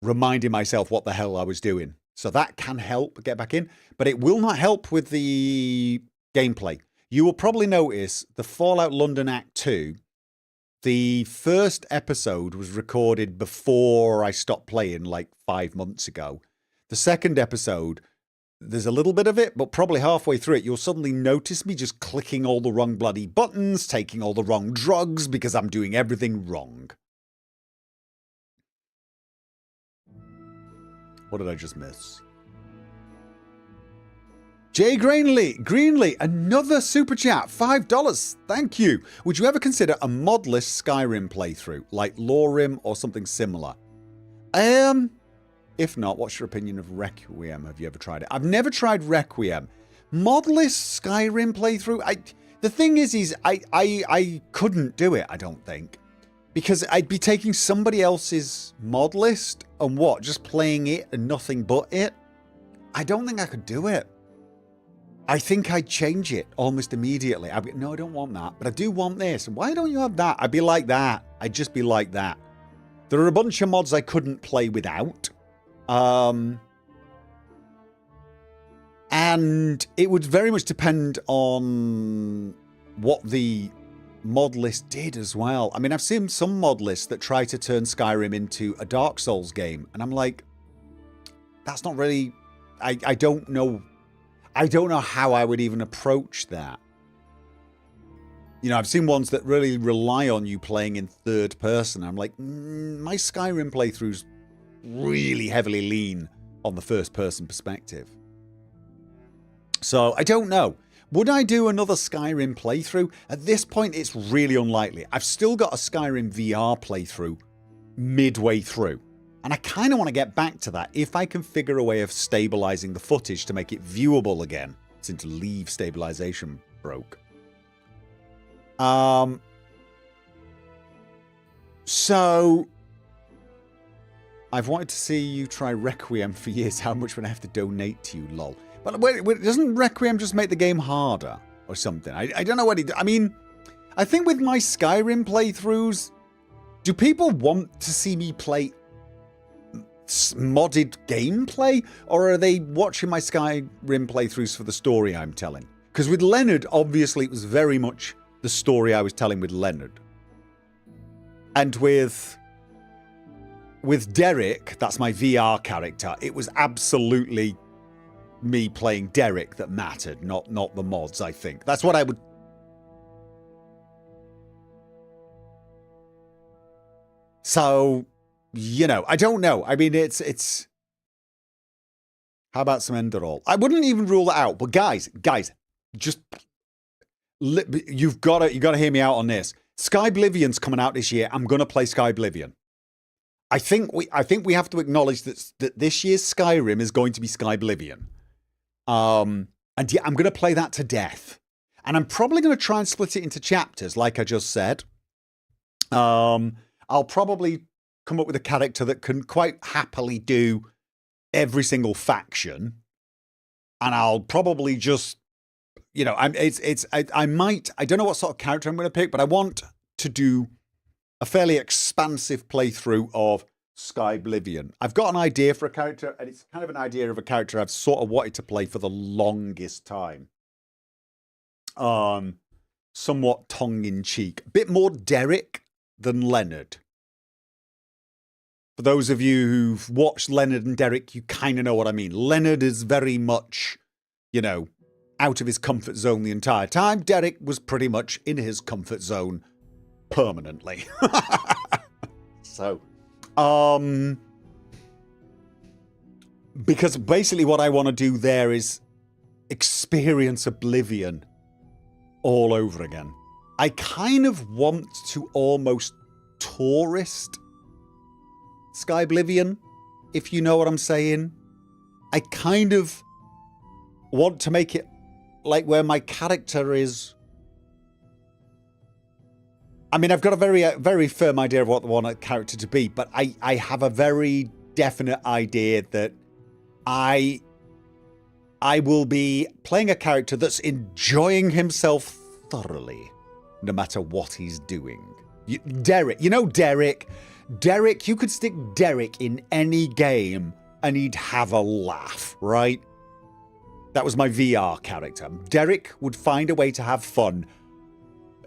reminding myself what the hell I was doing. So that can help get back in, but it will not help with the gameplay. You will probably notice the Fallout London Act 2, the first episode was recorded before I stopped playing like 5 months ago. The second episode, there's a little bit of it, but probably halfway through it, you'll suddenly notice me just clicking all the wrong bloody buttons, taking all the wrong drugs, because I'm doing everything wrong. What did I just miss? Jay Greenlee, another super chat, $5. Thank you. Would you ever consider a modless Skyrim playthrough, like Lorim or something similar? If not, what's your opinion of Requiem? Have you ever tried it? I've never tried Requiem. Modless Skyrim playthrough? The thing is I couldn't do it, I don't think. Because I'd be taking somebody else's mod list and just playing it and nothing but it? I don't think I could do it. I think I'd change it almost immediately. I'd be, no, I don't want that, but I do want this. Why don't you have that? I'd be like that. I'd just be like that. There are a bunch of mods I couldn't play without. And it would very much depend on what the mod list did as well. I mean, I've seen some mod lists that try to turn Skyrim into a Dark Souls game, and I'm like, that's not really... I don't know... I don't know how I would even approach that. You know, I've seen ones that really rely on you playing in third person. I'm like, my Skyrim playthroughs really heavily lean on the first person perspective. So, I don't know. Would I do another Skyrim playthrough? At this point, it's really unlikely. I've still got a Skyrim VR playthrough midway through. And I kind of want to get back to that if I can figure a way of stabilizing the footage to make it viewable again, since Leave stabilization broke. So I've wanted to see you try Requiem for years. How much would I have to donate to you, lol? But wait, doesn't Requiem just make the game harder or something? I don't know what I mean, I think with my Skyrim playthroughs, do people want to see me play modded gameplay, or are they watching my Skyrim playthroughs for the story I'm telling? Because with Leonard, obviously it was very much the story I was telling with Leonard. And with Derek, that's my VR character, it was absolutely me playing Derek that mattered, not the mods, I think. That's what I would... So, you know, I don't know. I mean, it's... How about some Enderall? I wouldn't even rule it out, but guys, just... You've got to hear me out on this. Skyblivion's coming out this year. I'm going to play Skyblivion. I think we have to acknowledge that this year's Skyrim is going to be Skyblivion. And yeah, I'm going to play that to death. And I'm probably going to try and split it into chapters, like I just said. I'll probably come up with a character that can quite happily do every single faction. And I'll probably just, you know, I don't know what sort of character I'm going to pick, but I want to do a fairly expansive playthrough of Skyblivion. I've got an idea for a character, and it's kind of an idea of a character I've sort of wanted to play for the longest time. Somewhat tongue-in-cheek. A bit more Derek than Leonard. For those of you who've watched Leonard and Derek, you kind of know what I mean. Leonard is very much, you know, out of his comfort zone the entire time. Derek was pretty much in his comfort zone permanently. So, because basically what I want to do there is experience Oblivion all over again. I kind of want to almost tourist Skyblivion, if you know what I'm saying. I kind of want to make it like where my character is... I mean, I've got a very firm idea of what I want a character to be, but I have a very definite idea that I will be playing a character that's enjoying himself thoroughly, no matter what he's doing. Derek, you know Derek? Derek, you could stick Derek in any game and he'd have a laugh, right? That was my VR character. Derek would find a way to have fun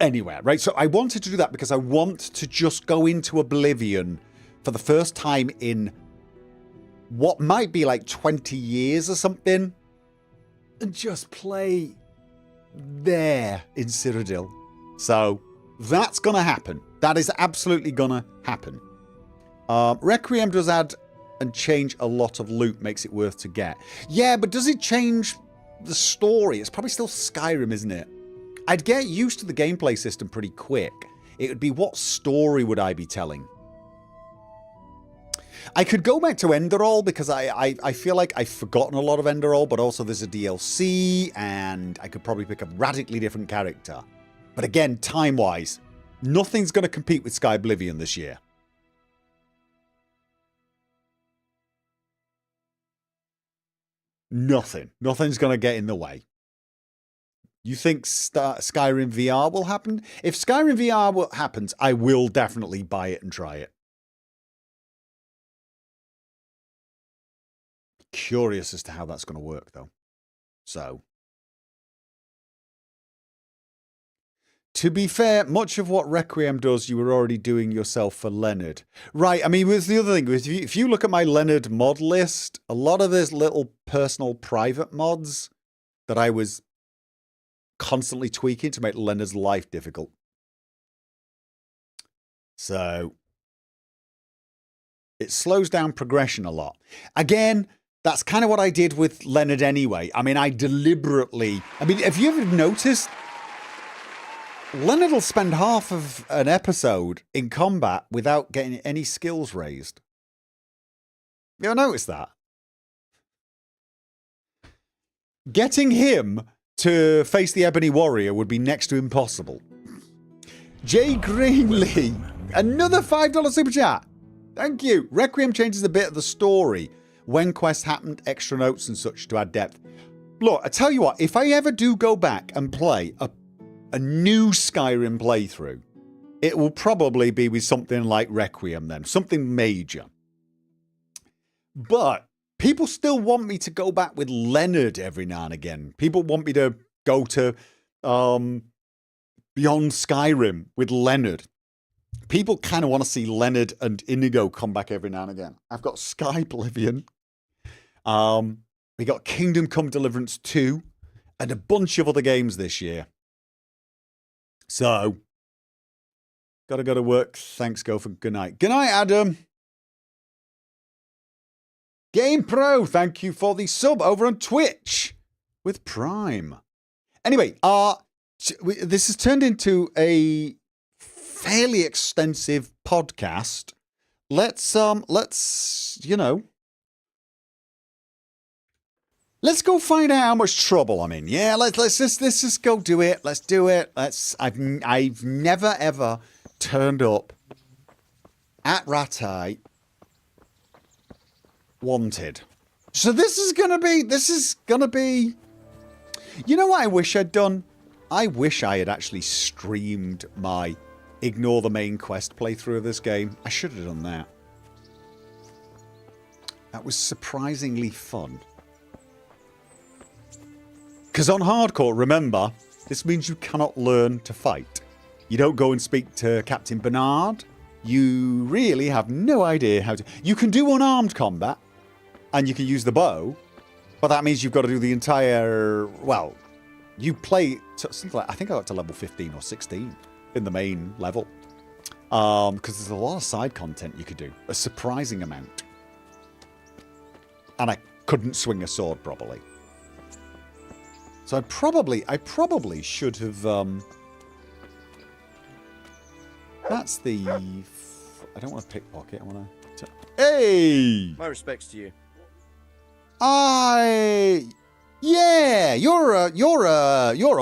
anywhere, right? So I wanted to do that because I want to just go into Oblivion for the first time in what might be like 20 years or something, and just play there in Cyrodiil. So that's gonna happen. That is absolutely gonna happen. Requiem does add and change a lot of loot, makes it worth to get. Yeah, but does it change the story? It's probably still Skyrim, isn't it? I'd get used to the gameplay system pretty quick. It would be, what story would I be telling? I could go back to Enderall because I feel like I've forgotten a lot of Enderall, but also there's a DLC and I could probably pick a radically different character. But again, time-wise, nothing's going to compete with Skyblivion this year. Nothing's going to get in the way. You think Skyrim VR will happen? If Skyrim VR happens, I will definitely buy it and try it. Curious as to how that's going to work, though. So, To be fair, much of what Requiem does, you were already doing yourself for Leonard. Right, I mean, was the other thing, if you look at my Leonard mod list, a lot of there's little personal private mods that I was constantly tweaking to make Leonard's life difficult. So, it slows down progression a lot. Again, that's kind of what I did with Leonard anyway. I mean, have you ever noticed? Leonard will spend half of an episode in combat without getting any skills raised. You ever notice that? Getting him to face the Ebony Warrior would be next to impossible. Jay Greenlee, another $5 super chat. Thank you. Requiem changes a bit of the story. When quests happened, extra notes and such to add depth. Look, I tell you what, if I ever do go back and play a new Skyrim playthrough, it will probably be with something like Requiem then, something major. But people still want me to go back with Leonard every now and again. People want me to go to Beyond Skyrim with Leonard. People kind of want to see Leonard and Inigo come back every now and again. I've got Sky Oblivion. We got Kingdom Come Deliverance 2 and a bunch of other games this year. So, gotta go to work. Thanks, Gopher. Good night. Good night, Adam. Game Pro, thank you for the sub over on Twitch with Prime. Anyway, this has turned into a fairly extensive podcast. Let's go find out how much trouble I'm in. Yeah, let's just go do it. Let's do it. I've never ever turned up at Ratai wanted. So this is gonna be. You know what I wish I'd done? I wish I had actually streamed my Ignore the Main Quest playthrough of this game. I should have done that. That was surprisingly fun. Because on hardcore, remember, this means you cannot learn to fight. You don't go and speak to Captain Bernard. You really have no idea how to... You can do unarmed combat, and you can use the bow, but that means you've got to do the entire... Well, you play... Something like, I think I got to level 15 or 16 in the main level. Because there's a lot of side content you could do. A surprising amount. And I couldn't swing a sword properly. So I probably should have, that's the, I don't want to pickpocket, I want to, hey! My respects to you. Yeah, you're a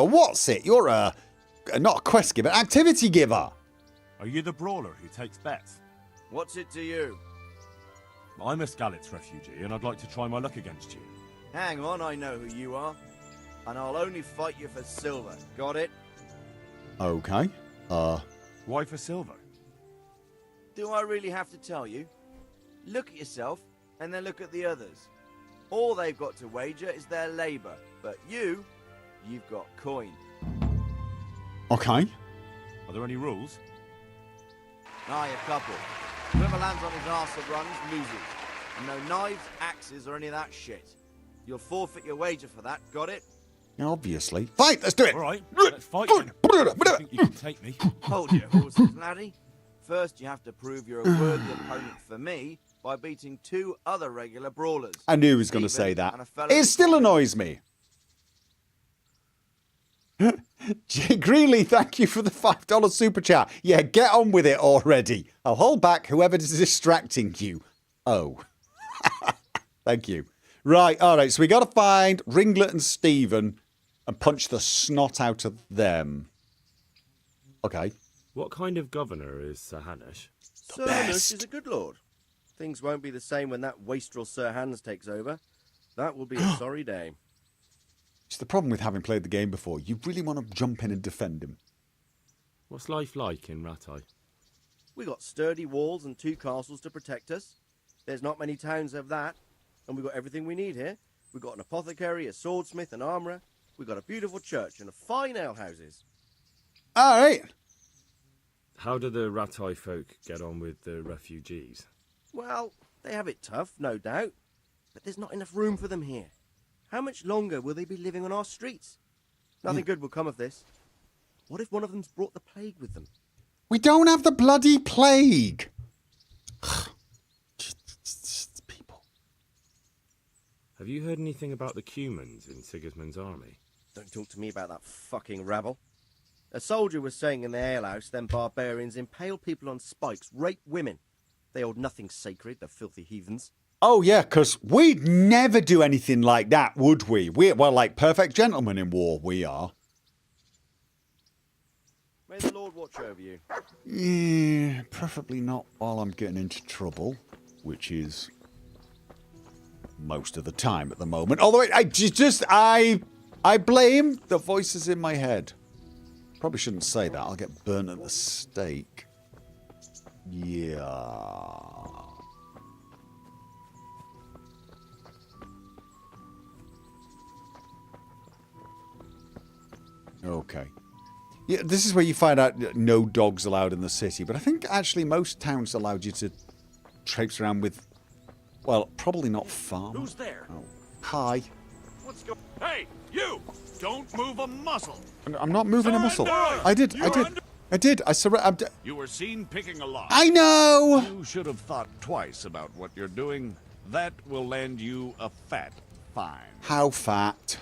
what's it? You're a, not a quest giver, activity giver. Are you the brawler who takes bets? What's it to you? I'm a Skalitz refugee, and I'd like to try my luck against you. Hang on, I know who you are. And I'll only fight you for silver. Got it? Okay. Why for silver? Do I really have to tell you? Look at yourself, and then look at the others. All they've got to wager is their labour. But you've got coin. Okay. Are there any rules? Aye, a couple. Whoever lands on his arse and runs, loses. And no knives, axes, or any of that shit. You'll forfeit your wager for that, got it? Obviously. Fight, let's do it! Alright, let's fight then. You think you can take me? Hold your horses, laddie. First, you have to prove you're a worthy opponent for me by beating 2 other regular brawlers. I knew he was going to say that. It still annoys me. Jay Greenlee, thank you for the $5 super chat. Yeah, get on with it already. I'll hold back whoever is distracting you. Oh. Thank you. Right, alright, so we got to find Ringlet and Stephen and punch the snot out of them. Okay. What kind of governor is Sir Hanush? Sir Hanush is a good lord. Things won't be the same when that wastrel Sir Hans takes over. That will be a sorry day. It's the problem with having played the game before. You really want to jump in and defend him. What's life like in Ratai? We got sturdy walls and 2 castles to protect us. There's not many towns have that. And we've got everything we need here. We've got an apothecary, a swordsmith, an armourer. We've got a beautiful church and 5 alehouses. Alright. How do the Ratai folk get on with the refugees? Well, they have it tough, no doubt. But there's not enough room for them here. How much longer will they be living on our streets? Nothing good will come of this. What if one of them's brought the plague with them? We don't have the bloody plague. People. Have you heard anything about the Cumans in Sigismund's army? Don't talk to me about that fucking rabble. A soldier was saying in the alehouse them barbarians impale people on spikes, rape women. They hold nothing sacred, the filthy heathens. Oh, yeah, because we'd never do anything like that, would we? We're, well, like perfect gentlemen in war, we are. May the Lord watch over you. Yeah, preferably not while I'm getting into trouble, which is most of the time at the moment. Although I blame the voices in my head. Probably shouldn't say that. I'll get burnt at the stake. Yeah. Okay. Yeah, this is where you find out no dogs allowed in the city, but I think actually most towns allowed you to traipse around with, well, probably not farm. Who's there? Oh. Hi. What's going? Hey, you! Don't move a muscle. I'm not moving a muscle. I did. You were seen picking a lock. I know! You should have thought twice about what you're doing. That will land you a fat fine. How fat?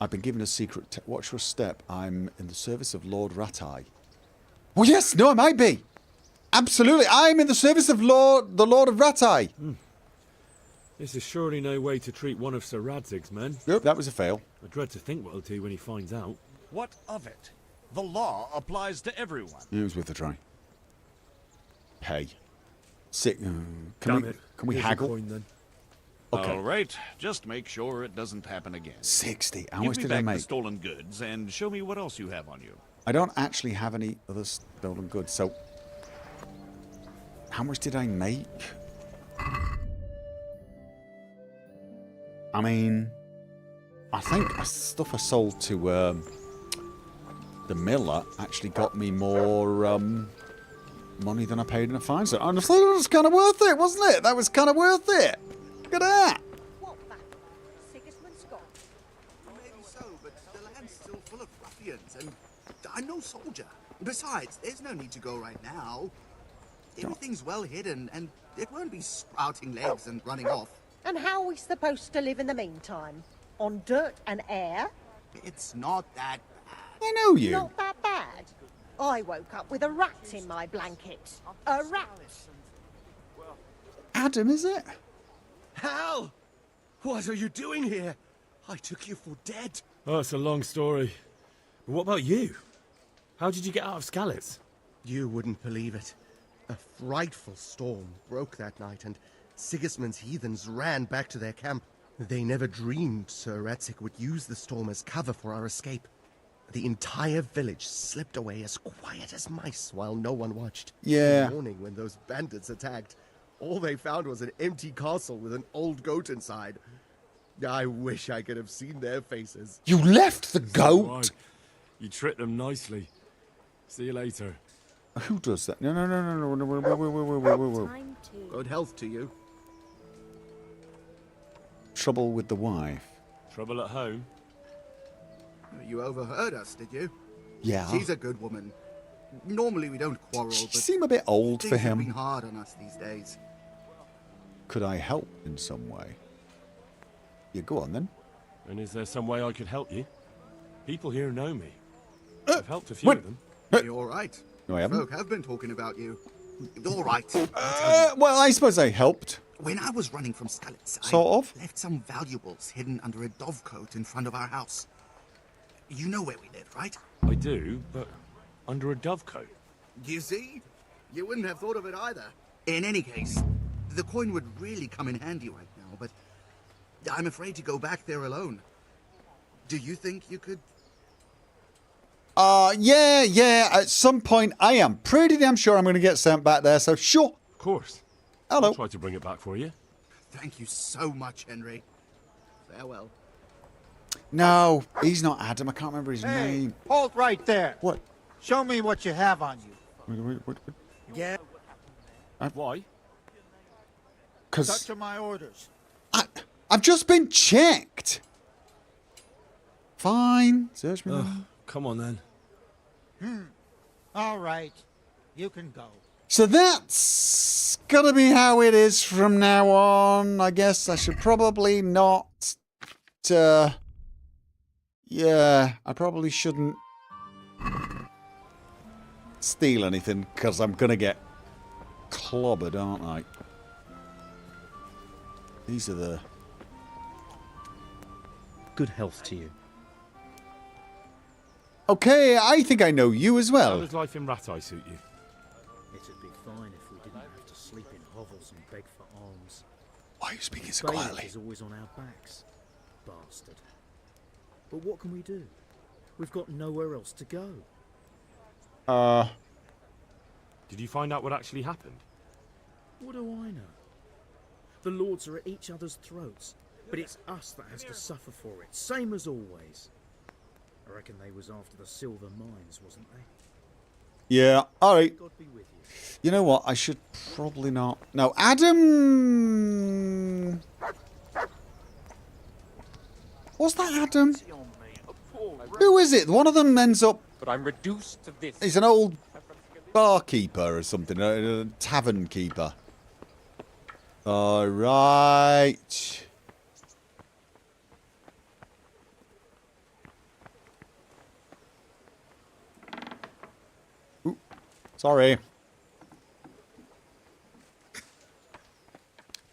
I've been given a secret. Watch your step. I'm in the service of Lord Ratai. Well, yes, no, I might be. Absolutely. I'm in the service of the Lord of Ratai. This is surely no way to treat one of Sir Radzig's men. Yep, that was a fail. I dread to think what he'll do when he finds out. What of it? The law applies to everyone. It was worth a try. Pay. Sick. Damn it. Can we Here's a haggle? coin, then. Okay. All right, just make sure it doesn't happen again. 60. How Give much me did I back make? the stolen goods and show me what else you have on you. I don't actually have any other stolen goods, so... How much did I make? I mean... I think the stuff I sold to the miller actually got me more money than I paid in a fine. So honestly, it was kind of worth it, wasn't it? That was kind of worth it. Look at that. What battle? Sigismund's gone. Maybe so, but the land's still full of ruffians, and I'm no soldier. Besides, there's no need to go right now. Everything's well hidden, and it won't be sprouting legs and running off. And how are we supposed to live in the meantime? On dirt and air? It's not that bad. I know you. Not that bad. I woke up with a rat in my blanket. A rat. Adam, is it? Hal! What are you doing here? I took you for dead. Oh, it's a long story. But what about you? How did you get out of Skalitz? You wouldn't believe it. A frightful storm broke that night, and Sigismund's heathens ran back to their camp. They never dreamed Sir Radzig would use the storm as cover for our escape. The entire village slipped away as quiet as mice while no one watched. Yeah. In the morning, when those bandits attacked, all they found was an empty castle with an old goat inside. I wish I could have seen their faces. You left the goat? Right. You tricked them nicely. See you later. Who does that? No. Whoa. Time to. Good health to you. Trouble with the wife. Trouble at home? You overheard us, did you? Yeah. She's a good woman. Normally we don't quarrel, She but seem a bit old for things have been him. hard on us these days. Could I help in some way? Yeah, go on then. And is there some way I could help you? People here know me. I've helped a few what? of them. You're all right. No, I haven't. Folk have been talking about you. All right. Well, I suppose I helped. When I was running from Skalitz, Sort of. I left some valuables hidden under a dovecote in front of our house. You know where we live, right? I do, but under a dovecote. You see? You wouldn't have thought of it either. In any case, the coin would really come in handy right now, but I'm afraid to go back there alone. Do you think you could? Yeah. At some point, I am pretty damn sure I'm going to get sent back there, so sure. Of course. Hello. I'll try to bring it back for you. Thank you so much, Henry. Farewell. No, he's not Adam. I can't remember his name. Hold right there. What? Show me what you have on you. What? Yeah. Why? Because Such are my orders. I've just been checked. Fine. Search me. Come on then. All right. You can go. So that's gonna be how it is from now on. I guess I should probably not. Yeah, I probably shouldn't steal anything because I'm gonna get clobbered, aren't I? These are the. Good health to you. Okay, I think I know you as How well. does life in Rattay suit you? It'd be fine if we didn't have to sleep in hovels and beg for alms. Why are you speaking so Bailiff quietly? is always on our backs. Bastard. But what can we do? We've got nowhere else to go. Did you find out what actually happened? What do I know? The lords are at each other's throats, but it's us that has to suffer for it, same as always. I reckon they was after the silver mines, wasn't they? Yeah, alright. God be with you. You know what? I should probably not. No, Adam. Was that Adam? Who is it? One of them ends up. But I'm reduced to this. He's an old barkeeper or something, a tavern keeper. Alright. Ooh, sorry.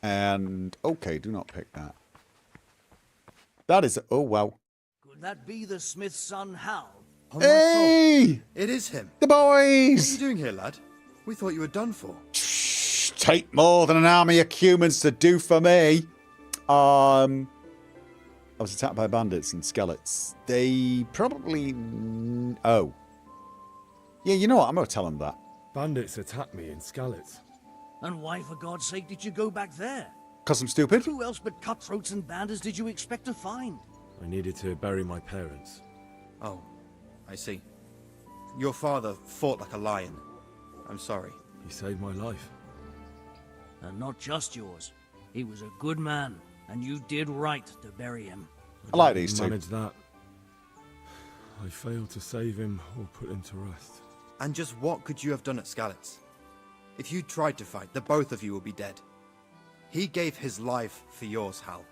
And, okay, do not pick that. That is, oh wow. Could that be the smith's son, Hal? Hey! It is him. The boys! What are you doing here, lad? We thought you were done for. Shh, take more than an army of humans to do for me. I was attacked by bandits in Skalitz. They probably... Oh. Yeah, you know what? I'm going to tell them that. Bandits attacked me in Skalitz. And why, for God's sake, did you go back there? Because I'm stupid? Who else but cutthroats and bandits did you expect to find? I needed to bury my parents. Oh, I see. Your father fought like a lion. I'm sorry. He saved my life. And not just yours. He was a good man, and you did right to bury him. I like these two. Managed that. I failed to save him or put him to rest. And just what could you have done at Skalitz? If you tried to fight, the both of you would be dead. He gave his life for yours, Hal.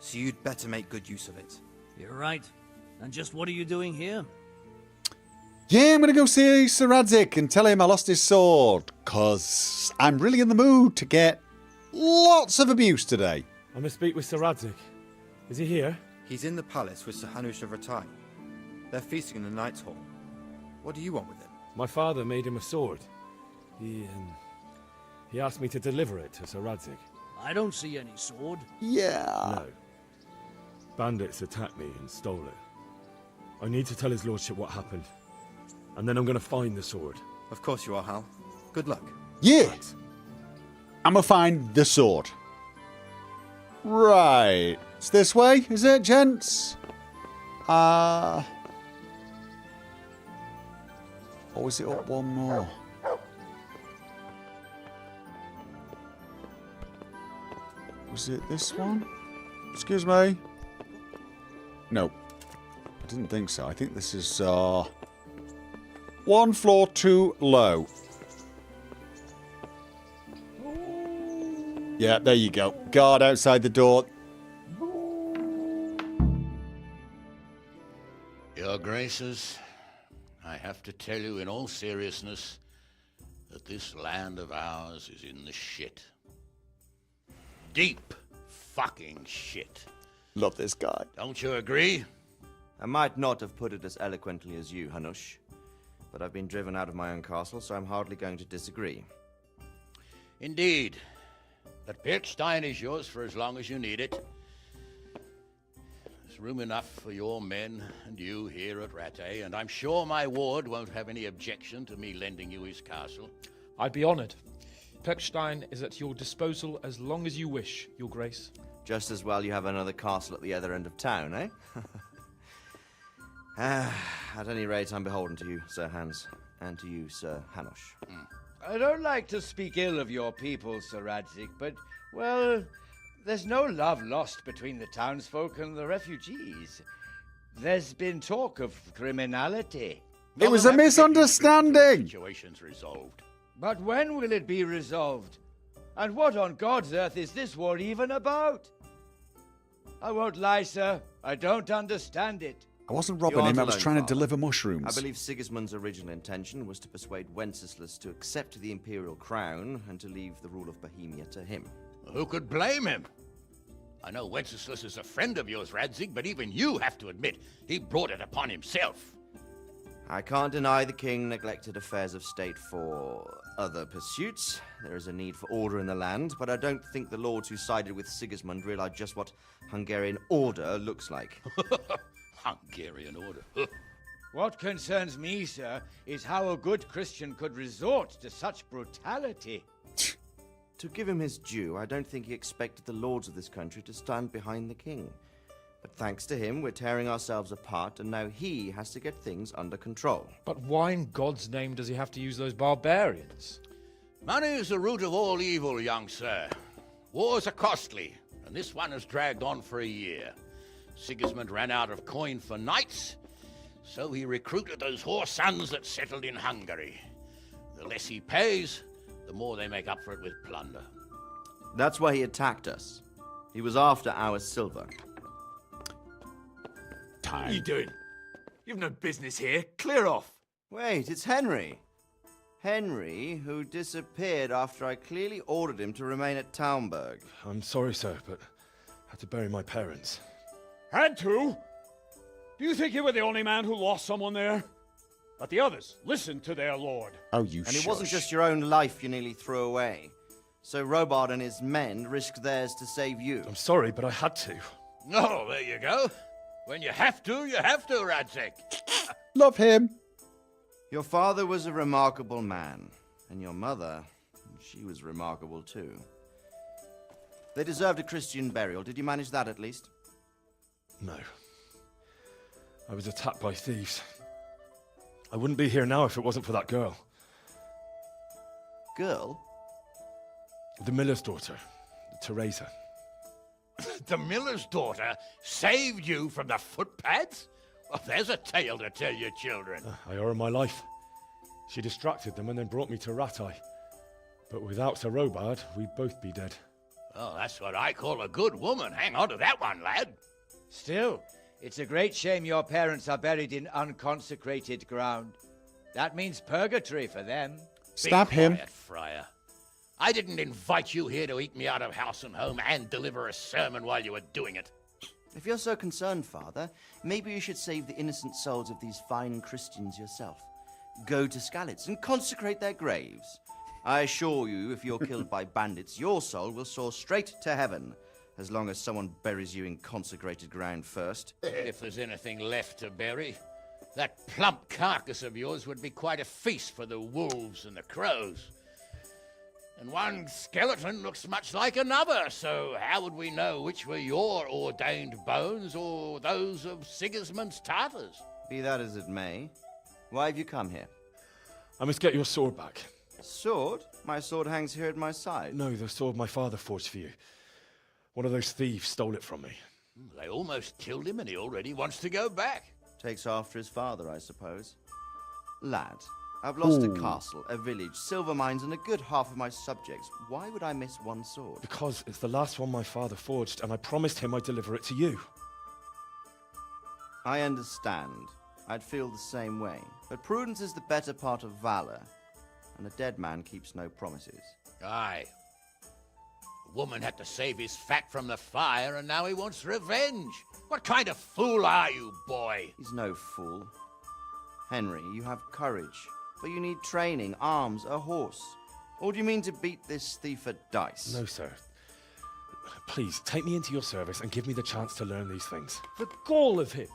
So you'd better make good use of it. You're right. And just what are you doing here? Yeah, I'm going to go see Sir Radzik and tell him I lost his sword. Because I'm really in the mood to get lots of abuse today. I must speak with Sir Radzik. Is he here? He's in the palace with Sir Hanush of Rattay. They're feasting in the Knight's Hall. What do you want with him? My father made him a sword. He asked me to deliver it to Sir Radzik. I don't see any sword. Yeah. No. Bandits attacked me and stole it. I need to tell his lordship what happened. And then I'm going to find the sword. Of course you are, Hal. Good luck. Yeah. Thanks. I'm going to find the sword. Right. It's this way, is it, gents? Or is it up one more? Was it this one? Excuse me? No. I didn't think so. I think this is, one floor too low. Yeah, there you go. Guard outside the door. Your Graces, I have to tell you in all seriousness that this land of ours is in the shit. Deep fucking shit. Love this guy. Don't you agree? I might not have put it as eloquently as you, Hanush, but I've been driven out of my own castle, so I'm hardly going to disagree. Indeed. But Pirkstein is yours for as long as you need it. There's room enough for your men and you here at Rattay, and I'm sure my ward won't have any objection to me lending you his castle. I'd be honoured. Pirkstein is at your disposal as long as you wish, Your Grace. Just as well you have another castle at the other end of town, eh? At any rate, I'm beholden to you, Sir Hans, and to you, Sir Hanush. I don't like to speak ill of your people, Sir Radzik, but, well, there's no love lost between the townsfolk and the refugees. There's been talk of criminality. It was a misunderstanding! Situation's resolved. But when will it be resolved? And what on God's earth is this war even about? I won't lie, sir. I don't understand it. I wasn't robbing him, I was trying to deliver mushrooms. I believe Sigismund's original intention was to persuade Wenceslas to accept the imperial crown and to leave the rule of Bohemia to him. Who could blame him? I know Wenceslas is a friend of yours, Radzig, but even you have to admit he brought it upon himself. I can't deny the king neglected affairs of state for other pursuits. There is a need for order in the land, but I don't think the lords who sided with Sigismund realized just what Hungarian order looks like. Hungarian order. What concerns me, sir, is how a good Christian could resort to such brutality. To give him his due, I don't think he expected the lords of this country to stand behind the king. But thanks to him, we're tearing ourselves apart, and now he has to get things under control. But why in God's name does he have to use those barbarians? Money is the root of all evil, young sir. Wars are costly, and this one has dragged on for a year. Sigismund ran out of coin for knights, so he recruited those whore sons that settled in Hungary. The less he pays, the more they make up for it with plunder. That's why he attacked us. He was after our silver. What are you doing? You've no business here. Clear off. Wait, it's Henry. Henry, who disappeared after I clearly ordered him to remain at Taunberg. I'm sorry, sir, but I had to bury my parents. Had to? Do you think you were the only man who lost someone there? But the others listened to their lord. Oh, you And it wasn't just your own life you nearly threw away. So Robard and his men risked theirs to save you. I'm sorry, but I had to. Oh, there you go. When you have to, Radzig. Love him. Your father was a remarkable man, and your mother, she was remarkable too. They deserved a Christian burial. Did you manage that at least? No. I was attacked by thieves. I wouldn't be here now if it wasn't for that girl. Girl? The miller's daughter, Teresa. The miller's daughter saved you from the footpads? Well, there's a tale to tell your children. I owe her my life. She distracted them and then brought me to Ratai. But without Sir Robard, we'd both be dead. Oh, that's what I call a good woman. Hang on to that one, lad. Still, it's a great shame your parents are buried in unconsecrated ground. That means purgatory for them. Stab him. Quiet, Friar. I didn't invite you here to eat me out of house and home and deliver a sermon while you were doing it. If you're so concerned, Father, maybe you should save the innocent souls of these fine Christians yourself. Go to Skalitz and consecrate their graves. I assure you, if you're killed by bandits, your soul will soar straight to heaven, as long as someone buries you in consecrated ground first. If there's anything left to bury, that plump carcass of yours would be quite a feast for the wolves and the crows. And one skeleton looks much like another, so how would we know which were your ordained bones or those of Sigismund's Tartars? Be that as it may, why have you come here? I must get your sword back. Sword? My sword hangs here at my side. No, the sword my father forged for you. One of those thieves stole it from me. They almost killed him and he already wants to go back. Takes after his father, I suppose. Lad, I've lost a castle, a village, silver mines, and a good half of my subjects. Why would I miss one sword? Because it's the last one my father forged, and I promised him I'd deliver it to you. I understand. I'd feel the same way. But prudence is the better part of valor, and a dead man keeps no promises. Aye. The woman had to save his fat from the fire, and now he wants revenge. What kind of fool are you, boy? He's no fool. Henry, you have courage, but you need training, arms, a horse. Or do you mean to beat this thief at dice? No, sir. Please, take me into your service and give me the chance to learn these things. The gall of him.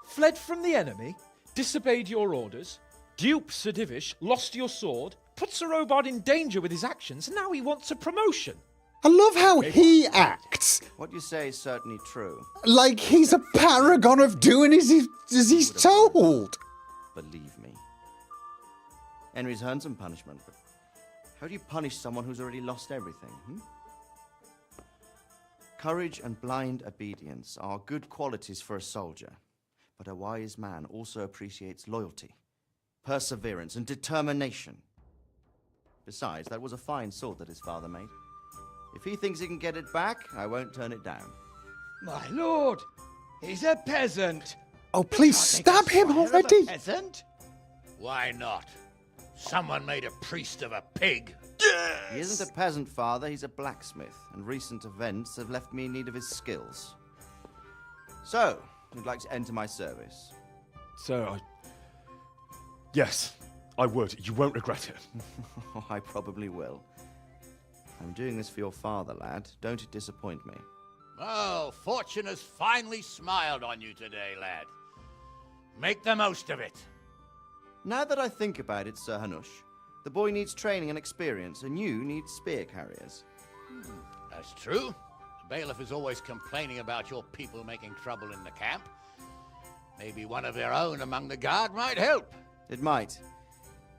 Fled from the enemy, disobeyed your orders, duped Sir Divish, lost your sword, put Sir Robard in danger with his actions, and now he wants a promotion. I love how he acts What you say is certainly true. Like he's a paragon of doing as he's told. Believe me. Henry's earned some punishment, but how do you punish someone who's already lost everything? Courage and blind obedience are good qualities for a soldier, but a wise man also appreciates loyalty, perseverance, and determination. Besides, that was a fine sword that his father made. If he thinks he can get it back, I won't turn it down. My lord, he's a peasant. Oh, please stab him already. Peasant? Why not? Someone made a priest of a pig. He isn't a peasant, father. He's a blacksmith, and recent events have left me in need of his skills. So, you'd like to enter my service? Sir, yes, I would. You won't regret it. I probably will. I'm doing this for your father, lad. Don't disappoint me. Oh, fortune has finally smiled on you today, lad. Make the most of it. Now that I think about it, Sir Hanush, the boy needs training and experience, and you need spear carriers. That's true. The bailiff is always complaining about your people making trouble in the camp. Maybe one of their own among the guard might help. It might.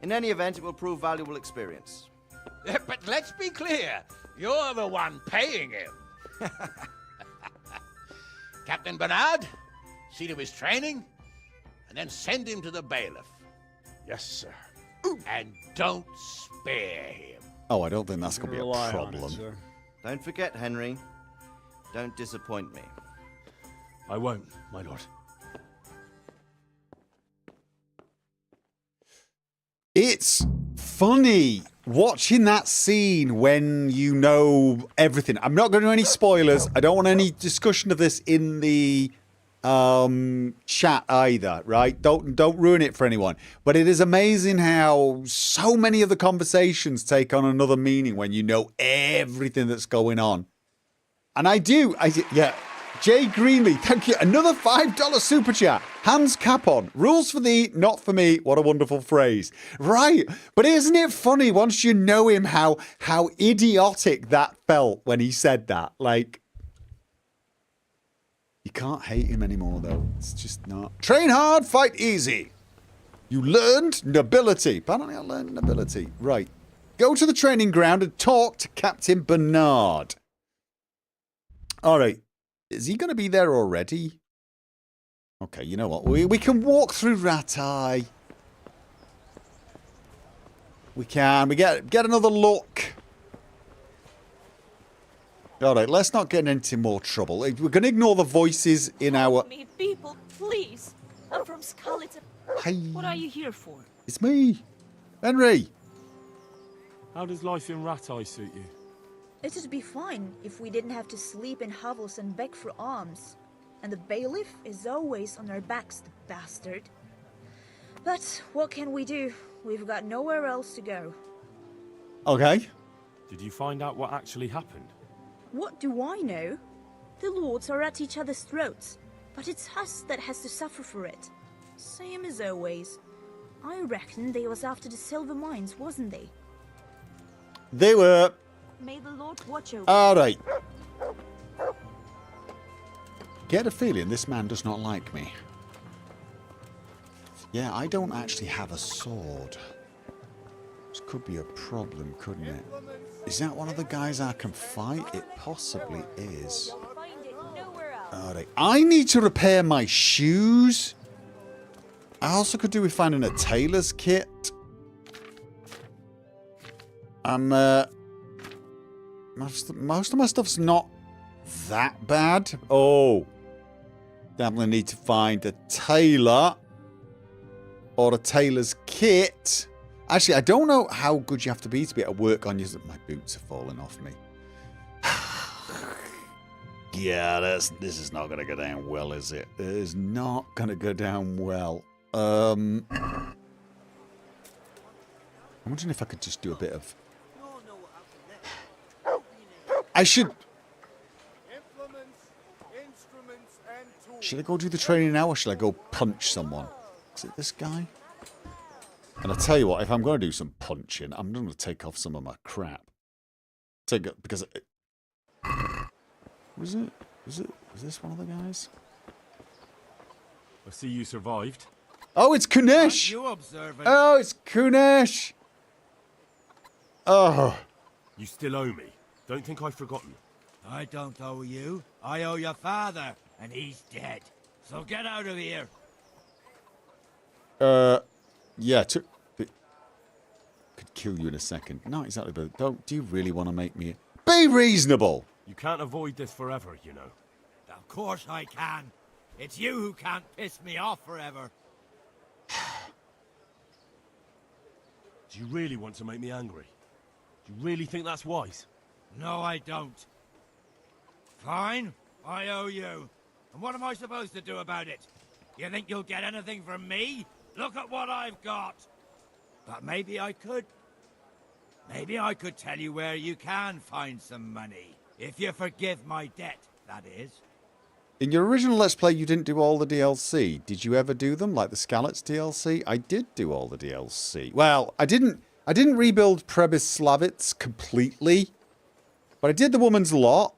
In any event, it will prove valuable experience. But let's be clear. You're the one paying him. Captain Bernard, see to his training, and then send him to the bailiff. Yes, sir. And don't spare him. Oh, I don't think that's going to be a Rely on problem. it, sir. Don't forget, Henry. Don't disappoint me. I won't, my lord. It's funny watching that scene when you know everything. I'm not going to do any spoilers. I don't want any discussion of this in the chat either, right? Don't ruin it for anyone. But it is amazing how so many of the conversations take on another meaning when you know everything that's going on. And yeah. Jay Greenlee, thank you. Another $5 super chat. Hands cap on. Rules for thee, not for me. What a wonderful phrase. Right. But isn't it funny once you know him how idiotic that felt when he said that? Like, you can't hate him anymore, though. It's just not. Train hard, fight easy. You learned nobility. Apparently I learned nobility. Right. Go to the training ground and talk to Captain Bernard. All right. Is he going to be there already? Okay, you know what? We can walk through Ratai. We can. We get another look. All right, let's not get into more trouble. We're going to ignore the voices in our... Me, people, please. I'm from Skalitz. Hi. What are you here for? It's me. Henry. How does life in Ratai suit you? It'd be fine if we didn't have to sleep in hovels and beg for alms. And the bailiff is always on our backs, the bastard. But what can we do? We've got nowhere else to go. Okay. Did you find out what actually happened? What do I know? The lords are at each other's throats, but it's us that has to suffer for it. Same as always. I reckon they was after the silver mines, wasn't they? They were... May the Lord watch over. All right. Get a feeling this man does not like me. Yeah, I don't actually have a sword. This could be a problem, couldn't it? Is that one of the guys I can fight? It possibly is. All right. I need to repair my shoes. I also could do with finding a tailor's kit. And most of my stuff's not that bad. Oh. Definitely need to find a tailor. Or a tailor's kit. Actually, I don't know how good you have to be able to work on your... My boots are falling off me. Yeah, this is not going to go down well, is it? It is not going to go down well. I'm wondering if I could just do a bit of... I should... Should I go do the training now or should I go punch someone? Is it this guy? And I'll tell you what, if I'm going to do some punching, I'm going to take off some of my crap. Because... Was it? Was this one of the guys? I see you survived. Oh, it's Kunesh! You observant. Oh, it's Kunesh! Oh. You still owe me. Don't think I've forgotten. I don't owe you. I owe your father, and he's dead. So get out of here. Yeah, could kill you in a second. Not exactly, but do you really want to make me... Be reasonable! You can't avoid this forever, you know. Of course I can. It's you who can't piss me off forever. Do you really want to make me angry? Do you really think that's wise? No, I don't. Fine, I owe you. And what am I supposed to do about it? You think you'll get anything from me? Look at what I've got. But maybe I could. Maybe I could tell you where you can find some money. If you forgive my debt, that is. In your original Let's Play, you didn't do all the DLC. Did you ever do them, like the Skalitz DLC? I did do all the DLC. Well, I didn't rebuild Slavitz completely, but I did the Woman's Lot,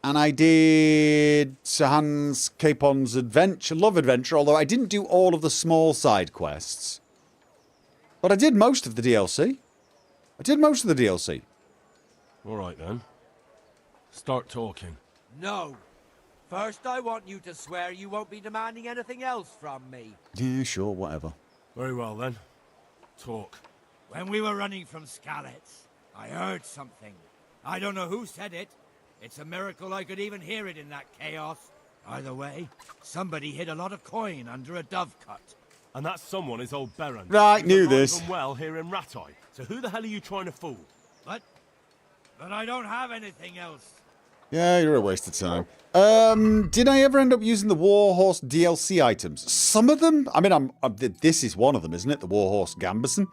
and I did Sir Hans Capon's Love Adventure, although I didn't do all of the small side quests. But I did most of the DLC. All right, then. Start talking. No. First, I want you to swear you won't be demanding anything else from me. Yeah, sure, whatever. Very well, then. Talk. When we were running from Skalitz, I heard something. I don't know who said it. It's a miracle I could even hear it in that chaos. Either way, somebody hid a lot of coin under a dovecot. And that someone is old Baron. Right, knew this. Well here in Ratai. So who the hell are you trying to fool? But I don't have anything else. Yeah, you're a waste of time. Did I ever end up using the Warhorse DLC items? Some of them? I mean, this is one of them, isn't it? The Warhorse Gambison.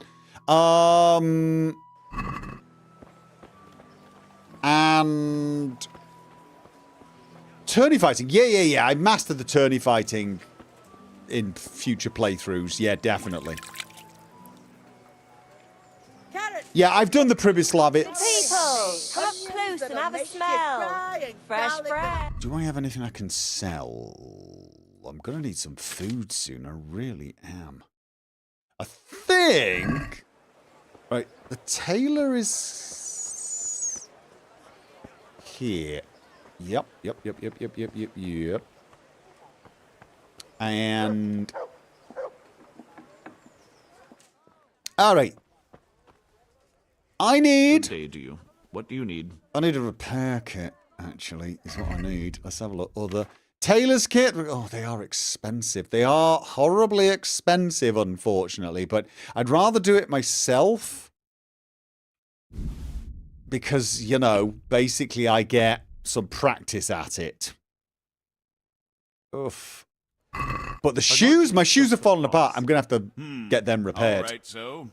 And... tourney fighting. Yeah. I mastered the tourney fighting in future playthroughs. Yeah, definitely. Yeah, I've done the Pribyslavitz. People, come up close and have a smell. Fresh bread. Do I have anything I can sell? I'm going to need some food soon. I really am. I think... Right, the tailor is... here. Yep. And... Alright. I need... Good day to you. What do you need? I need a repair kit, actually, is what I need. Let's have a look. Other... Tailor's kit? Oh, they are expensive. They are horribly expensive, unfortunately. But I'd rather do it myself. Because, you know, basically I get some practice at it. Oof. But the shoes, my shoes are falling apart. I'm going to have to get them repaired. All right, so...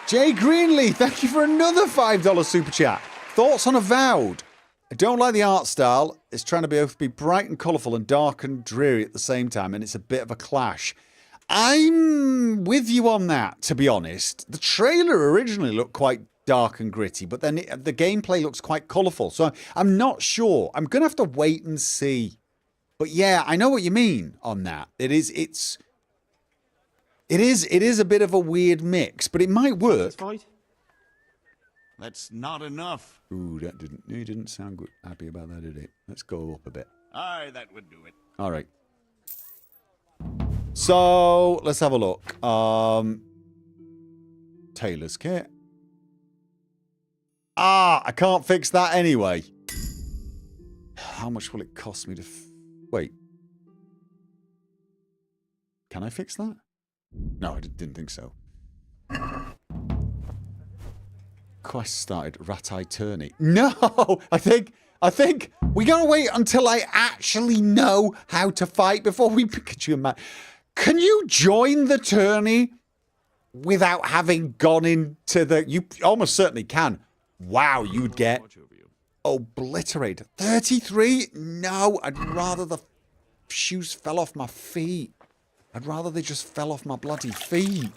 Jay Greenlee, thank you for another $5 super chat. Thoughts on Avowed? I don't like the art style. It's trying to both be bright and colourful and dark and dreary at the same time, and it's a bit of a clash. I'm with you on that, to be honest. The trailer originally looked quite dark and gritty, but then the gameplay looks quite colourful, so I'm not sure. I'm going to have to wait and see. But yeah, I know what you mean on that. It is a bit of a weird mix, but it might work. That's not enough. Ooh, he didn't sound good. Happy about that, did it? Let's go up a bit. Aye, that would do it. All right. So, let's have a look. Tailor's kit. I can't fix that anyway. How much will it cost me to... Wait. Can I fix that? No, I didn't think so. Quest started. Ratai tourney. No! I think we gotta wait until I actually know how to fight before we Pikachu and Matt. Can you join the tourney without having gone into the... You almost certainly can. Wow, you'd get obliterated. 33? No, I'd rather the shoes fell off my feet. I'd rather they just fell off my bloody feet.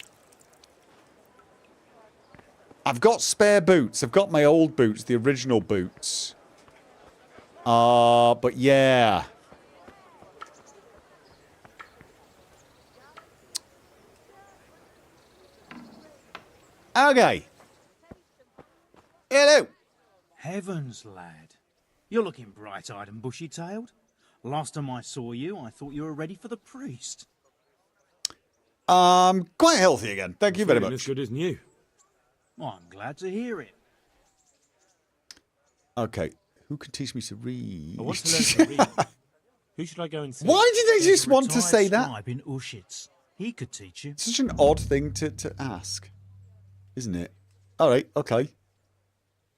I've got spare boots. I've got my old boots, the original boots. But yeah. Okay. Hello. Heavens, lad. You're looking bright-eyed and bushy-tailed. Last time I saw you, I thought you were ready for the priest. Quite healthy again. Thank you very much. As good as new. Well, I'm glad to hear it. Okay. Who can teach me to read? I want to learn to read. Who should I go and see? Why did they There's just a want to retired say that? scribe in Ushitz. He could teach you. Such an odd thing to ask, isn't it? All right, okay.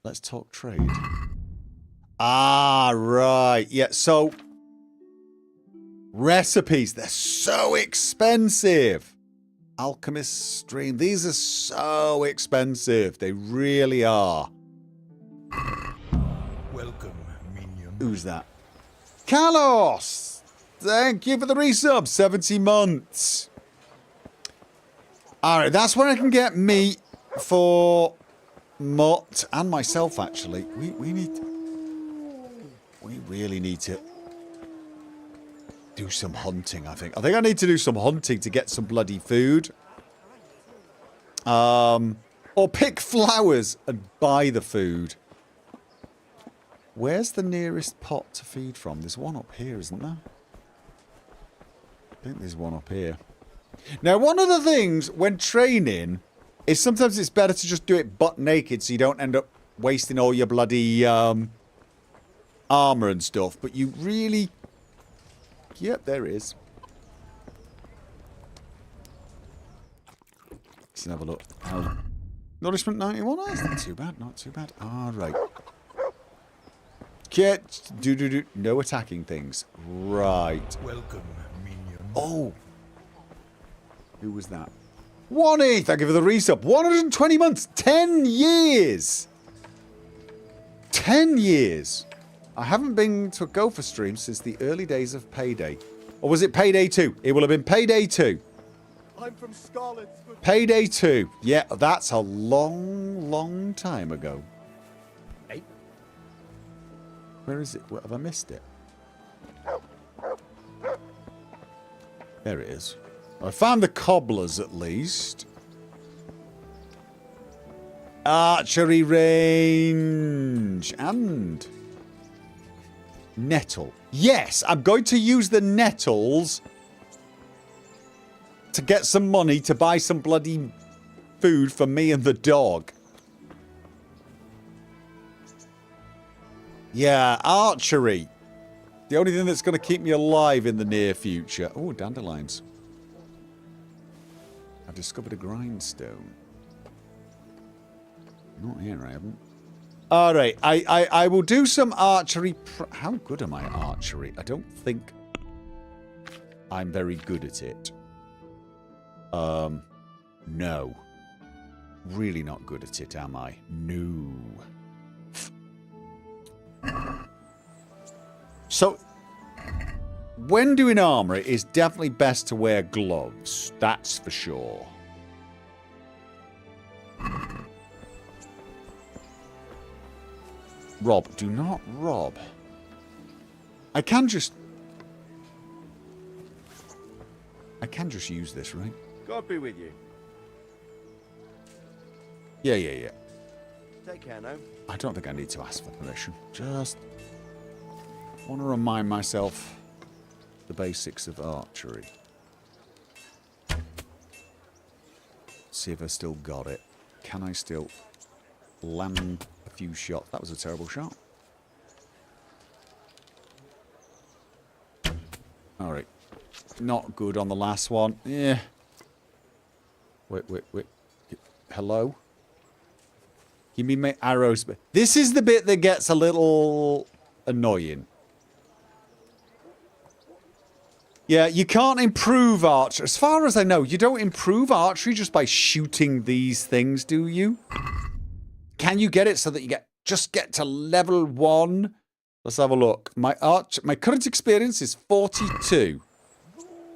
Let's talk trade. Ah, right. Yeah, so recipes, they're so expensive. Alchemist stream, these are so expensive. They really are. Welcome, minion. Who's that? Carlos! Thank you for the resub. 70 months. Alright, that's where I can get meat for Mutt and myself, actually. We really need to do some hunting, I think. I think I need to do some hunting to get some bloody food. Or pick flowers and buy the food. Where's the nearest pot to feed from? There's one up here, isn't there? I think there's one up here. Now, one of the things when training is sometimes it's better to just do it butt naked so you don't end up wasting all your bloody armor and stuff. But you really... Yep, there it is. Let's have a look. Nourishment 91? That's not too bad, not too bad. Alright. Get no attacking things. Right. Welcome, minion. Oh. Who was that? Wani! Thank you for the resub. 120 months. 10 years. 10 years. I haven't been to a Gopher stream since the early days of Payday. Or was it Payday 2? It will have been Payday 2. I'm from Skalitz. Payday 2. Yeah, that's a long, long time ago. Hey. Where is it? What, have I missed it? There it is. I found the cobblers at least. Archery range. And nettle. Yes, I'm going to use the nettles to get some money to buy some bloody food for me and the dog. Yeah, archery. The only thing that's going to keep me alive in the near future. Oh, dandelions. I've discovered a grindstone. Not here, I haven't. Alright, I will do some archery. How good am I at archery? I don't think I'm very good at it. No. Really not good at it, am I? No. So, when doing armor, it is definitely best to wear gloves. That's for sure. Rob. Do not rob. I can just use this, right? God be with you. Yeah. Take care now. I don't think I need to ask for permission. Just want to remind myself the basics of archery. See if I still got it. Can I still land a few shots? That was a terrible shot. Alright. Not good on the last one. Yeah. Wait. Hello? Give me my arrows. This is the bit that gets a little annoying. Yeah, you can't improve archery. As far as I know, you don't improve archery just by shooting these things, do you? Can you get it so that you just get to level 1? Let's have a look. My current experience is 42.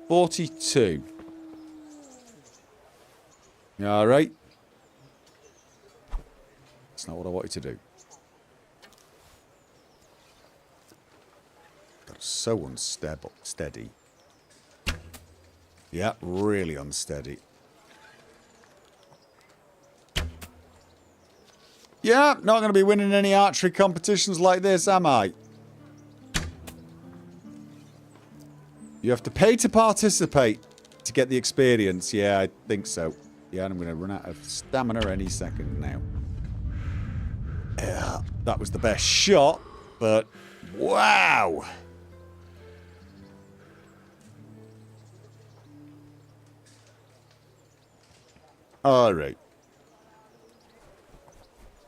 42. All right. That's not what I wanted to do. That's so unsteady. Yeah, really unsteady. Yeah, not going to be winning any archery competitions like this, am I? You have to pay to participate to get the experience. Yeah, I think so. Yeah, and I'm going to run out of stamina any second now. Yeah, that was the best shot, but wow. All right.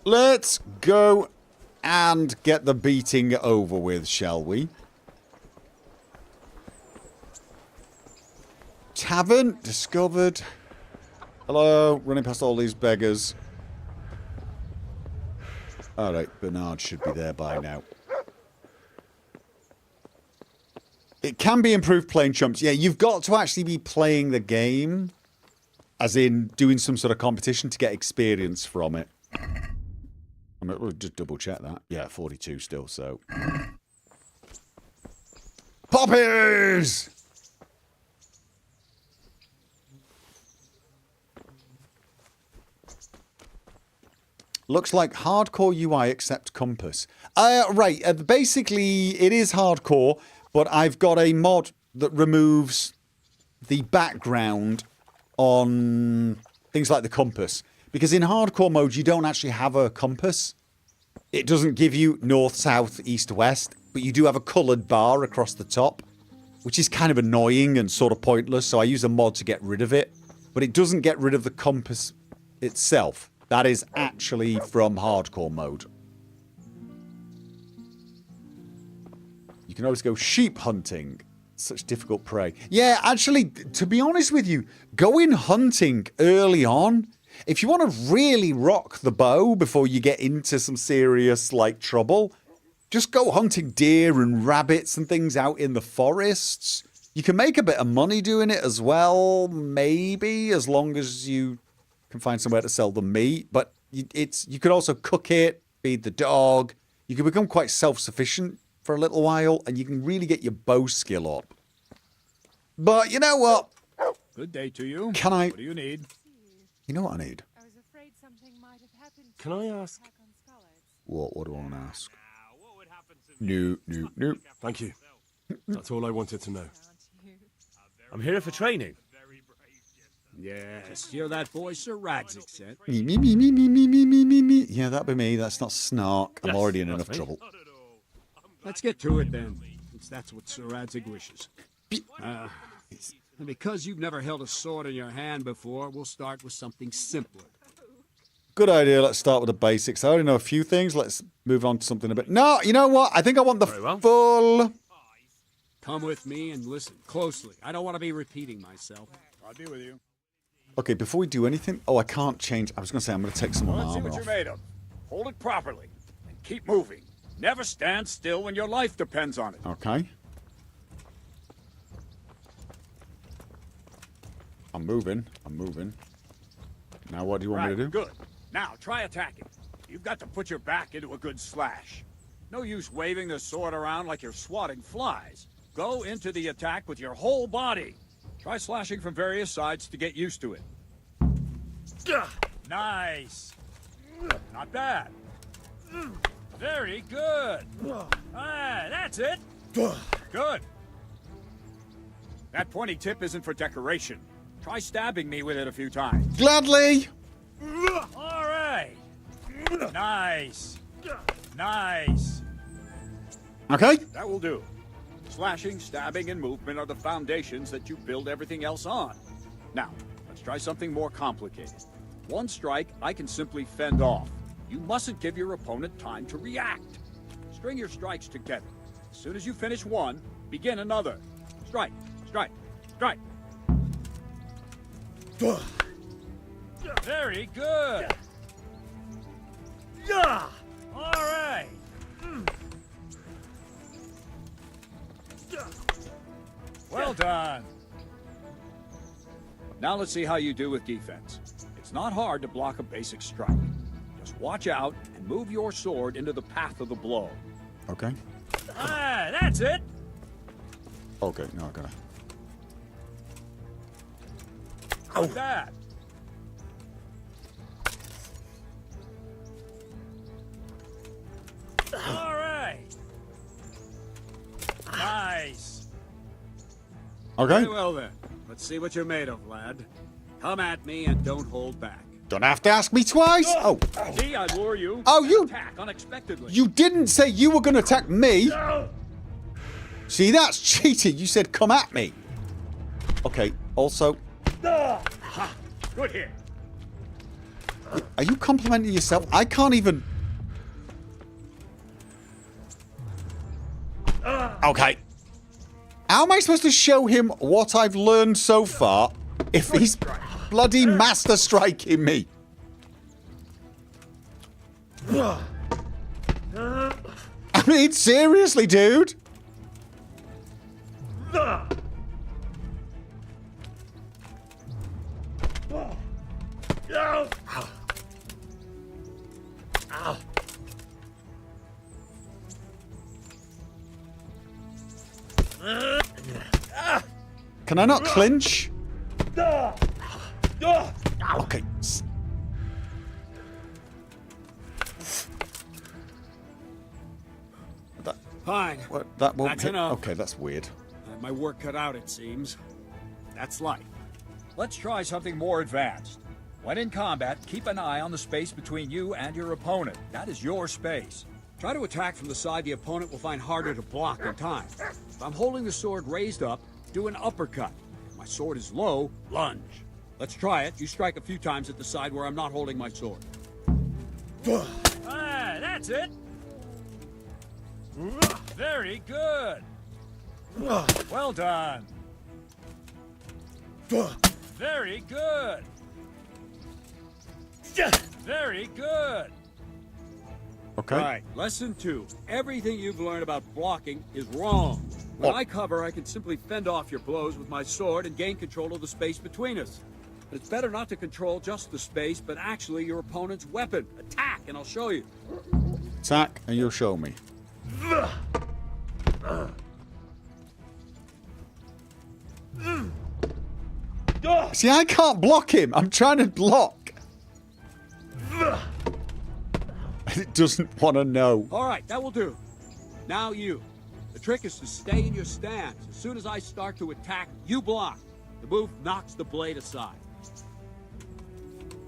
Let's go and get the beating over with, shall we? Tavern discovered. Hello, running past all these beggars. Alright, Bernard should be there by now. It can be improved playing chumps. Yeah, you've got to actually be playing the game. As in, doing some sort of competition to get experience from it. I mean, we'll just double check that. Yeah, 42 still, so. Poppies! Looks like hardcore UI except compass. Right, basically it is hardcore, but I've got a mod that removes the background on things like the compass. Because in hardcore mode, you don't actually have a compass. It doesn't give you north, south, east, west, but you do have a coloured bar across the top, which is kind of annoying and sort of pointless, so I use a mod to get rid of it. But it doesn't get rid of the compass itself. That is actually from hardcore mode. You can always go sheep hunting. Such difficult prey. Yeah, actually, to be honest with you, going hunting early on, if you want to really rock the bow before you get into some serious, like, trouble, just go hunting deer and rabbits and things out in the forests. You can make a bit of money doing it as well, maybe, as long as you can find somewhere to sell the meat. But you could also cook it, feed the dog. You can become quite self-sufficient for a little while, and you can really get your bow skill up. But you know what? Good day to you. Can I... What do you need? You know what I need? Can I ask? What do I want to ask? No. Thank you. That's all I wanted to know. I'm here for training. Yes, you're that boy Sir Radzik sent. Me. Yeah, that'd be me. That's not Snark. I'm already in enough trouble. Let's get to it then, since that's what Sir Radzik wishes. And because you've never held a sword in your hand before, we'll start with something simpler. Good idea. Let's start with the basics. I already know a few things. Let's move on to something a bit... No, you know what? I think I want the full... Come with me and listen closely. I don't want to be repeating myself. I'll be with you. Okay, before we do anything... Oh, I can't change... I was going to say I'm going to take some of my Let's see armor what off. you're made of. Hold it properly and keep moving. Never stand still when your life depends on it. Okay. I'm moving. Now what do you want me to do? Good. Now try attacking. You've got to put your back into a good slash. No use waving the sword around like you're swatting flies. Go into the attack with your whole body. Try slashing from various sides to get used to it. Nice. Not bad. Very good. Ah, that's it. Good. That pointy tip isn't for decoration. Try stabbing me with it a few times. Gladly. All right. Nice. Okay. That will do. Slashing, stabbing, and movement are the foundations that you build everything else on. Now, let's try something more complicated. One strike, I can simply fend off. You mustn't give your opponent time to react. String your strikes together. As soon as you finish one, begin another. Strike. Very good. All right. Well done. Now let's see how you do with defense. It's not hard to block a basic strike. Just Watch out and move your sword into the path of the blow. Okay. Ah, that's it. Okay, no, I gotta. Oh, that. All right. Nice. Okay. Very well then. Let's see what you're made of, lad. Come at me and don't hold back. Don't have to ask me twice. Oh. See, I lure you. Oh, you. Attack unexpectedly. You didn't say you were going to attack me. No. See, that's cheating. You said come at me. Okay, also. Good hit. Are you complimenting yourself? I can't even. Okay. How am I supposed to show him what I've learned so far if he's bloody master striking me? I mean, seriously, dude. Can I not clinch? Okay. Fine. What, that won't That's hit. enough. Okay, that's weird. I had my work cut out, it seems. That's life. Let's try something more advanced. When in combat, keep an eye on the space between you and your opponent. That is your space. Try to attack from the side the opponent will find harder to block in time. If I'm holding the sword raised up, do an uppercut. If my sword is low, lunge. Let's try it. You strike a few times at the side where I'm not holding my sword. Ah, that's it. Very good. Well done. Very good. Very good. Okay. Right. Lesson 2. Everything you've learned about blocking is wrong. When Oh. I cover, I can simply fend off your blows with my sword and gain control of the space between us. But it's better not to control just the space, but actually your opponent's weapon. Attack, and I'll show you. Attack, and you'll show me. See, I can't block him. I'm trying to block. It doesn't want to know. All right, that will do. Now you. The trick is to stay in your stance. As soon as I start to attack, you block. The move knocks the blade aside.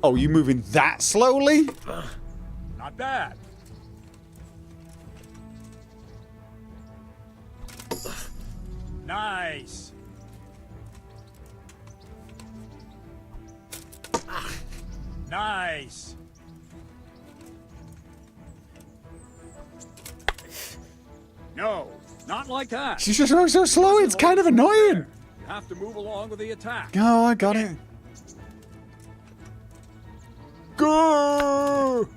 Oh, you moving that slowly? Not bad. Nice. Nice. No, not like that. She's just going so slow, it's kind of annoying. You have to move along with the attack. Oh, I got it. Go!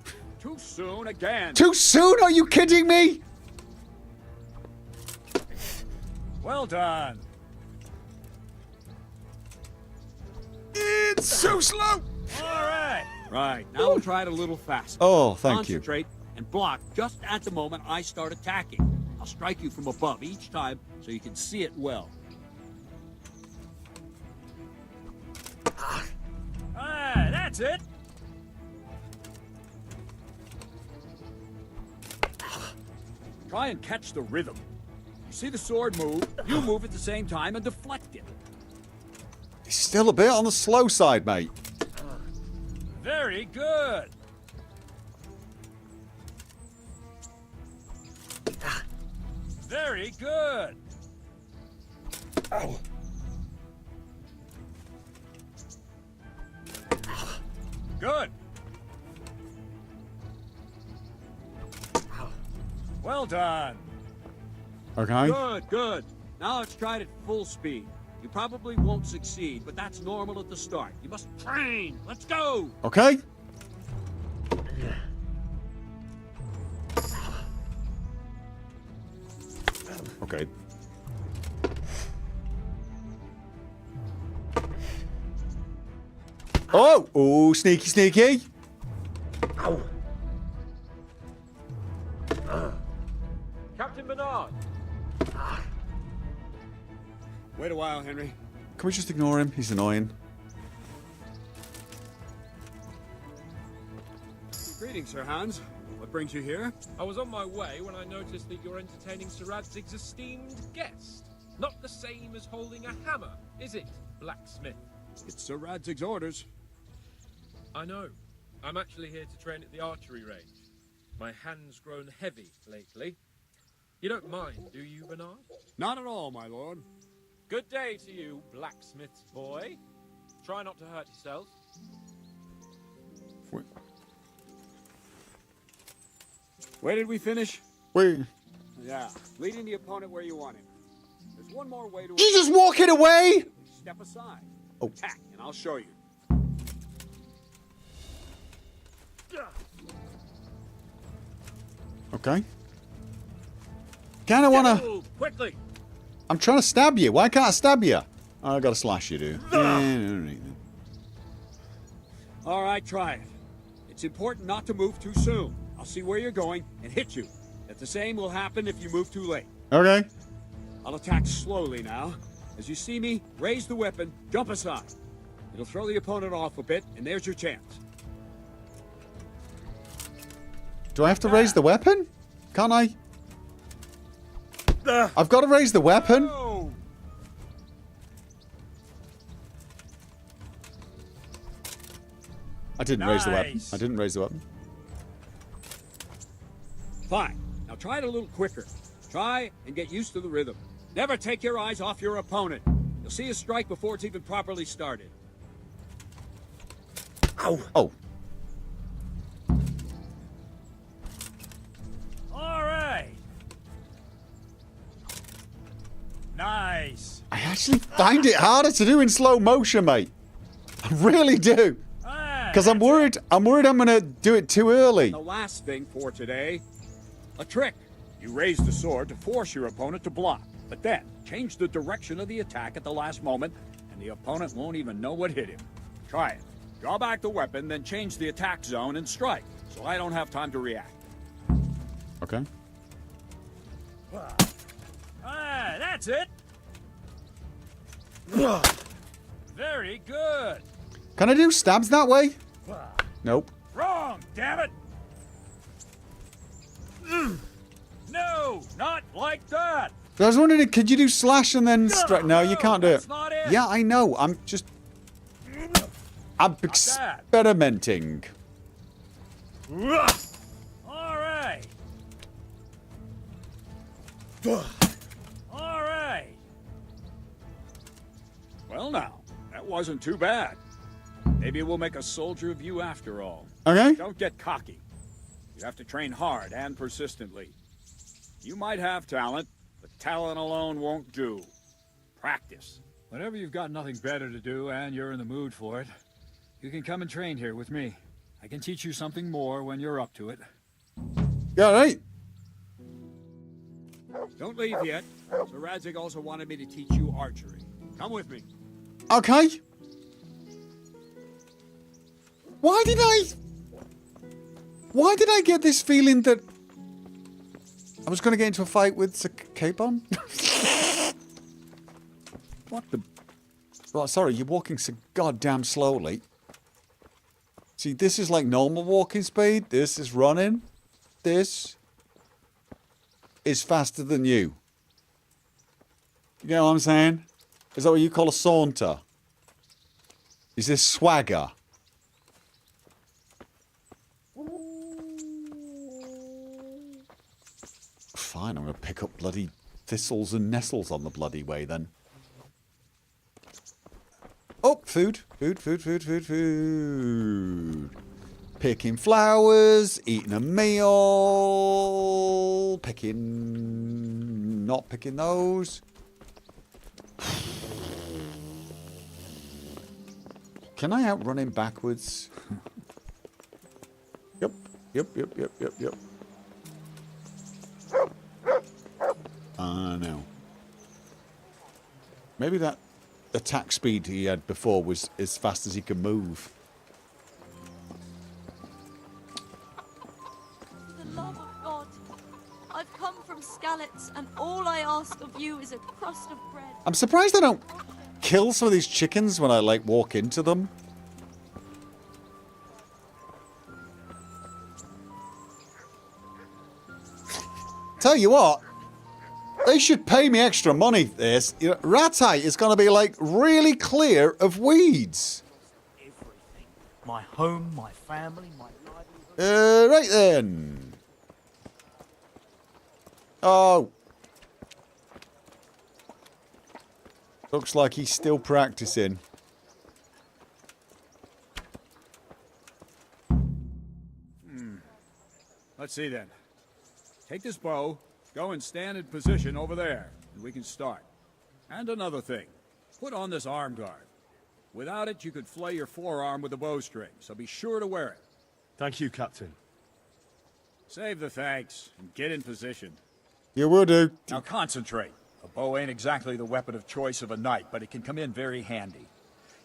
Too soon again. Too soon? Are you kidding me? Well done. It's so slow. All right. Right. Now we'll try it a little faster. Oh, thank you. Concentrate and block just at the moment I start attacking. I'll strike you from above each time so you can see it well. Ah, that's it. Try and catch the rhythm. You see the sword move, you move at the same time and deflect it. It's still a bit on the slow side, mate. Very good. Very good. Oh. Good. Well done. Okay. Good, good. Now let's try it at full speed. You probably won't succeed, but that's normal at the start. You must train. Let's go. Okay. Okay. Oh! Oh, sneaky, sneaky. Captain Bernard! Wait a while, Henry. Can we just ignore him? He's annoying. Greetings, Sir Hans. What brings you here? I was on my way when I noticed that you're entertaining Sir Radzig's esteemed guest. Not the same as holding a hammer, is it, blacksmith? It's Sir Radzig's orders. I know. I'm actually here to train at the archery range. My hand's grown heavy lately. You don't mind, do you, Bernard? Not at all, my lord. Good day to you, blacksmith's boy. Try not to hurt yourself. Where did we finish? Wait. Yeah, leading the opponent where you want him. There's one more way to... He's just walking away! Step aside. Oh. Attack, and I'll show you. Okay. Kinda wanna... Quickly! I'm trying to stab you. Why can't I stab you? Oh, I gotta slash you, dude. All right, try it. It's important not to move too soon. I'll see where you're going and hit you. That the same will happen if you move too late. Okay. I'll attack slowly now. As you see me, raise the weapon, jump aside. It'll throw the opponent off a bit, and there's your chance. Do I have to raise the weapon? Can't I? I've got to raise the weapon. No. I didn't raise the weapon. I didn't raise the weapon. Fine. Now try it a little quicker. Try and get used to the rhythm. Never take your eyes off your opponent. You'll see a strike before it's even properly started. Ow. Oh. All right. Nice. I actually find it harder to do in slow motion, mate. I really do. Because I'm worried I'm going to do it too early. The last thing for today, a trick. You raise the sword to force your opponent to block, but then change the direction of the attack at the last moment, and the opponent won't even know what hit him. Try it. Draw back the weapon, then change the attack zone and strike, so I don't have time to react. Okay. That's it. Very good. Can I do stabs that way? Nope. Wrong, damn it. No, not like that. I was wondering, could you do slash and then strike? No, you can't do it. That's not it. Yeah, I know. I'm experimenting. All right. All right. Well now, that wasn't too bad. Maybe we'll make a soldier of you after all. Okay. Don't get cocky. You have to train hard and persistently. You might have talent, but talent alone won't do. Practice. Whenever you've got nothing better to do and you're in the mood for it, you can come and train here with me. I can teach you something more when you're up to it. Yeah, right. Don't leave yet. Sir Radzig also wanted me to teach you archery. Come with me. Okay. Why did I get this feeling that I was going to get into a fight with Sir Capon? What the... Oh, sorry, you're walking so goddamn slowly. See, this is like normal walking speed. This is running. This is faster than you. You know what I'm saying? Is that what you call a saunter? Is this swagger? Fine, I'm going to pick up bloody thistles and nettles on the bloody way then. Oh, food. Food. Picking flowers, eating a meal, not picking those. Can I outrun him backwards? Yep. No. Maybe that attack speed he had before was as fast as he could move. For the love of God, I've come from Skalitz, and all I ask of you is a crust of bread. I'm surprised I don't kill some of these chickens when I, like, walk into them. Tell you what, they should pay me extra money for this. You know, Rattay is going to be, like, really clear of weeds. Everything. My home, my family, my livelihood. Right then. Oh. Looks like he's still practicing. Let's see then. Take this bow, go and stand in position over there, and we can start. And another thing, put on this arm guard. Without it, you could flay your forearm with a bowstring, so be sure to wear it. Thank you, Captain. Save the thanks, and get in position. You will do. Now concentrate. A bow ain't exactly the weapon of choice of a knight, but it can come in very handy.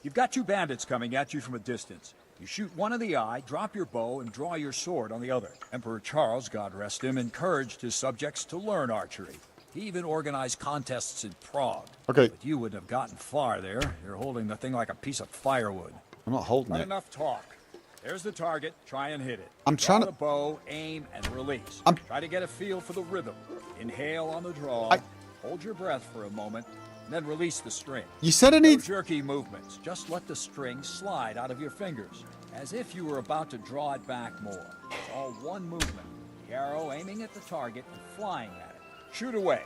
You've got two bandits coming at you from a distance. You shoot one in the eye, drop your bow, and draw your sword on the other. Emperor Charles, God rest him, encouraged his subjects to learn archery. He even organized contests in Prague. Okay. But you wouldn't have gotten far there. You're holding the thing like a piece of firewood. I'm not holding Not it. enough talk. There's the target. Try and hit it. I'm trying to... Draw the bow, aim, and release. Try to get a feel for the rhythm. Inhale on the draw. Hold your breath for a moment. Then release the string. You said I need... No jerky movements. Just let the string slide out of your fingers, as if you were about to draw it back more. It's all one movement. The arrow aiming at the target and flying at it. Shoot away.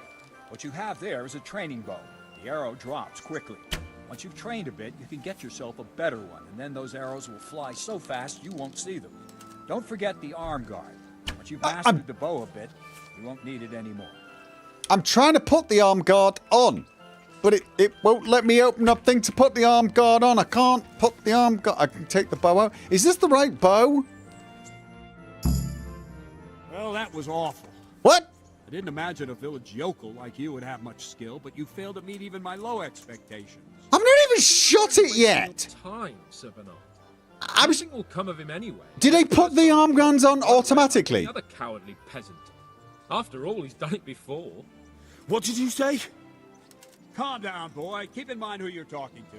What you have there is a training bow. The arrow drops quickly. Once you've trained a bit, you can get yourself a better one, and then those arrows will fly so fast you won't see them. Don't forget the arm guard. Once you've mastered the bow a bit, you won't need it anymore. I'm trying to put the arm guard on, but it won't let me open up thing to put the arm guard on. I can't put the arm guard. I can take the bow out. Is this the right bow? Well, that was awful. What? I didn't imagine a village yokel like you would have much skill, but you failed to meet even my low expectations. I've not even shot it yet. Time, Sir Bernard. I was... Nothing will come of him anyway. Did they put the arm guns on automatically? Another cowardly peasant. After all, he's done it before. What did you say? Calm down, boy. Keep in mind who you're talking to.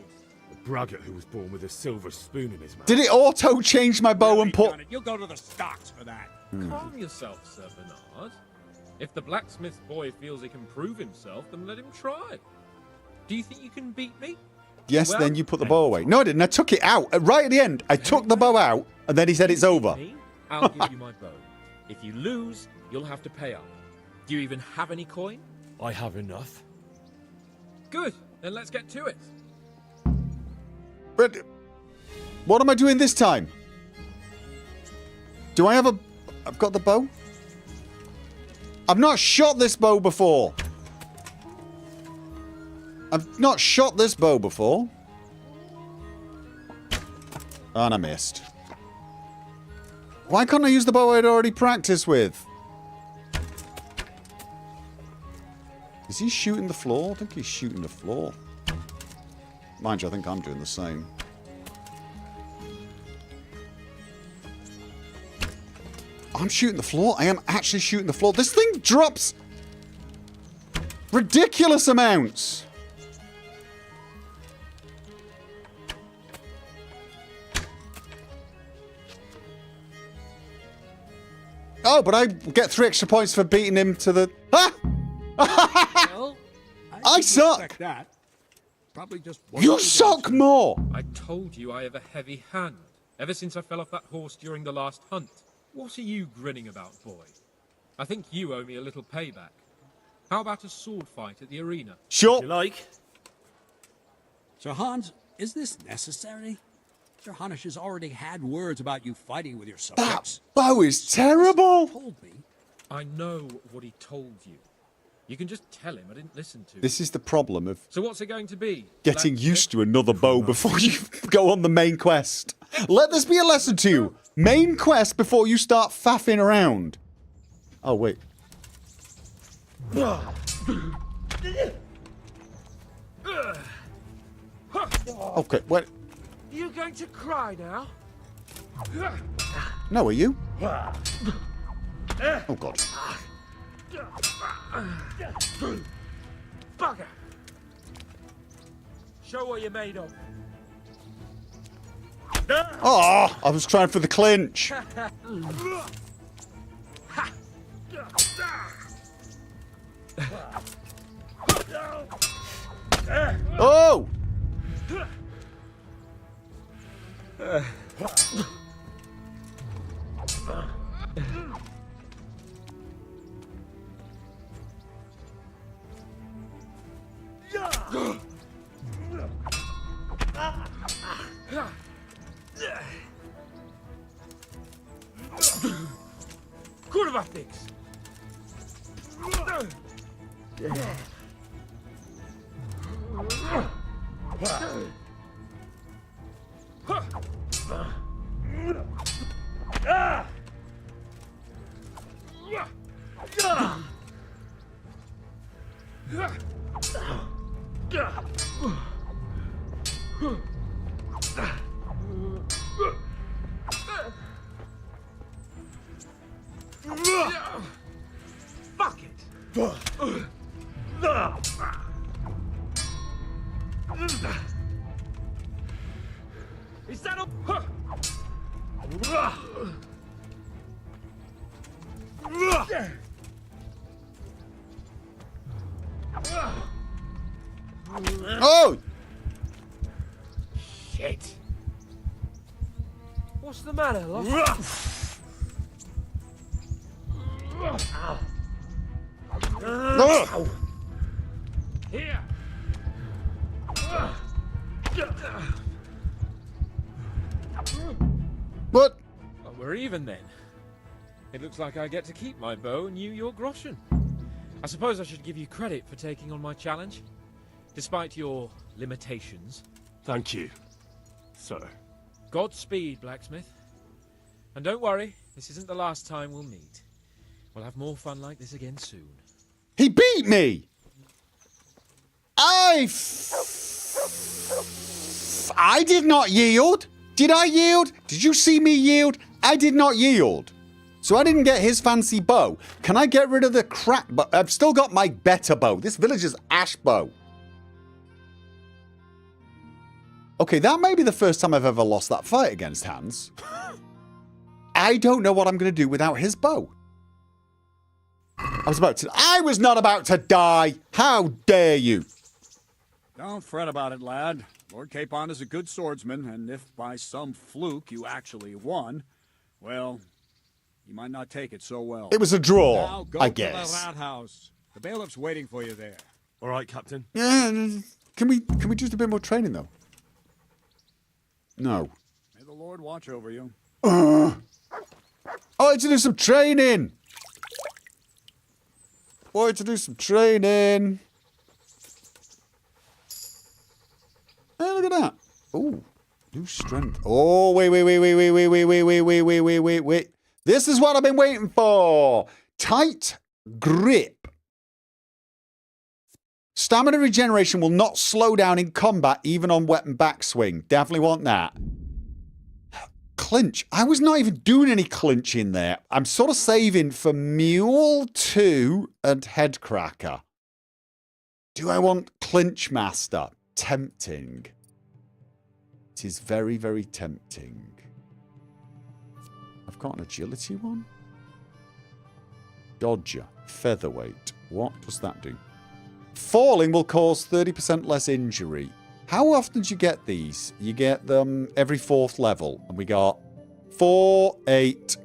A braggart who was born with a silver spoon in his mouth. Did it auto change my bow and put... You'll go to the stocks for that. Calm yourself, Sir Bernard. If the blacksmith boy feels he can prove himself, then let him try. Do you think you can beat me? Yes, Well, then you put the bow away. No, I didn't. I took it out. Right at the end, I took the bow out, and then he said it's over. I'll give you my bow. If you lose, you'll have to pay up. Do you even have any coin? I have enough. Good. Then let's get to it. But what am I doing this time? Do I have a... I've got the bow? I've not shot this bow before. I've not shot this bow before. And I missed. Why can't I use the bow I'd already practiced with? Is he shooting the floor? I think he's shooting the floor. Mind you, I think I'm doing the same. I'm shooting the floor. I am actually shooting the floor. This thing drops ridiculous amounts. Oh, but I get 3 extra points for beating him to the... Ah! Well, I suck. expect that. Probably just You suck more. I told you I have a heavy hand. Ever since I fell off that horse during the last hunt. What are you grinning about, boy? I think you owe me a little payback. How about a sword fight at the arena? Sure. You like? Sir Hans, is this necessary? Sir Hanush has already had words about you fighting with your subjects. That bow is terrible. Told me. I know what he told you. You can just tell him I didn't listen to him. This is the problem of So what's it going to be? getting used to another bow before you go on the main quest. Let this be a lesson to you. Main quest before you start faffing around. Oh, wait. Okay, wait. You going to cry now? No, are you? Oh, God. Bugger! Show what you're made of. Oh, I was trying for the clinch. Oh! Kurwa fix. Fuck it. Is that a... Oh! Shit. What's the matter, love? Here. What? Well, we're even then. It looks like I get to keep my bow and you your groschen. I suppose I should give you credit for taking on my challenge, despite your limitations. Thank you, sir. Godspeed, blacksmith. And don't worry, this isn't the last time we'll meet. We'll have more fun like this again soon. He beat me! I did not yield. Did I yield? Did you see me yield? I did not yield. So I didn't get his fancy bow. Can I get rid of the crap bow? I've still got my better bow. This villager's ash bow. Okay, that may be the first time I've ever lost that fight against Hans. I don't know what I'm going to do without his bow. I was not about to die. How dare you? Don't fret about it, lad. Lord Capon is a good swordsman, and if by some fluke you actually won, well, you might not take it so well. It was a draw, now go I to guess. the rat house. The bailiff's waiting for you there. All right, Captain. Yeah, can we do a bit more training though? No. May the Lord watch over you. I had to do some training. Wanted to do some training. Hey, look at that. Oh, new strength. Oh, wait. This is what I've been waiting for. Tight grip. Stamina regeneration will not slow down in combat, even on weapon backswing. Definitely want that. Clinch. I was not even doing any clinch in there. I'm sort of saving for Mule 2 and Headcracker. Do I want Clinch Master? Tempting. It is very, very tempting. I've got an agility one. Dodger. Featherweight. What does that do? Falling will cause 30% less injury. How often do you get these? You get them every 4th level. And we got 4, 8.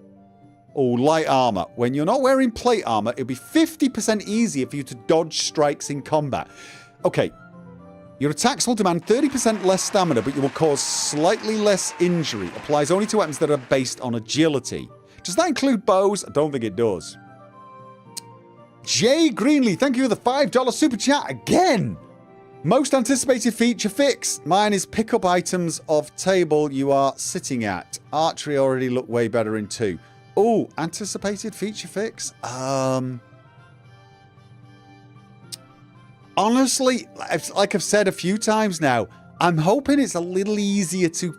Oh, light armor. When you're not wearing plate armor, it'll be 50% easier for you to dodge strikes in combat. Okay. Your attacks will demand 30% less stamina, but you will cause slightly less injury. Applies only to weapons that are based on agility. Does that include bows? I don't think it does. Jay Greenlee, thank you for the $5 super chat again. Most anticipated feature fix. Mine is pick up items of table you are sitting at. Archery already looked way better in 2. Oh, anticipated feature fix? Honestly, like I've said a few times now, I'm hoping it's a little easier to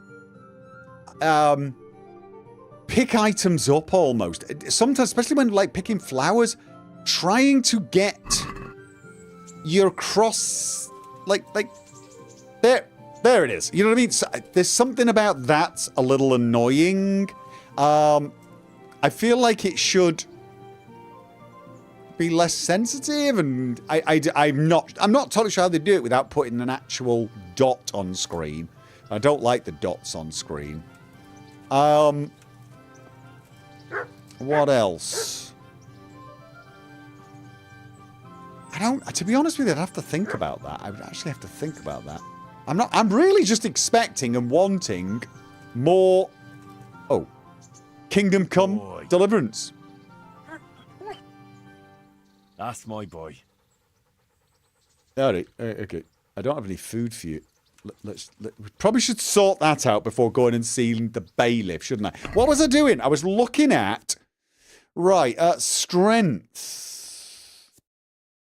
pick items up almost. Sometimes, especially when like picking flowers, trying to get your cross, like there it is. You know what I mean? So, there's something about that a little annoying. I feel like it should be less sensitive, and I'm not totally sure how they do it without putting an actual dot on screen. I don't like the dots on screen. What else? To be honest with you, I'd have to think about that. I would actually have to think about that. I'm really just expecting and wanting more. Oh. Kingdom Come Deliverance. That's my boy. Alright, okay. I don't have any food for you. We probably should sort that out before going and seeing the bailiff, shouldn't I? What was I doing? I was looking at... Right, strength.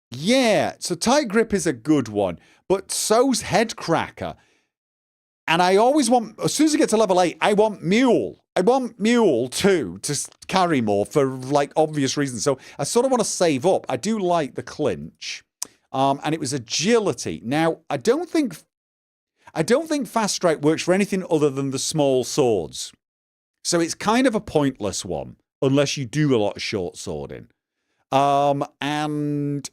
Yeah, so tight grip is a good one, but so's head cracker. And I always want, as soon as I get to level 8, I want mule. I want mule too, to carry more for like obvious reasons. So I sort of want to save up. I do like the clinch. And it was agility. Now, I don't think fast strike works for anything other than the small swords. So it's kind of a pointless one, unless you do a lot of short swording. And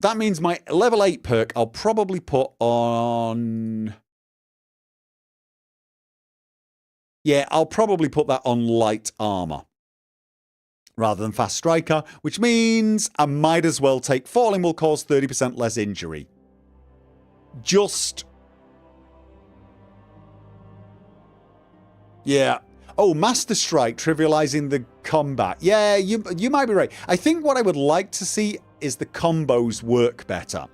that means my level 8 perk I'll probably put on... Yeah, I'll probably put that on light armor rather than fast striker, which means I might as well take falling will cause 30% less injury. Just... Yeah. Oh, Master Strike, trivializing the combat. Yeah, you might be right. I think what I would like to see is the combos work better.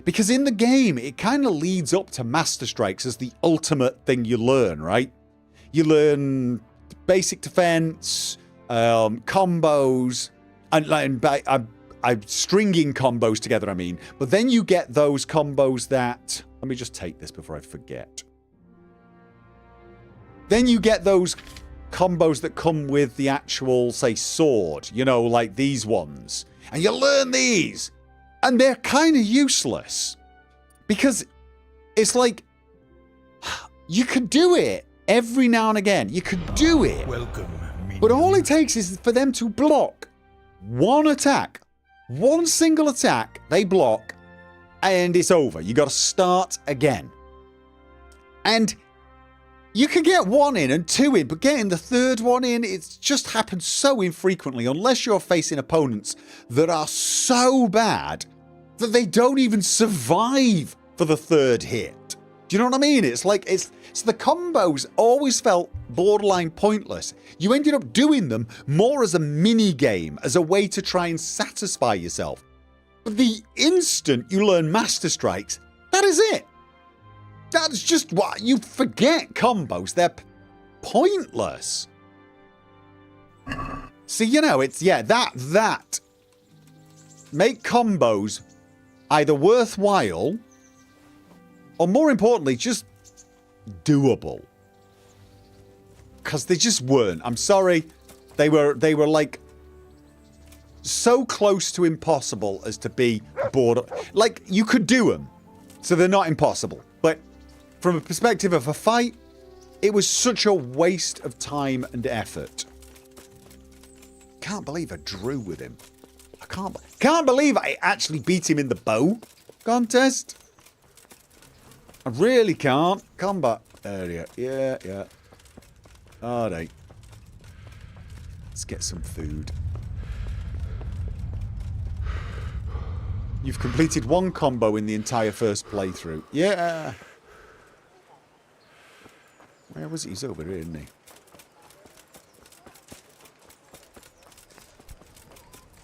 Because in the game, it kind of leads up to Master Strikes as the ultimate thing you learn, right? You learn basic defense, combos, and stringing combos together, I mean. But then you get those combos that... Let me just take this before I forget. Then you get those combos that come with the actual, say, sword. You know, like these ones. And you learn these. And they're kind of useless. Because it's like... You could do it. Every now and again, you could do it. Welcome, but all it takes is for them to block one attack. One single attack, they block, and it's over. You got to start again. And you can get one in and two in, but getting the third one in, it's just happens so infrequently, unless you're facing opponents that are so bad that they don't even survive for the third hit. Do you know what I mean? It's like, so the combos always felt borderline pointless. You ended up doing them more as a mini game, as a way to try and satisfy yourself. But the instant you learn Master Strikes, that is it. That's just what you forget combos. They're pointless. So, you know, it's, yeah, that. Make combos either worthwhile or more importantly, just doable. Because they just weren't. I'm sorry. They were like so close to impossible as to be border. Like, you could do them. So they're not impossible. But from a perspective of a fight, it was such a waste of time and effort. Can't believe I drew with him. I can't believe I actually beat him in the bow contest. I really can't. Combat area. Yeah. Alright. Let's get some food. You've completed one combo in the entire first playthrough. Yeah. Where was he? He's over here, isn't he?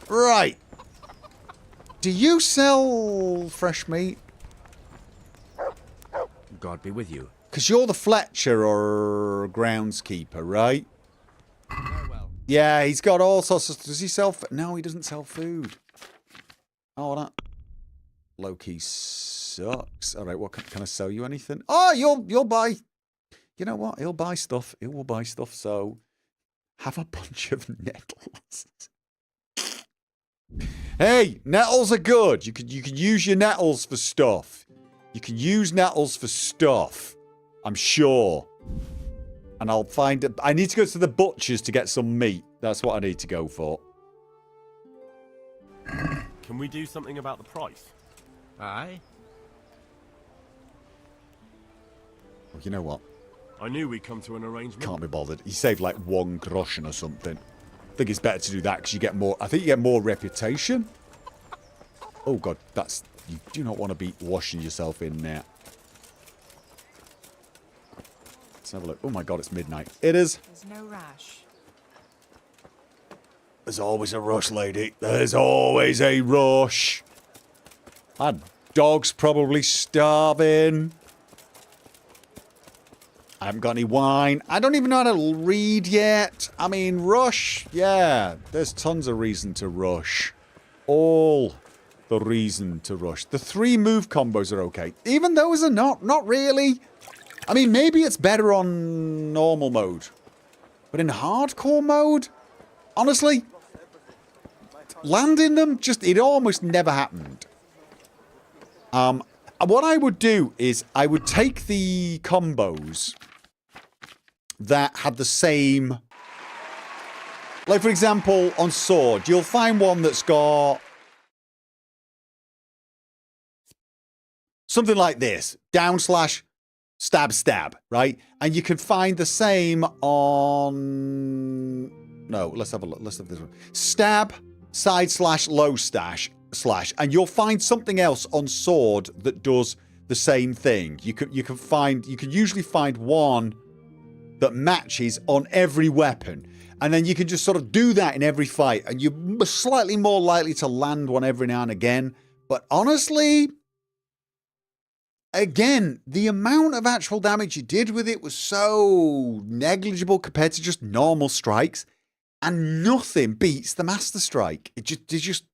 Right. Do you sell fresh meat? God be with you. Because you're the Fletcher or groundskeeper, right? Yeah, he's got all sorts of... Does he sell... No, he doesn't sell food. Oh, that... Low-key sucks. All right, what can I sell you anything? Oh, you'll buy... You know what? He'll buy stuff. He will buy stuff, so... Have a bunch of nettles. Hey, nettles are good. You could use your nettles for stuff. You can use nettles for stuff. I'm sure. And I'll find it. I need to go to the butcher's to get some meat. That's what I need to go for. Can we do something about the price? Aye? Well, you know what? I knew we'd come to an arrangement. Can't be bothered. He saved like 1 groschen or something. I think it's better to do that because you get more... I think you get more reputation. Oh, God. That's... You do not want to be washing yourself in there. Let's have a look. Oh, my God. It's midnight. It is. There's no rash. There's always a rush, lady. There's always a rush. That dog's probably starving. I haven't got any wine. I don't even know how to read yet. I mean, rush. Yeah, there's tons of reason to rush. All the reason to rush. The 3 move combos are okay. Even those are not. Not really. I mean, maybe it's better on normal mode. But in hardcore mode, honestly, landing them, it almost never happened. What I would do is I would take the combos that had the same... Like, for example, on sword, you'll find one that's got... something like this. Down slash stab stab, right? And you can find the same on... No, let's have a look. Let's have this one. Stab, side slash, low slash, and you'll find something else on sword that does the same thing. You can usually find one that matches on every weapon. And then you can just sort of do that in every fight. And you're slightly more likely to land one every now and again. But honestly, again, the amount of actual damage you did with it was so negligible compared to just normal strikes. And nothing beats the Master Strike.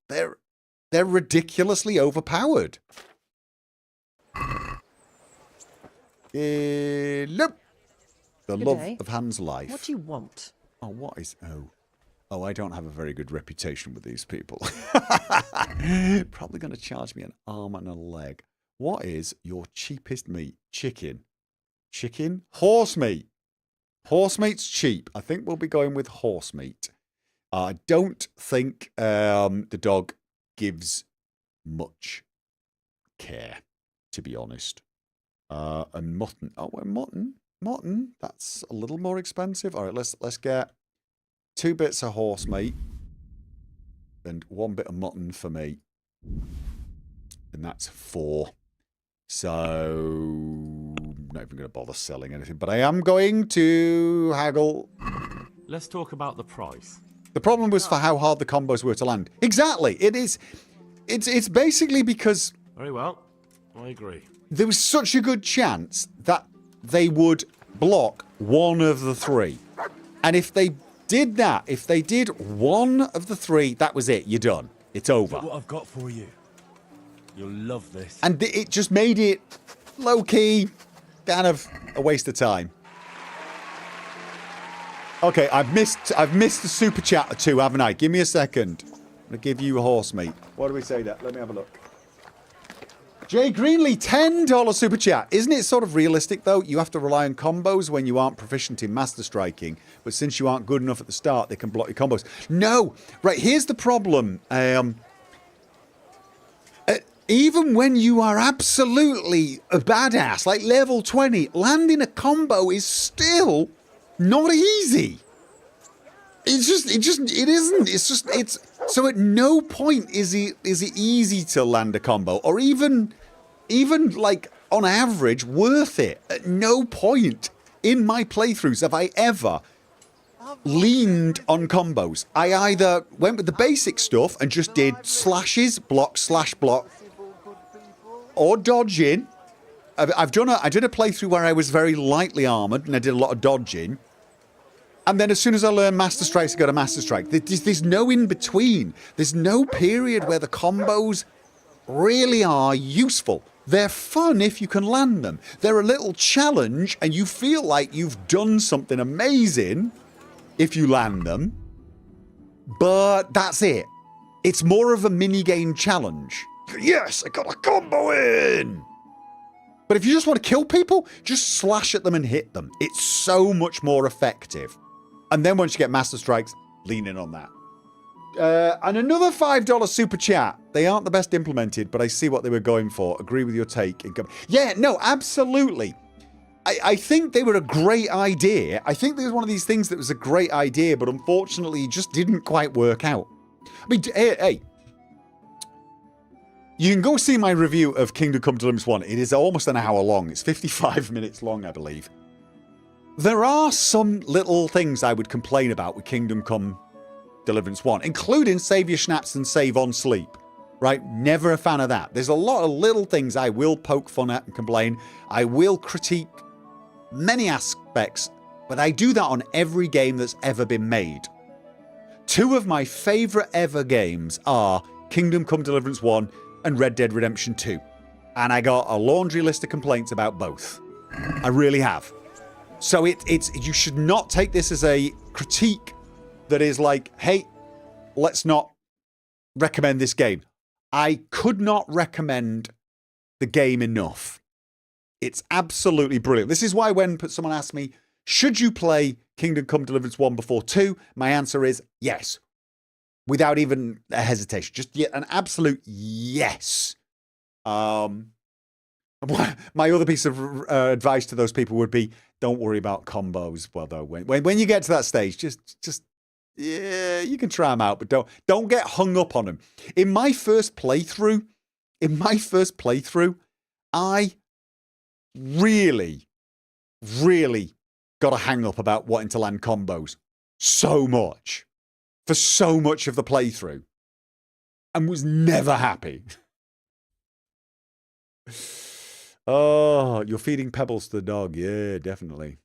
They're ridiculously overpowered. Look. The Good love day. of Han's life. What do you want? Oh, what is... Oh, I don't have a very good reputation with these people. Probably going to charge me an arm and a leg. What is your cheapest meat? Chicken. Chicken? Horse meat. Horse meat's cheap. I think we'll be going with horse meat. I don't think the dog gives much care, to be honest. And mutton. Oh, well, mutton. Mutton. That's a little more expensive. All right, let's get 2 bits of horse meat and 1 bit of mutton for me. And that's 4. So, I'm not even going to bother selling anything, but I am going to haggle. Let's talk about the price. The problem was for how hard the combos were to land. Exactly. It is. It's basically because... Very well. I agree. There was such a good chance that they would block one of the 3. And if they did that, if they did one of the 3, that was it. You're done. It's over. Look what I've got for you. You'll love this. And it just made it low-key, kind of a waste of time. Okay, I've missed the super chat or 2, haven't I? Give me a second. I'm going to give you a horse meat. What do we say that? Let me have a look. Jay Greenlee, $10 super chat. Isn't it sort of realistic, though? You have to rely on combos when you aren't proficient in master striking. But since you aren't good enough at the start, they can block your combos. No! Right, here's the problem. Even when you are absolutely a badass, like level 20, landing a combo is still not easy. It isn't. So at no point is it easy to land a combo, or even like on average worth it. At no point in my playthroughs have I ever leaned on combos. I either went with the basic stuff and just did slashes, block, slash, block, or dodging. I did a playthrough where I was very lightly armored and I did a lot of dodging. And then as soon as I learn Master Strikes, I go to Master Strike. There's no in-between. There's no period where the combos really are useful. They're fun if you can land them. They're a little challenge and you feel like you've done something amazing if you land them. But that's it. It's more of a minigame challenge. Yes, I got a combo in! But if you just want to kill people, just slash at them and hit them. It's so much more effective. And then once you get Master Strikes, lean in on that. And another $5 super chat. They aren't the best implemented, but I see what they were going for. Agree with your take. Yeah, no, absolutely. I think they were a great idea. I think there's one of these things that was a great idea, but unfortunately it just didn't quite work out. I mean, hey. You can go see my review of Kingdom Come Deliverance 1. It is almost an hour long. It's 55 minutes long, I believe. There are some little things I would complain about with Kingdom Come Deliverance 1, including save your schnapps and save on sleep. Right? Never a fan of that. There's a lot of little things I will poke fun at and complain. I will critique many aspects, but I do that on every game that's ever been made. Two of my favourite ever games are Kingdom Come Deliverance 1 and Red Dead Redemption 2. And I got a laundry list of complaints about both. I really have. So you should not take this as a critique that is like, hey, let's not recommend this game. I could not recommend the game enough. It's absolutely brilliant. This is why when someone asks me, should you play Kingdom Come Deliverance 1 before 2? My answer is yes. Without even a hesitation. Just an absolute yes. My other piece of advice to those people would be, don't worry about combos. Well, though, when you get to that stage, just yeah, you can try them out, but don't get hung up on them. In my first playthrough, I really got a hang up about wanting to land combos so much for so much of the playthrough and was never happy. Oh, you're feeding pebbles to the dog. Yeah, definitely.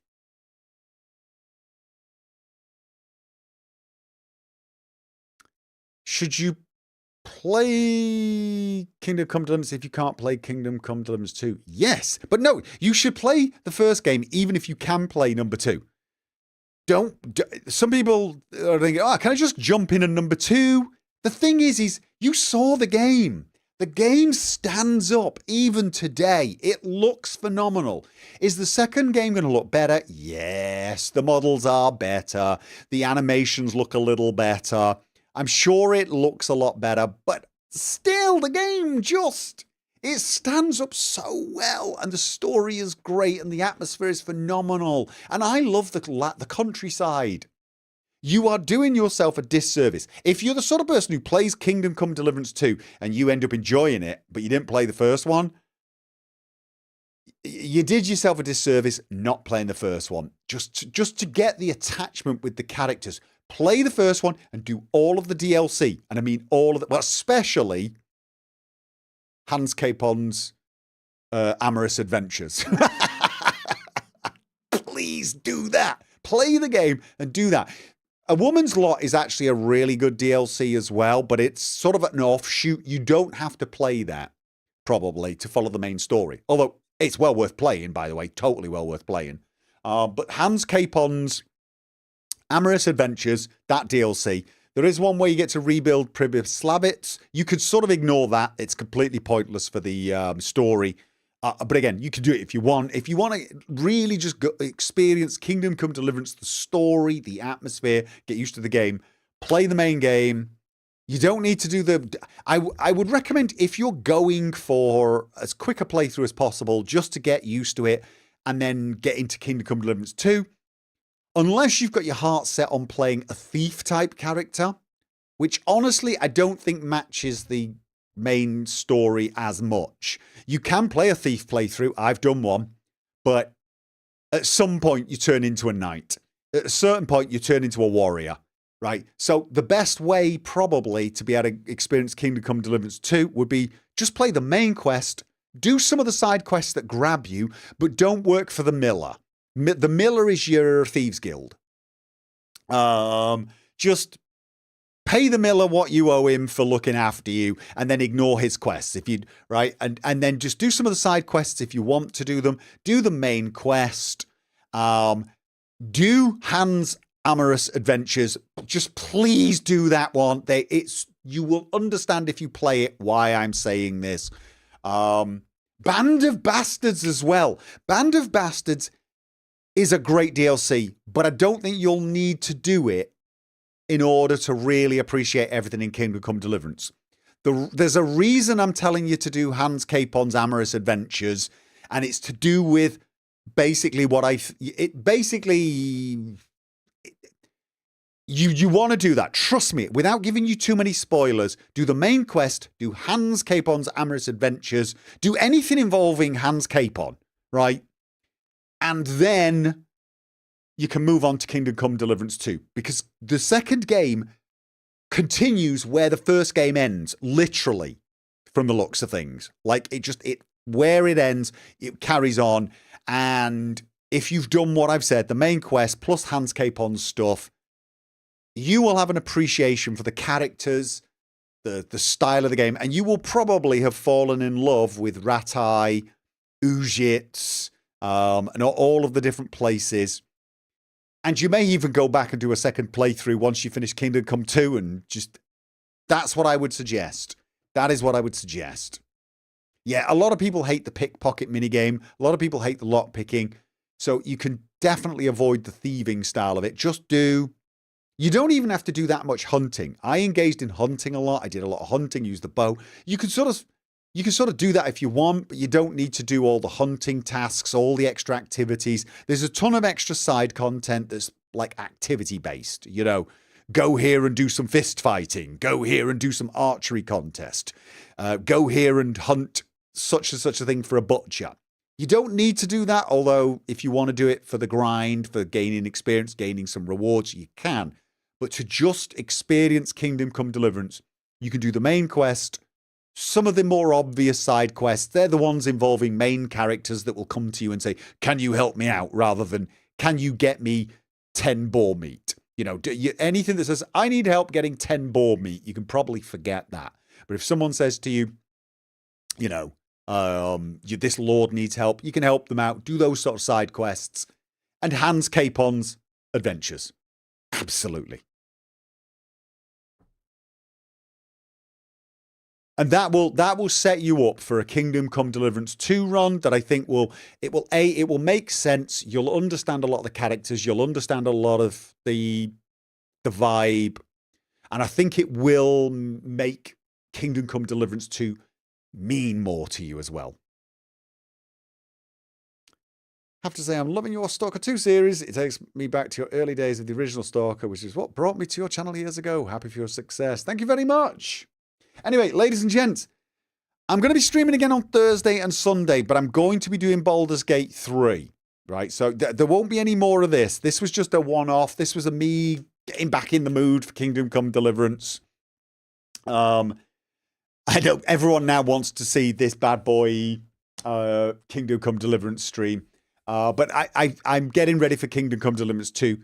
Should you play Kingdom Come Deliverance if you can't play Kingdom Come Deliverance 2? Yes, but no, you should play the first game even if you can play number 2. Some people are thinking, oh, can I just jump in on number 2? The thing is you saw the game. The game stands up even today. It looks phenomenal. Is the second game going to look better? Yes, the models are better. The animations look a little better. I'm sure it looks a lot better, but still the game it stands up so well, and the story is great, and the atmosphere is phenomenal, and I love the countryside. You are doing yourself a disservice. If you're the sort of person who plays Kingdom Come Deliverance 2 and you end up enjoying it, but you didn't play the first one, you did yourself a disservice not playing the first one. Just to get the attachment with the characters. Play the first one and do all of the DLC. And I mean all of it, well, especially Hans Capon's amorous adventures. Please do that. Play the game and do that. A Woman's Lot is actually a really good DLC as well, but it's sort of an offshoot. You don't have to play that, probably, to follow the main story. Although, it's well worth playing, by the way. Totally well worth playing. But Hans Capon's Amorous Adventures, that DLC. There is one where you get to rebuild Pribyslavitz. You could sort of ignore that. It's completely pointless for the story. But again, you can do it if you want. If you want to really just experience Kingdom Come Deliverance, the story, the atmosphere, get used to the game, play the main game. You don't need to do the... I would recommend, if you're going for as quick a playthrough as possible, just to get used to it, and then get into Kingdom Come Deliverance 2, unless you've got your heart set on playing a thief-type character, which honestly I don't think matches the main story as much. You can play a thief playthrough. I've done one. But at some point, you turn into a knight. At a certain point, you turn into a warrior. Right? So the best way probably to be able to experience Kingdom Come Deliverance 2 would be just play the main quest, do some of the side quests that grab you, but don't work for the miller. The miller is your thieves guild. Just pay the miller what you owe him for looking after you, and then ignore his quests if you right, and then just do some of the side quests if you want to do them. Do the main quest. Do Hans' Amorous Adventures. Just please do that one. It's You will understand if you play it why I'm saying this. Band of Bastards as well. Band of Bastards is a great DLC, but I don't think you'll need to do it in order to really appreciate everything in Kingdom Come Deliverance. There's a reason I'm telling you to do Hans Capon's Amorous Adventures, and it's to do with basically what you want to do that. Trust me, without giving you too many spoilers, do the main quest, do Hans Capon's Amorous Adventures, do anything involving Hans Capon, right? And then you can move on to Kingdom Come Deliverance 2, because the second game continues where the first game ends, literally, from the looks of things. Like, where it ends, it carries on. And if you've done what I've said, the main quest plus Hans Capon's stuff, you will have an appreciation for the characters, the style of the game, and you will probably have fallen in love with Ratai, Ujits, and all of the different places. And you may even go back and do a second playthrough once you finish Kingdom Come 2 and that's what I would suggest. That is what I would suggest. Yeah, a lot of people hate the pickpocket minigame. A lot of people hate the lock picking. So you can definitely avoid the thieving style of it. You don't even have to do that much hunting. I engaged in hunting a lot. I did a lot of hunting, used the bow. You can sort of do that if you want, but you don't need to do all the hunting tasks, all the extra activities. There's a ton of extra side content that's like activity based. You know, go here and do some fist fighting. Go here and do some archery contest. Go here and hunt such and such a thing for a butcher. You don't need to do that, although if you want to do it for the grind, for gaining experience, gaining some rewards, you can. But to just experience Kingdom Come Deliverance, you can do the main quest. Some of the more obvious side quests, they're the ones involving main characters that will come to you and say, can you help me out? Rather than, can you get me 10 boar meat? You know, anything that says, I need help getting 10 boar meat, you can probably forget that. But if someone says to you, you know, this lord needs help, you can help them out. Do those sort of side quests. And Hans Capon's Adventures. Absolutely. And that will set you up for a Kingdom Come Deliverance 2 run that I think will make sense. You'll understand a lot of the characters. You'll understand a lot of the vibe. And I think it will make Kingdom Come Deliverance 2 mean more to you as well. I have to say, I'm loving your Stalker 2 series. It takes me back to your early days of the original Stalker, which is what brought me to your channel years ago. Happy for your success. Thank you very much. Anyway, ladies and gents, I'm going to be streaming again on Thursday and Sunday, but I'm going to be doing Baldur's Gate 3, right? So there won't be any more of this. This was just a one-off. This was me getting back in the mood for Kingdom Come Deliverance. I know everyone now wants to see this bad boy Kingdom Come Deliverance stream. But I'm getting ready for Kingdom Come Deliverance 2.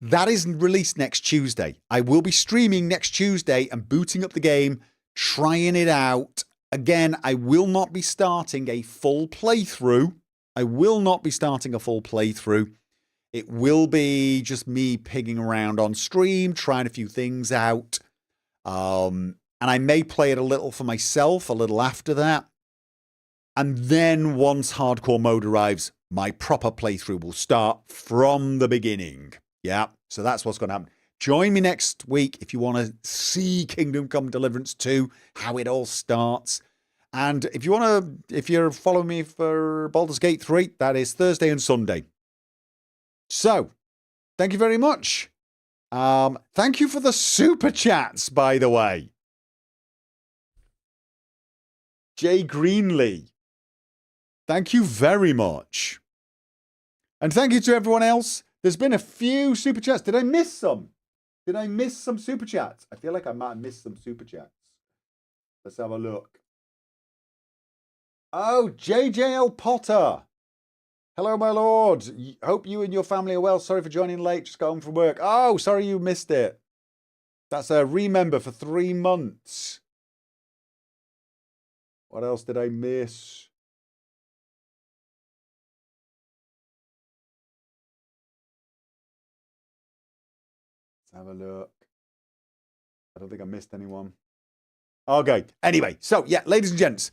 That is released next Tuesday. I will be streaming next Tuesday and booting up the game, trying it out. Again, I will not be starting a full playthrough. It will be just me pigging around on stream, trying a few things out. And I may play it a little for myself, a little after that. And then once hardcore mode arrives, my proper playthrough will start from the beginning. Yeah, so that's what's going to happen. Join me next week if you want to see Kingdom Come Deliverance 2, how it all starts. And if you're following me for Baldur's Gate 3, that is Thursday and Sunday. So, thank you very much. Thank you for the super chats, by the way. Jay Greenlee. Thank you very much. And thank you to everyone else. There's been a few super chats. Did I miss some? Did I miss some super chats? I feel like I might have missed some super chats. Let's have a look. Oh, JJL Potter. Hello, my lord. Hope you and your family are well. Sorry for joining late. Just got home from work. Oh, sorry you missed it. That's a remember for 3 months. What else did I miss? Let's have a look. I don't think I missed anyone. Okay. Anyway, so yeah, ladies and gents,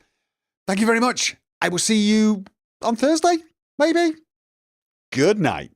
thank you very much. I will see you on Thursday, maybe. Good night.